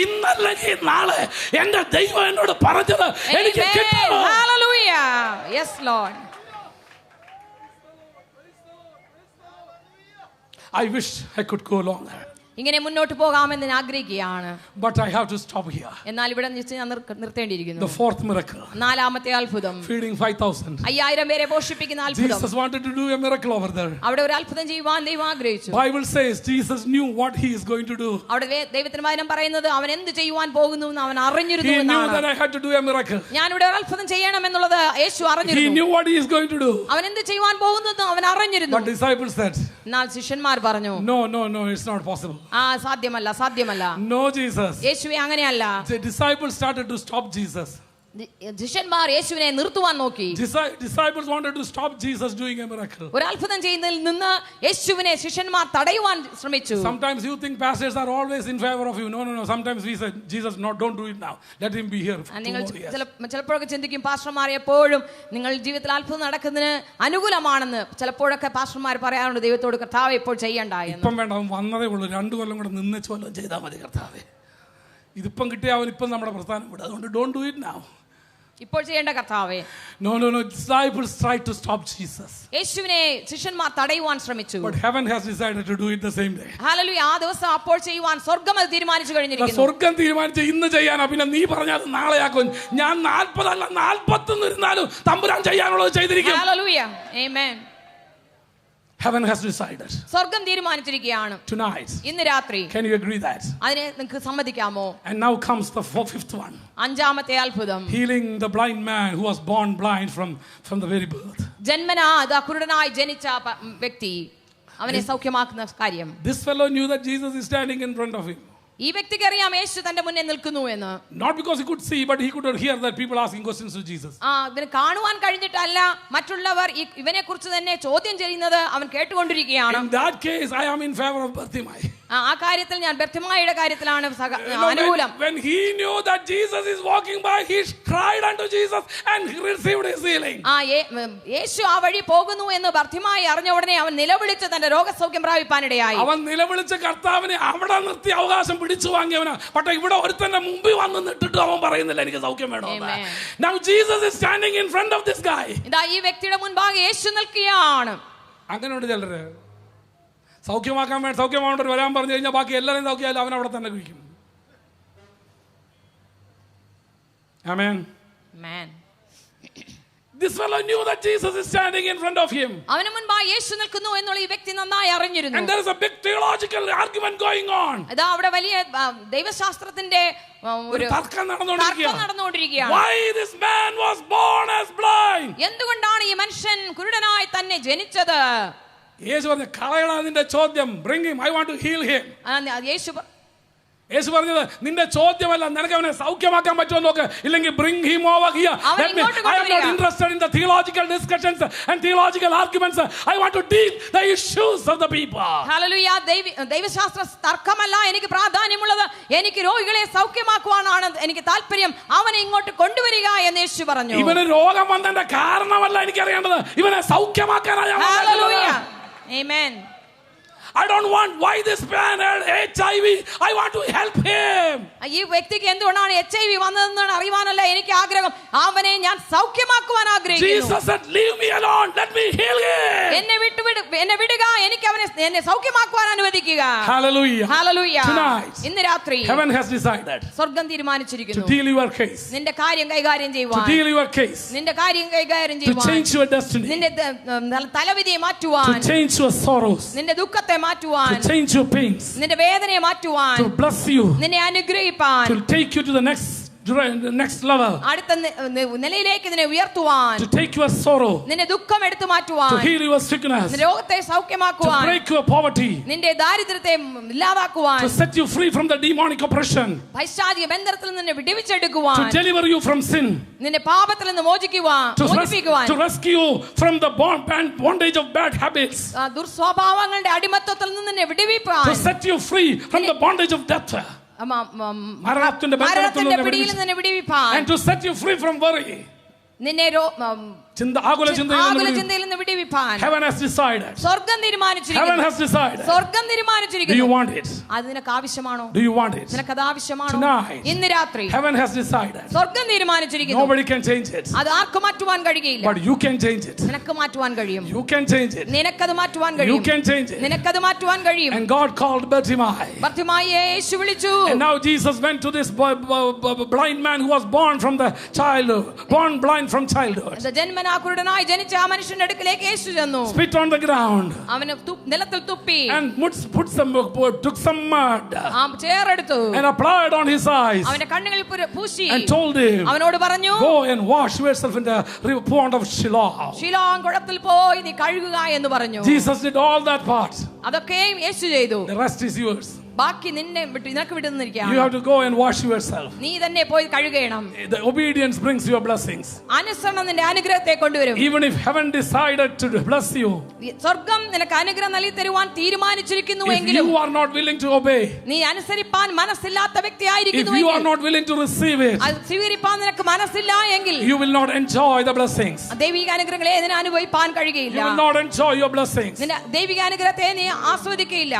Speaker 1: ഇന്നല്ലെങ്കിൽ നാളെ എൻ്റെ ദൈവം എന്നോട് പറഞ്ഞത് എനിക്ക് കിട്ടും. I wish I could go longer.
Speaker 2: ഇങ്ങനെ മുന്നോട്ട് പോകാമെന്ന് ഞാൻ ആഗ്രഹിക്കുകയാണ്.
Speaker 1: But I have to stop here.
Speaker 2: എന്നാൽ ഇവിടെ ഞാൻ നിർത്തേണ്ടിയിരിക്കുന്നു.
Speaker 1: The fourth miracle.
Speaker 2: നാലാമത്തെ അത്ഭുതം.
Speaker 1: Feeding 5,000.
Speaker 2: 5000 പേരെ പോഷിപ്പിക്കുന്ന അത്ഭുതം.
Speaker 1: Jesus wanted to do a miracle over there.
Speaker 2: അവിടെ ഒരു അത്ഭുതം ചെയ്യുവാൻ ദൈവം ആഗ്രഹിച്ചു.
Speaker 1: Bible says Jesus knew what he is going to do.
Speaker 2: അവിടെ ദൈവത്തിന്റെ വചനം പറയുന്നത് അവൻ എന്ത് ചെയ്യുവാൻ പോകുന്നു എന്ന് അവൻ അറിഞ്ഞിരുന്നു
Speaker 1: എന്നാണ്. He knew
Speaker 2: എന്നാണ്.
Speaker 1: that I had to do a miracle.
Speaker 2: ഞാൻ ഇവിടെ ഒരു അത്ഭുതം ചെയ്യണം എന്നുള്ളത് യേശു അറിഞ്ഞിരുന്നു.
Speaker 1: He knew what he is going to do.
Speaker 2: അവൻ എന്ത് ചെയ്യുവാൻ പോകുന്നു എന്ന് അവൻ അറിഞ്ഞിരുന്നു.
Speaker 1: But disciples said,
Speaker 2: എന്നാൽ ശിഷ്യന്മാർ പറഞ്ഞു,
Speaker 1: no, it's not possible.
Speaker 2: സാധ്യമല്ല.
Speaker 1: No, Jesus.
Speaker 2: യേശുവേ അങ്ങനെയല്ല.
Speaker 1: The disciples started to stop Jesus.
Speaker 2: ശിഷ്യന്മാർ യേശുവിനെ നിർത്തുവാൻ നോക്കി.
Speaker 1: Disciples wanted to stop Jesus doing a miracle.
Speaker 2: ഒരു അത്ഭുതം ചെയ്യുന്നതിൽ നിന്ന് യേശുവിനെ ശിഷ്യന്മാർ തടയുവാൻ ശ്രമിച്ചു.
Speaker 1: Sometimes you think pastors are always in favor of you. No. Sometimes we say, Jesus, no, don't do it now. Let him be here.
Speaker 2: നിങ്ങൾ ചിലപ്പോഴൊക്കെ ചിന്തിക്കും പാസ്റ്റർമാർ എപ്പോഴും നിങ്ങൾ ജീവിതത്തിൽ അത്ഭുതം നടക്കുന്നതിന് അനുകൂലമാണെന്ന്. ചിലപ്പോഴൊക്കെ പാസ്റ്റർമാർ പറയാറുണ്ട് ദൈവത്തോട്, കർത്താവേ ഇപ്പോൾ ചെയ്യണ്ട എന്ന്.
Speaker 1: ഇപ്പം വേണ്ട, അവൻ വന്നതേ ഉള്ളൂ, 2 കൊല്ലം കൂടെ നിന്നേച്ച് വല്ലതും ചെയ്താൽ മതി കർത്താവേ. ഇതിപ്പം കിട്ടിയ അവൻ ഇപ്പം നമ്മുടെ പ്രസ്ഥാനം വിടും. അതുകൊണ്ട് don't do it now.
Speaker 2: ഇപ്പോൾ ചെയ്യേണ്ട കർത്താവേ.
Speaker 1: No. Disciples tried to stop Jesus.
Speaker 2: യേശുവിനെ ശിഷ്യന്മാർ തടയുവാൻ ശ്രമിച്ചു.
Speaker 1: But heaven has decided to do it the same day.
Speaker 2: Hallelujah. ആ ദിവസം അപ്പോൾ ചെയ്യുവാൻ സ്വർഗ്ഗം അത് തീരുമാനിച്ചു കഴിഞ്ഞിരിക്കുന്നു.
Speaker 1: സ്വർഗ്ഗം തീരുമാനിച്ചു ഇന്ന് ചെയ്യാനാ. പിന്നെ നീ പറഞ്ഞാൽ നാളെയാക്കും. ഞാൻ 40 അല്ല 41 ഇരുന്നാലും തമ്പുരാൻ ചെയ്യാനുള്ളത് ചെയ്തിരിക്കും.
Speaker 2: Hallelujah. Amen.
Speaker 1: Heaven has decided.
Speaker 2: സ്വർഗ്ഗം തീരുമാനിച്ചിരിക്കുകയാണ്.
Speaker 1: Tonight.
Speaker 2: ഇന്ന് രാത്രി.
Speaker 1: Can you agree that?
Speaker 2: അതിനെ നിങ്ങൾക്ക് സമ്മതിക്കാമോ?
Speaker 1: And now comes the 5th one.
Speaker 2: അഞ്ചാമത്തെ അത്ഭുതം.
Speaker 1: Healing the blind man who was born blind from the very birth.
Speaker 2: ജന്മനാ കുരുടനായി ജനിച്ച വ്യക്തി, അവനെ സൗഖ്യമാക്കുന്ന കാര്യം.
Speaker 1: This fellow knew that Jesus is standing in front of him.
Speaker 2: ഈ വ്യക്തിക്ക് അറിയാം യേശു തന്റെ മുന്നിൽ നിൽക്കുന്നു എന്ന്.
Speaker 1: Not because he could see, but he could hear that people asking questions to Jesus.
Speaker 2: ഇതിന് കാണുവാൻ കഴിഞ്ഞിട്ടല്ല, മറ്റുള്ളവർ ഇവനെ കുറിച്ച് തന്നെ ചോദ്യം ചെയ്യുന്നത് അവൻ കേട്ടുകൊണ്ടിരിക്കുകയാണ്.
Speaker 1: In that case, I am in favor of Bartimaeus.
Speaker 2: ആ കാര്യത്തിൽ ഞാൻ ബർത്തിമായിയുടെ കാര്യത്തിലാണ് അനുകൂലം.
Speaker 1: When he knew that Jesus is walking by, he cried unto Jesus and he received his healing.
Speaker 2: യേശു ആ വഴി പോകുന്നു എന്ന് ബർത്തിമായി അറിഞ്ഞ ഉടനെ അവൻ നിലവിളിച്ച് തന്റെ രോഗസൗഖ്യം പ്രാപിപ്പാനിടയായി.
Speaker 1: അവൻ നിലവിളിച്ച കർത്താവിനെ അവിടെ നിർത്തി അവകാശം പിടിച്ചു വാങ്ങിയവനാ. പക്ഷേ ഇവിടെ ഒരുത്തന്റെ മുമ്പിൽ വന്ന് നിട്ടിട്ട് അവൻ പറയുന്നില്ല എനിക്ക് സൗഖ്യം വേണമെന്ന്. Now Jesus is standing in front of this guy.
Speaker 2: ഇതാ ഈ വ്യക്തിയുടെ മുൻപാകെ യേശു നിൽക്കുകയാണ്.
Speaker 1: അങ്ങനെയുണ്ട് ചിലര്. സൗഖ്യമാവേണ്ടവർ വരാൻ പറഞ്ഞു കഴിഞ്ഞാൽ ബാക്കി എല്ലാവരും സൗഖ്യമായാലും അവൻ അവിടെ തന്നെ കഴിക്കും. Amen. This fellow knew that Jesus is standing in front of him.
Speaker 2: അവന് മുൻപായി യേശു നിൽക്കുന്നു എന്നുള്ള ഈ വ്യക്തി നന്നായി അറിഞ്ഞിരുന്നു.
Speaker 1: And there is a big theological argument going on.
Speaker 2: അതാ അവിടെ വലിയ ദൈവശാസ്ത്രത്തിന്റെ ഒരു തർക്കം നടന്നുകൊണ്ടിരിക്കുകയാണ്.
Speaker 1: Why this man was born as blind?
Speaker 2: എന്തുകൊണ്ടാണ് ഈ മനുഷ്യൻ കുരുടനായി തന്നെ ജനിച്ചത്?
Speaker 1: യേശു പറഞ്ഞു കളയണം അതിന്റെ ചോദ്യം. Bring him, I want to heal him. യേശു പറഞ്ഞത് നിന്റെ ചോദ്യമല്ല, നിനക്ക് അവനെ സൗഖ്യമാക്കാൻ പറ്റുമോ നോക്ക്, ഇല്ലെങ്കിൽ bring him over here. I am not interested in the theological discussions and theological arguments. I want to deal the issues of the people.
Speaker 2: Hallelujah. ദൈവശാസ്ത്ര തർക്കമല്ല എനിക്ക് പ്രാധാന്യമുള്ളത്, എനിക്ക് രോഗികളെ സൗഖ്യമാക്കുവാനാണ് എനിക്ക് താല്പര്യം. അവനെ ഇങ്ങോട്ട് കൊണ്ടുവരിക എന്ന് യേശു പറഞ്ഞു.
Speaker 1: ഇവന് രോഗം വന്നതിന്റെ കാരണമല്ല എനിക്ക് അറിയേണ്ടത്, ഇവനെ സൗഖ്യമാക്കാനാണ്.
Speaker 2: Hallelujah. Amen.
Speaker 1: I don't want why this man had HIV. I want to help him.
Speaker 2: ഈ വ്യക്തിക്ക് എന്തുകൊണ്ടാണ് HIV വന്നതെന്നാണ് അറിയാനല്ല എനിക്ക് ആഗ്രഹം. അവനെ ഞാൻ സൗഖ്യമാക്കുവാൻ ആഗ്രഹിക്കുന്നു.
Speaker 1: Jesus said, "Leave me alone. Let me heal him."
Speaker 2: എന്നെ വിടുക, എനിക്ക് അവനെ എന്നെ സൗഖ്യമാക്കുവാൻ അനുവദിക്കുക.
Speaker 1: Hallelujah.
Speaker 2: Hallelujah.
Speaker 1: Tonight,
Speaker 2: ഇന്ന് രാത്രി
Speaker 1: heaven has decided
Speaker 2: സ്വർഗ്ഗം
Speaker 1: to
Speaker 2: തീരുമാനിച്ചിരിക്കുന്നു
Speaker 1: deal your case.
Speaker 2: നിന്റെ കാര്യം കൈകാര്യം
Speaker 1: To
Speaker 2: ചെയ്യുവാൻ.
Speaker 1: deal your case.
Speaker 2: നിന്റെ കാര്യം കൈകാര്യം
Speaker 1: To
Speaker 2: ചെയ്യുവാൻ.
Speaker 1: change your destiny.
Speaker 2: നിന്റെ തലവിധിയെ മാറ്റുവാൻ.
Speaker 1: To change your sorrows.
Speaker 2: നിന്റെ ദുഃഖത്തെ മാറ്റുവാൻ.
Speaker 1: To change your pains.
Speaker 2: നിന്റെ വേദനയെ മാറ്റുവാൻ.
Speaker 1: To bless you.
Speaker 2: നിന്നെ അനുഗ്രഹിപ്പാൻ.
Speaker 1: To take you to the next level.
Speaker 2: അടുത്ത നിലയിലേക്ക് നിന്നെ ഉയർത്തുവാൻ.
Speaker 1: To take your sorrow.
Speaker 2: നിന്റെ ദുഃഖം എടുത്തു മാറ്റുവാൻ.
Speaker 1: To heal your sickness.
Speaker 2: നിന്റെ രോഗത്തെ
Speaker 1: To
Speaker 2: സൗഖ്യമാക്കുവാൻ.
Speaker 1: break your poverty.
Speaker 2: നിന്റെ ദാരിദ്ര്യത്തെ ഇല്ലാതാക്കുവാൻ.
Speaker 1: To set you free from the demonic oppression.
Speaker 2: പൈശാചിക ബന്ധനത്തിൽ നിന്ന് വിടുവിച്ചെടുക്കുവാൻ.
Speaker 1: To deliver you from sin.
Speaker 2: നിന്നെ പാപത്തിൽ നിന്ന് മോചിക്കുവാൻ.
Speaker 1: To rescue you from the bondage of bad habits.
Speaker 2: ദുർസ്വഭാവങ്ങളുടെ അടിമത്തത്തിൽ നിന്ന് നിന്നെ വിടുവിപ്പാൻ.
Speaker 1: To set you free from the bondage of death.
Speaker 2: മരണത്തിന്റെ പിടിയിൽ നിന്ന് വിടുവിപ്പാൻ.
Speaker 1: And to set you free from worry.
Speaker 2: നിന്നെ ആകുല ചിന്തയിൽ നിന്ന് വിടുവിപ്പാൻ.
Speaker 1: Heaven has decided.
Speaker 2: സ്വർഗ്ഗം തീരുമാനിച്ചിരിക്കുന്നു.
Speaker 1: Heaven has decided.
Speaker 2: സ്വർഗ്ഗം
Speaker 1: Do
Speaker 2: തീരുമാനിച്ചിരിക്കുന്നു.
Speaker 1: you want it?
Speaker 2: അത് നിനക്ക് ആവശ്യമാണോ?
Speaker 1: Do you want it?
Speaker 2: നിനക്ക് അത് ആവശ്യമാണോ?
Speaker 1: Tonight,
Speaker 2: ഇന്ന് രാത്രി
Speaker 1: heaven has decided.
Speaker 2: സ്വർഗ്ഗം തീരുമാനിച്ചിരിക്കുന്നു.
Speaker 1: Nobody can change it.
Speaker 2: അത് ആർക്കും മാറ്റുവാൻ കഴിയില്ല.
Speaker 1: But you can change it.
Speaker 2: നിനക്ക് മാറ്റുവാൻ കഴിയും.
Speaker 1: You can change it.
Speaker 2: നിനക്കത് മാറ്റുവാൻ
Speaker 1: You
Speaker 2: കഴിയും.
Speaker 1: can change it.
Speaker 2: നിനക്കത് മാറ്റുവാൻ കഴിയും.
Speaker 1: And God called Bartimaeus.
Speaker 2: ബർത്തിമായിയെ യേശു വിളിച്ചു.
Speaker 1: And now Jesus went to this blind man who was born from the childhood, born blind from childhood.
Speaker 2: ജന്മനാ കുരുടനായി ജനിച്ച ആ മനുഷ്യന്റെ അടുക്കലേക്ക് യേശു ചെന്നു.
Speaker 1: Spit on the ground.
Speaker 2: അവനെ നിലത്തിൽ തുപ്പി.
Speaker 1: And took some mud.
Speaker 2: ചേറെടുത്തു.
Speaker 1: And applied on his eyes.
Speaker 2: അവന്റെ കണ്ണുകളിൽ പൂശി.
Speaker 1: And told him,
Speaker 2: അവനോട് പറഞ്ഞു,
Speaker 1: "Go and wash yourself in the pond of Shiloh."
Speaker 2: ശിലോം കുളത്തിൽ പോയി നീ കഴുകുക എന്ന് പറഞ്ഞു.
Speaker 1: Jesus did all that part.
Speaker 2: അതൊക്കെയും യേശു ചെയ്തു.
Speaker 1: The rest is yours.
Speaker 2: ബാക്കി നിനക്ക് വിടുന്നിരിക്കുകയാണ്.
Speaker 1: You have to go and wash yourself.
Speaker 2: നീ തന്നെ പോയി കഴുകണം.
Speaker 1: The obedience brings your blessings.
Speaker 2: അനുസരണം നിന്റെ അനുഗ്രഹത്തെ കൊണ്ടുവരും.
Speaker 1: Even if heaven decided to bless you,
Speaker 2: സ്വർഗ്ഗം നിനക്ക് അനുഗ്രഹം നൽകി തരുവാൻ
Speaker 1: if
Speaker 2: തീരുമാനിച്ചിരിക്കുന്നുവെങ്കിലും
Speaker 1: you are not willing to obey,
Speaker 2: നീ അനുസരിപ്പാൻ മനസ്സില്ലാത്ത
Speaker 1: if you are
Speaker 2: വ്യക്തിയായിരിക്കുന്നുവെങ്കിൽ,
Speaker 1: not willing to receive it,
Speaker 2: അത് സ്വീകരിപ്പാൻ നിനക്ക് മനസ്സില്ല എങ്കിൽ
Speaker 1: you will not enjoy the blessings.
Speaker 2: ദൈവിക അനുഗ്രഹങ്ങളെ ഇതിനെ അനുഭവിപ്പാൻ കഴിയുകയില്ല.
Speaker 1: You will not enjoy your blessings.
Speaker 2: നിന്റെ ദൈവിക അനുഗ്രഹത്തെ നീ ആസ്വദിക്കുകയില്ല.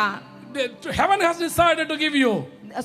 Speaker 1: Heaven has decided to give you.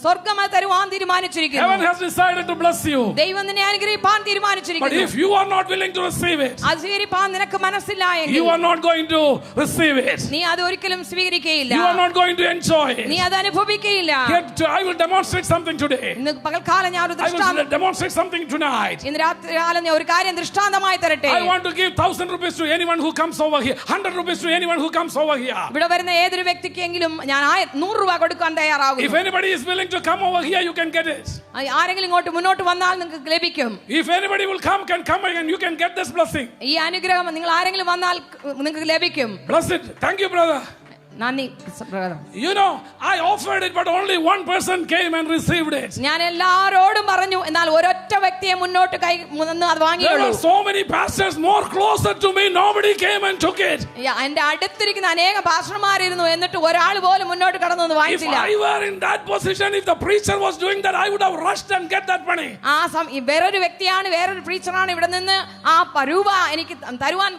Speaker 2: സ്വർഗ്ഗം അത് തരുവാൻ തീരുമാനിച്ചിരിക്കുന്നു.
Speaker 1: Heaven has decided to bless you.
Speaker 2: ദൈവം നിന്നെ അനുഗ്രഹിപ്പാൻ
Speaker 1: But
Speaker 2: തീരുമാനിച്ചിരിക്കുന്നു.
Speaker 1: if you are not willing to receive it,
Speaker 2: അത് സ്വീകരിപ്പാൻ നിനക്ക് മനസ്സില്ല എങ്കിൽ,
Speaker 1: you are not going to receive it.
Speaker 2: നീ അത് ഒരിക്കലും സ്വീകരിക്കുകയില്ല.
Speaker 1: You are not going to enjoy
Speaker 2: നീ
Speaker 1: it.
Speaker 2: അത് അനുഭവിക്കുകയില്ല.
Speaker 1: Yet I will demonstrate something today.
Speaker 2: ഇന്ന് പകൽക്കാലം ഞാൻ ഒരു
Speaker 1: I will demonstrate something tonight.
Speaker 2: ഇന്ന് രാത്രികാലം ഞാൻ ഒരു കാര്യം ദൃഷ്ടാന്തമായി തരട്ടെ.
Speaker 1: I want to give 1,000 rupees to anyone who comes over here. 100 rupees to anyone who comes over here.
Speaker 2: ഇവിടെ വരുന്ന ഏതൊരു വ്യക്തിക്കെങ്കിലും ഞാൻ 100 രൂപ കൊടുക്കാൻ തയ്യാറാകുന്നു.
Speaker 1: If anybody is willing to come over here, you can get it.
Speaker 2: ആരെങ്കിലും ഇങ്ങോട്ട് മുന്നോട്ട് വന്നാൽ നിങ്ങൾക്ക് ലഭിക്കും.
Speaker 1: If anybody will come and you can get this blessing.
Speaker 2: ഈ അനുഗ്രഹം നിങ്ങൾ ആരെങ്കിലും വന്നാൽ നിങ്ങൾക്ക് ലഭിക്കും.
Speaker 1: Bless it. Thank you, brother.
Speaker 2: നന്ദി.
Speaker 1: You know, I offered it, but only one person came and received it.
Speaker 2: ഞാൻ എല്ലാരോടും പറഞ്ഞു, എന്നാൽ ഒരൊറ്റ വ്യക്തിയെ മുന്നോട്ട് കൈ മുന്ന് അത് വാങ്ങിയുള്ളൂ.
Speaker 1: There were so many pastors more closer to me. Nobody came and took it.
Speaker 2: എന്റെ അടുത്തിരിക്കുന്ന അനേകം പാസ്റ്റർമാരിരുന്നു, എന്നിട്ട് ഒരാൾ പോലും മുന്നോട്ട് കടന്നു വാങ്ങിച്ചില്ല.
Speaker 1: If I were in that position, if the preacher was doing that, I would have rushed and get that money.
Speaker 2: വേറൊരു വ്യക്തിയാണ്, വേറൊരു പ്രീച്ചറാണ് ഇവിടെ നിന്ന് ആ രൂപ എനിക്ക് തരുവാൻ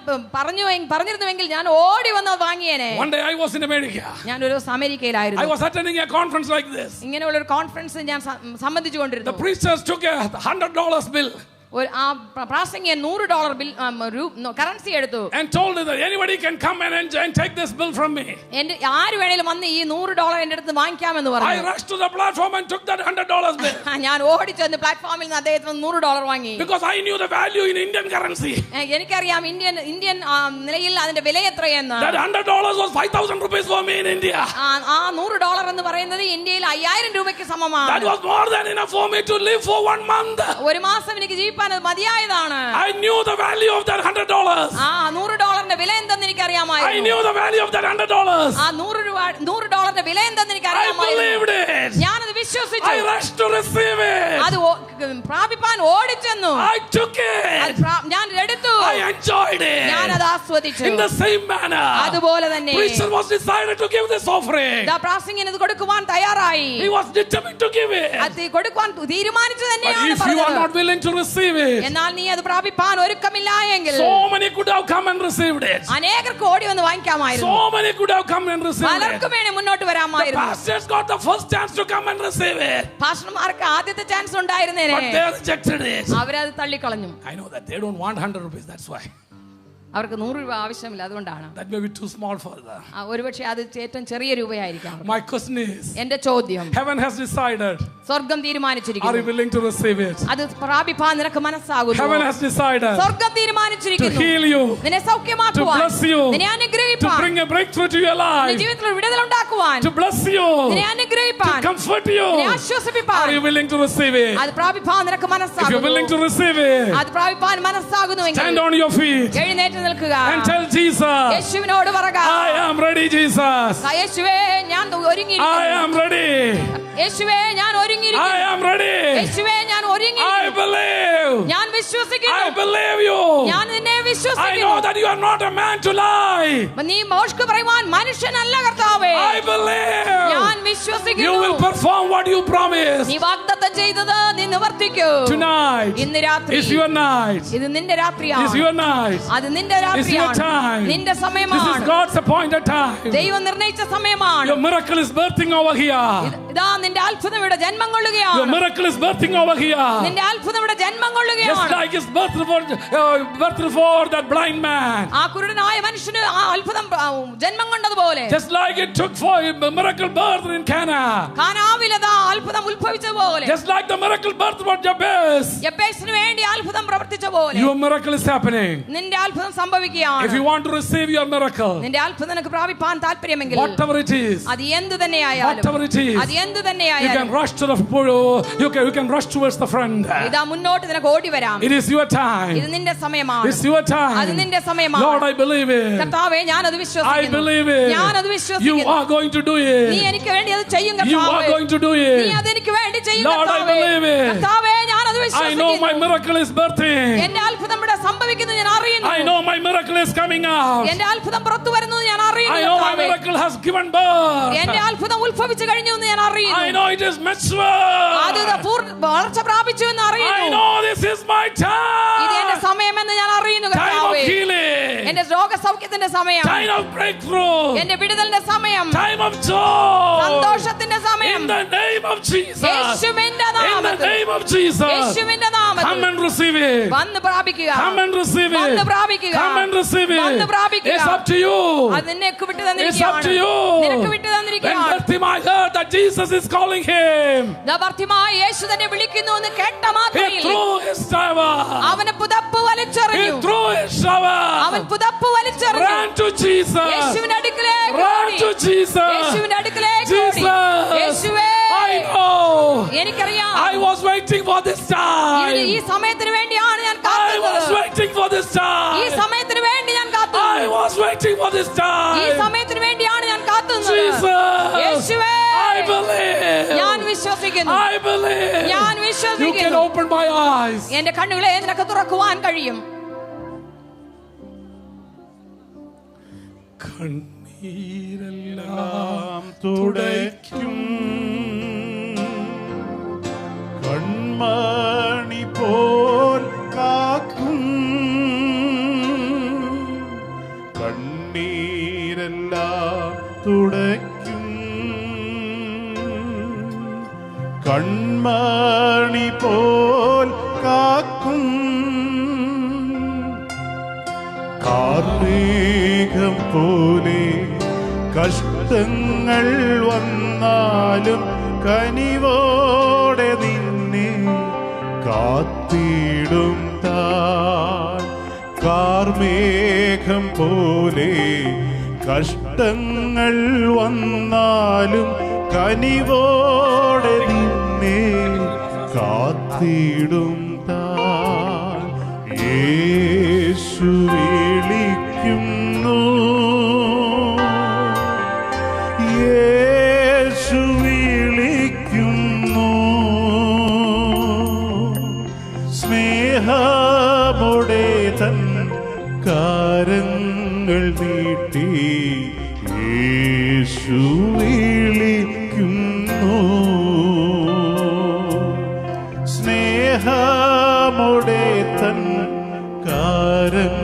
Speaker 2: പറഞ്ഞിരുന്നുവെങ്കിൽ ഞാൻ ഓടി വന്ന് വാങ്ങിയേനെ.
Speaker 1: One day I was in America.
Speaker 2: ഞാൻ ഒരു ദിവസം അമേരിക്കയിലായിരുന്നു.
Speaker 1: I was attending a conference like this.
Speaker 2: ഇങ്ങനെയുള്ള ഒരു കോൺഫറൻസ് ഞാൻ സംബന്ധിച്ചുകൊണ്ടിരുന്നു.
Speaker 1: The preachers took a $100 bill.
Speaker 2: പ്രാസംഗികൻ $100 bill currency എടുത്തു.
Speaker 1: And told her that anybody can come and take this bill from me.
Speaker 2: ആര് വേണേലും വന്ന് ഈ $100 എന്റെ അടുത്ത് വാങ്ങിക്കാമെന്ന് പറഞ്ഞു.
Speaker 1: I rushed to the platform and took that $100 bill.
Speaker 2: ഞാൻ ഓടിച്ചെന്ന് പ്ലാറ്റ്ഫോമിൽ നിന്ന് അദ്ദേഹത്തിന് $100 വാങ്ങി.
Speaker 1: Because I knew the value in Indian currency.
Speaker 2: എനിക്കറിയാം ഇന്ത്യൻ നിലയിൽ അതിന്റെ വില എത്രയെന്ന്.
Speaker 1: That $100 was 5,000 rupees for me in India.
Speaker 2: ആ $100 എന്ന് പറയുന്നത് ഇന്ത്യയിൽ 5,000 രൂപയ്ക്ക് സമമാണ്.
Speaker 1: That was more than enough for me to live for 1 month.
Speaker 2: ഒരു മാസം എനിക്ക് ജീവിക്കാൻ മതിയായതാണ്.
Speaker 1: I knew the value of that $100.
Speaker 2: ആ $100 വില എന്തെന്ന് എനിക്ക് അറിയാമായിരുന്നു.
Speaker 1: I knew the value of that $100.
Speaker 2: ആ $100 വില എന്തെന്ന് എനിക്ക് അറിയാമായിരുന്നു.
Speaker 1: I believed it.
Speaker 2: ഞാനത് വിശ്വസിച്ചു.
Speaker 1: I rushed to receive it.
Speaker 2: അത് പ്രാപിപ്പാൻ ഓടിച്ചെന്നു.
Speaker 1: I took it.
Speaker 2: ഞാൻ എടുത്തു.
Speaker 1: I enjoyed it.
Speaker 2: ഞാൻ അത് ആസ്വദിച്ചു.
Speaker 1: In the same manner,
Speaker 2: അതുപോലെ തന്നെ
Speaker 1: preacher was decided to give this offering.
Speaker 2: പ്രാസംഗികൻ ഇത് കൊടുക്കുവാൻ തയ്യാറായി.
Speaker 1: He was determined to give it.
Speaker 2: അത് കൊടുക്കുവാൻ തീരുമാനിച്ചു
Speaker 1: But
Speaker 2: തന്നെയാണ്
Speaker 1: if you are not willing to receive it,
Speaker 2: എന്നാൽ നീ അത് പ്രാപിപ്പാൻ ഒരുക്കമില്ല എങ്കിൽ
Speaker 1: so many could have come and received it.
Speaker 2: അനേകർക്ക് ഓടി വന്ന് വാങ്ങിക്കാമായിരുന്നു.
Speaker 1: So many could have come and received it.
Speaker 2: പലർക്കും വേണേ മുന്നോട്ട്
Speaker 1: The
Speaker 2: വരാമായിരുന്നു.
Speaker 1: pastors got the first chance to come and receive it,
Speaker 2: പാസ്റ്റർമാർക്ക് ആദ്യത്തെ chance ഉണ്ടായിരുന്നേനെ.
Speaker 1: but they rejected it.
Speaker 2: അവരത് തള്ളിക്കളഞ്ഞു.
Speaker 1: I know that they don't want 100 rupees. That's why.
Speaker 2: അവർക്ക് 100 രൂപ ആവശ്യമില്ല, അതുകൊണ്ടാണ്.
Speaker 1: That may be too small for them.
Speaker 2: ഒരുപക്ഷെ അത് ഏറ്റവും ചെറിയ രൂപയായിരിക്കാം.
Speaker 1: My question is,
Speaker 2: എന്റെ ചോദ്യം,
Speaker 1: heaven has decided.
Speaker 2: സ്വർഗം
Speaker 1: Are you
Speaker 2: തീരുമാനിച്ചിരിക്കുന്നു.
Speaker 1: willing to receive it?
Speaker 2: അത് പ്രാപിപ്പാൻ നിനക്ക് മനസ്സാകുന്നു.
Speaker 1: Heaven has decided
Speaker 2: സ്വർഗം
Speaker 1: to
Speaker 2: തീരുമാനിച്ചിരിക്കുന്നു
Speaker 1: heal you,
Speaker 2: നിന്നെ
Speaker 1: to
Speaker 2: സൗഖ്യമാക്കുവാൻ,
Speaker 1: bless you,
Speaker 2: നിന്നെ
Speaker 1: to
Speaker 2: അനുഗ്രഹിപ്പാൻ,
Speaker 1: bring a breakthrough to your
Speaker 2: നിന്റെ
Speaker 1: life,
Speaker 2: ജീവിതത്തിൽ ഒരു വിടുതൽ ഉണ്ടാക്കുവാൻ,
Speaker 1: to bless you,
Speaker 2: നിന്നെ
Speaker 1: to
Speaker 2: അനുഗ്രഹിപ്പാൻ,
Speaker 1: comfort you.
Speaker 2: നിന്നെ ആശ്വസിപ്പിപ്പാൻ.
Speaker 1: Are you willing to receive it?
Speaker 2: അത് പ്രാപിപ്പാൻ നിനക്ക്
Speaker 1: If you're willing to
Speaker 2: മനസ്സാകുന്നു.
Speaker 1: receive it,
Speaker 2: അത് പ്രാപിപ്പാൻ മനസ്സാകുന്നുവെങ്കിൽ
Speaker 1: stand on your feet
Speaker 2: എഴുന്നേറ്റ് നിൽക്കുക.
Speaker 1: and tell Jesus,
Speaker 2: യേശുവിനോട് പറക,
Speaker 1: I am ready, Jesus.
Speaker 2: യേശുവേ ഞാൻ
Speaker 1: I
Speaker 2: ഒരുങ്ങിയിരിക്കുന്നു.
Speaker 1: am ready.
Speaker 2: യേശുവേ ഞാൻ
Speaker 1: I
Speaker 2: ഒരുങ്ങിയിരിക്കുന്നു.
Speaker 1: am ready.
Speaker 2: യേശുവേ ഞാൻ
Speaker 1: I
Speaker 2: ഒരുങ്ങിയിരിക്കുന്നു.
Speaker 1: believe.
Speaker 2: ഞാൻ
Speaker 1: I
Speaker 2: വിശ്വസിക്കുന്നു.
Speaker 1: believe you.
Speaker 2: ഞാൻ നിന്നെ
Speaker 1: I know
Speaker 2: വിശ്വസിക്കുന്നു.
Speaker 1: that you are not a man to lie.
Speaker 2: നീ മോഷ്ക്ക് പറയുവാൻ മനുഷ്യനല്ല കർത്താവേ.
Speaker 1: I believe
Speaker 2: ഞാൻ
Speaker 1: you
Speaker 2: വിശ്വസിക്കുന്നു.
Speaker 1: will perform what you promised.
Speaker 2: നീ വാഗ്ദത്തം ചെയ്തത് നീ നിവർത്തിക്കൂ.
Speaker 1: Tonight
Speaker 2: ഇന്ന് രാത്രി
Speaker 1: is your night.
Speaker 2: ഇത് നിന്റെ രാത്രിയാണ്.
Speaker 1: Is your night.
Speaker 2: അത് നിന്റെ
Speaker 1: It's your
Speaker 2: രാത്രിയാണ്.
Speaker 1: time.
Speaker 2: നിന്റെ
Speaker 1: This is
Speaker 2: സമയമാണ്.
Speaker 1: God's appointed time.
Speaker 2: ദൈവം നിർണയിച്ച സമയമാണ്.
Speaker 1: Your miracle is birthing over here.
Speaker 2: ഇതാ നിന്റെ അത്ഭുതം ഇവിടെ ജന്മം
Speaker 1: Your
Speaker 2: കൊള്ളുകയാണ്.
Speaker 1: miracle is birthing over here.
Speaker 2: നിന്റെ അത്ഭുതം ഇവിടെ ജന്മം
Speaker 1: Just
Speaker 2: കൊള്ളുകയാണ്.
Speaker 1: like his birth for that blind man.
Speaker 2: ആ കുരുടനായ മനുഷ്യന് ആ അത്ഭുതം ജന്മം കൊണ്ടതുപോലെ,
Speaker 1: Just like it took for a miracle birth in Cana.
Speaker 2: കാനാവിലതാ അത്ഭുതം ഉത്ഭവിച്ചതുപോലെ,
Speaker 1: Just like the miracle birth for Jabez.
Speaker 2: യെബേസിന് വേണ്ടി അത്ഭുതം പ്രവർത്തിച്ച പോലെ
Speaker 1: Your miracle is happening.
Speaker 2: നിന്റെ അത്ഭുതം സംഭവിക്കുകയാണ്.
Speaker 1: If you want to receive your miracle,
Speaker 2: നിന്റെ അത്ഭുതം നിനക്ക് പ്രാപിപ്പാൻ താല്പര്യമെങ്കിൽ
Speaker 1: whatever it is,
Speaker 2: അത് എന്ത് തന്നെയായാലും,
Speaker 1: whatever it is,
Speaker 2: അത് എന്ത്
Speaker 1: you can
Speaker 2: തന്നെയായാലും
Speaker 1: rush to the you can rush towards the front.
Speaker 2: ഇതാ മുന്നോട്ട് നിനക്ക് ഓടി വരാം.
Speaker 1: It is your time.
Speaker 2: ഇത് നിന്റെ സമയമാണ്.
Speaker 1: It's your
Speaker 2: അത്
Speaker 1: time.
Speaker 2: നിന്റെ സമയമാണ്.
Speaker 1: Lord, I believe it.
Speaker 2: കർത്താവേ ഞാനത്
Speaker 1: I
Speaker 2: വിശ്വസിക്കുന്നു.
Speaker 1: believe it.
Speaker 2: ഞാനത്
Speaker 1: You
Speaker 2: വിശ്വസിക്കുന്നു.
Speaker 1: are going to do
Speaker 2: നീ
Speaker 1: it.
Speaker 2: എനിക്ക് വേണ്ടി അത് ചെയ്യും
Speaker 1: You are
Speaker 2: കർത്താവേ.
Speaker 1: going to do
Speaker 2: നീ
Speaker 1: it.
Speaker 2: അതെനിക്ക് വേണ്ടി ചെയ്യും
Speaker 1: Lord, I
Speaker 2: കർത്താവേ.
Speaker 1: believe it.
Speaker 2: കർത്താവേ ഞാനത്
Speaker 1: I know my
Speaker 2: വിശ്വസിക്കുന്നു.
Speaker 1: miracle is birthing.
Speaker 2: എന്റെ അത്ഭുതം ഇവിടെ സംഭവിക്കുന്നത് ഞാൻ അറിയുന്നു.
Speaker 1: I know my miracle is coming out.
Speaker 2: എന്റെ അത്ഭുതം പുറത്തു വരുന്നത് ഞാൻ
Speaker 1: I
Speaker 2: അറിയുന്നു
Speaker 1: know my
Speaker 2: കർത്താവേ.
Speaker 1: miracle has given birth.
Speaker 2: എന്റെ അത്ഭുതം ഉത്ഭവിച്ചു കഴിഞ്ഞു എന്ന് ഞാൻ
Speaker 1: I
Speaker 2: അറിയുന്നു.
Speaker 1: know it is
Speaker 2: അത്
Speaker 1: mature.
Speaker 2: വളർച്ച പ്രാപിച്ചു എന്ന്
Speaker 1: I
Speaker 2: അറിയുന്നു.
Speaker 1: know this is my
Speaker 2: ഇത് എന്റെ
Speaker 1: time.
Speaker 2: സമയമെന്ന് ഞാൻ അറിയുന്നു
Speaker 1: Time of
Speaker 2: കർത്താവേ.
Speaker 1: healing.
Speaker 2: എന്റെ രോഗസൗഖ്യത്തിന്റെ സമയം,
Speaker 1: Time of breakthrough.
Speaker 2: എന്റെ വിടുതലിന്റെ സമയം,
Speaker 1: Time of joy.
Speaker 2: സന്തോഷത്തിന്റെ സമയം.
Speaker 1: In the name of Jesus.
Speaker 2: യേശുവിന്റെ
Speaker 1: In the
Speaker 2: നാമത്തിൽ,
Speaker 1: name of Jesus.
Speaker 2: യേശുവിന്റെ
Speaker 1: Come
Speaker 2: നാമത്തിൽ
Speaker 1: and receive it.
Speaker 2: വന്ന് പ്രാപിക്കുക.
Speaker 1: Come and receive it.
Speaker 2: വന്ന് പ്രാപിക്കുക.
Speaker 1: Come and receive
Speaker 2: വന്ന്
Speaker 1: it.
Speaker 2: പ്രാപിക്കുക.
Speaker 1: It's up to you.
Speaker 2: അത് നിനക്ക് വിട്ടു
Speaker 1: It's up
Speaker 2: തന്നിരിക്കുകയാണ്.
Speaker 1: to you.
Speaker 2: നിനക്ക് വിട്ടു
Speaker 1: When
Speaker 2: തന്നിരിക്കുകയാണ്.
Speaker 1: Bartimaeus heard that Jesus is calling him,
Speaker 2: ഭർത്തിമായി യേശു തന്നെ വിളിക്കുന്നു എന്ന് കേട്ട
Speaker 1: he
Speaker 2: മാത്രയിൽ
Speaker 1: threw his shower.
Speaker 2: അവന് പുതപ്പ്
Speaker 1: He
Speaker 2: വലിച്ചെറിഞ്ഞു.
Speaker 1: threw his shower.
Speaker 2: അവൻ പുതപ്പ് വലിച്ചെറിഞ്ഞു.
Speaker 1: Ran to Jesus.
Speaker 2: യേശുവിന്റെ അടുക്കലേക്ക്
Speaker 1: Ran
Speaker 2: ഓടി.
Speaker 1: to Jesus.
Speaker 2: യേശുവിന്റെ അടുക്കലേക്ക് ഓടി.
Speaker 1: Jesus.
Speaker 2: യേശുവേ,
Speaker 1: I know.
Speaker 2: എനിക്കറിയാം
Speaker 1: I was waiting for this time.
Speaker 2: ഈ സമയത്തിന് വേണ്ടിയാണ് ഞാൻ
Speaker 1: I was
Speaker 2: കാത്തിരുന്നത്.
Speaker 1: waiting for this
Speaker 2: ഈ
Speaker 1: time.
Speaker 2: സമയത്തിന് വേണ്ടി ഞാൻ
Speaker 1: I
Speaker 2: കാത്തിരുന്നു.
Speaker 1: was waiting for this
Speaker 2: ഈ
Speaker 1: time.
Speaker 2: സമയത്തിന് വേണ്ടിയാണ് ഞാൻ കാത്തുന്നത്.
Speaker 1: Jesus.
Speaker 2: യേശുവേ,
Speaker 1: I believe.
Speaker 2: ഞാൻ വിശ്വസിക്കുന്നു.
Speaker 1: I believe.
Speaker 2: ഞാൻ
Speaker 1: You can
Speaker 2: വിശ്വസിക്കുന്നു.
Speaker 1: open my eyes.
Speaker 2: എന്റെ കണ്ണുകളെ നിനക്ക് തുറക്കുവാൻ കഴിയും.
Speaker 1: കണ്ണീരെല്ലാം
Speaker 3: തുടയ്ക്കും കൺമണി പോൽ കാക്കും കണ്ണീരെല്ലാം തുടയ്ക്കും കൺമണി പോൽ കാക്കും കാർമേഘം പോലെ കഷ്ടങ്ങൾ വന്നാലും കനിവോടെ നിന്നെ കാത്തിടും താൻ കാർമേഘം പോലെ കഷ്ടങ്ങൾ വന്നാലും കനിവോടെ നിന്നെ കാത്തിടും താൻ യേശു വിളിക്കുന്നു യേശു വിളിക്കുന്നു സ്നേഹമോടെ തൻ കാരങ്ങൾ നീട്ടി യേശു വിളിക്കുന്നു. സ്നേഹമോടെ തൻ കാരങ്ങൾ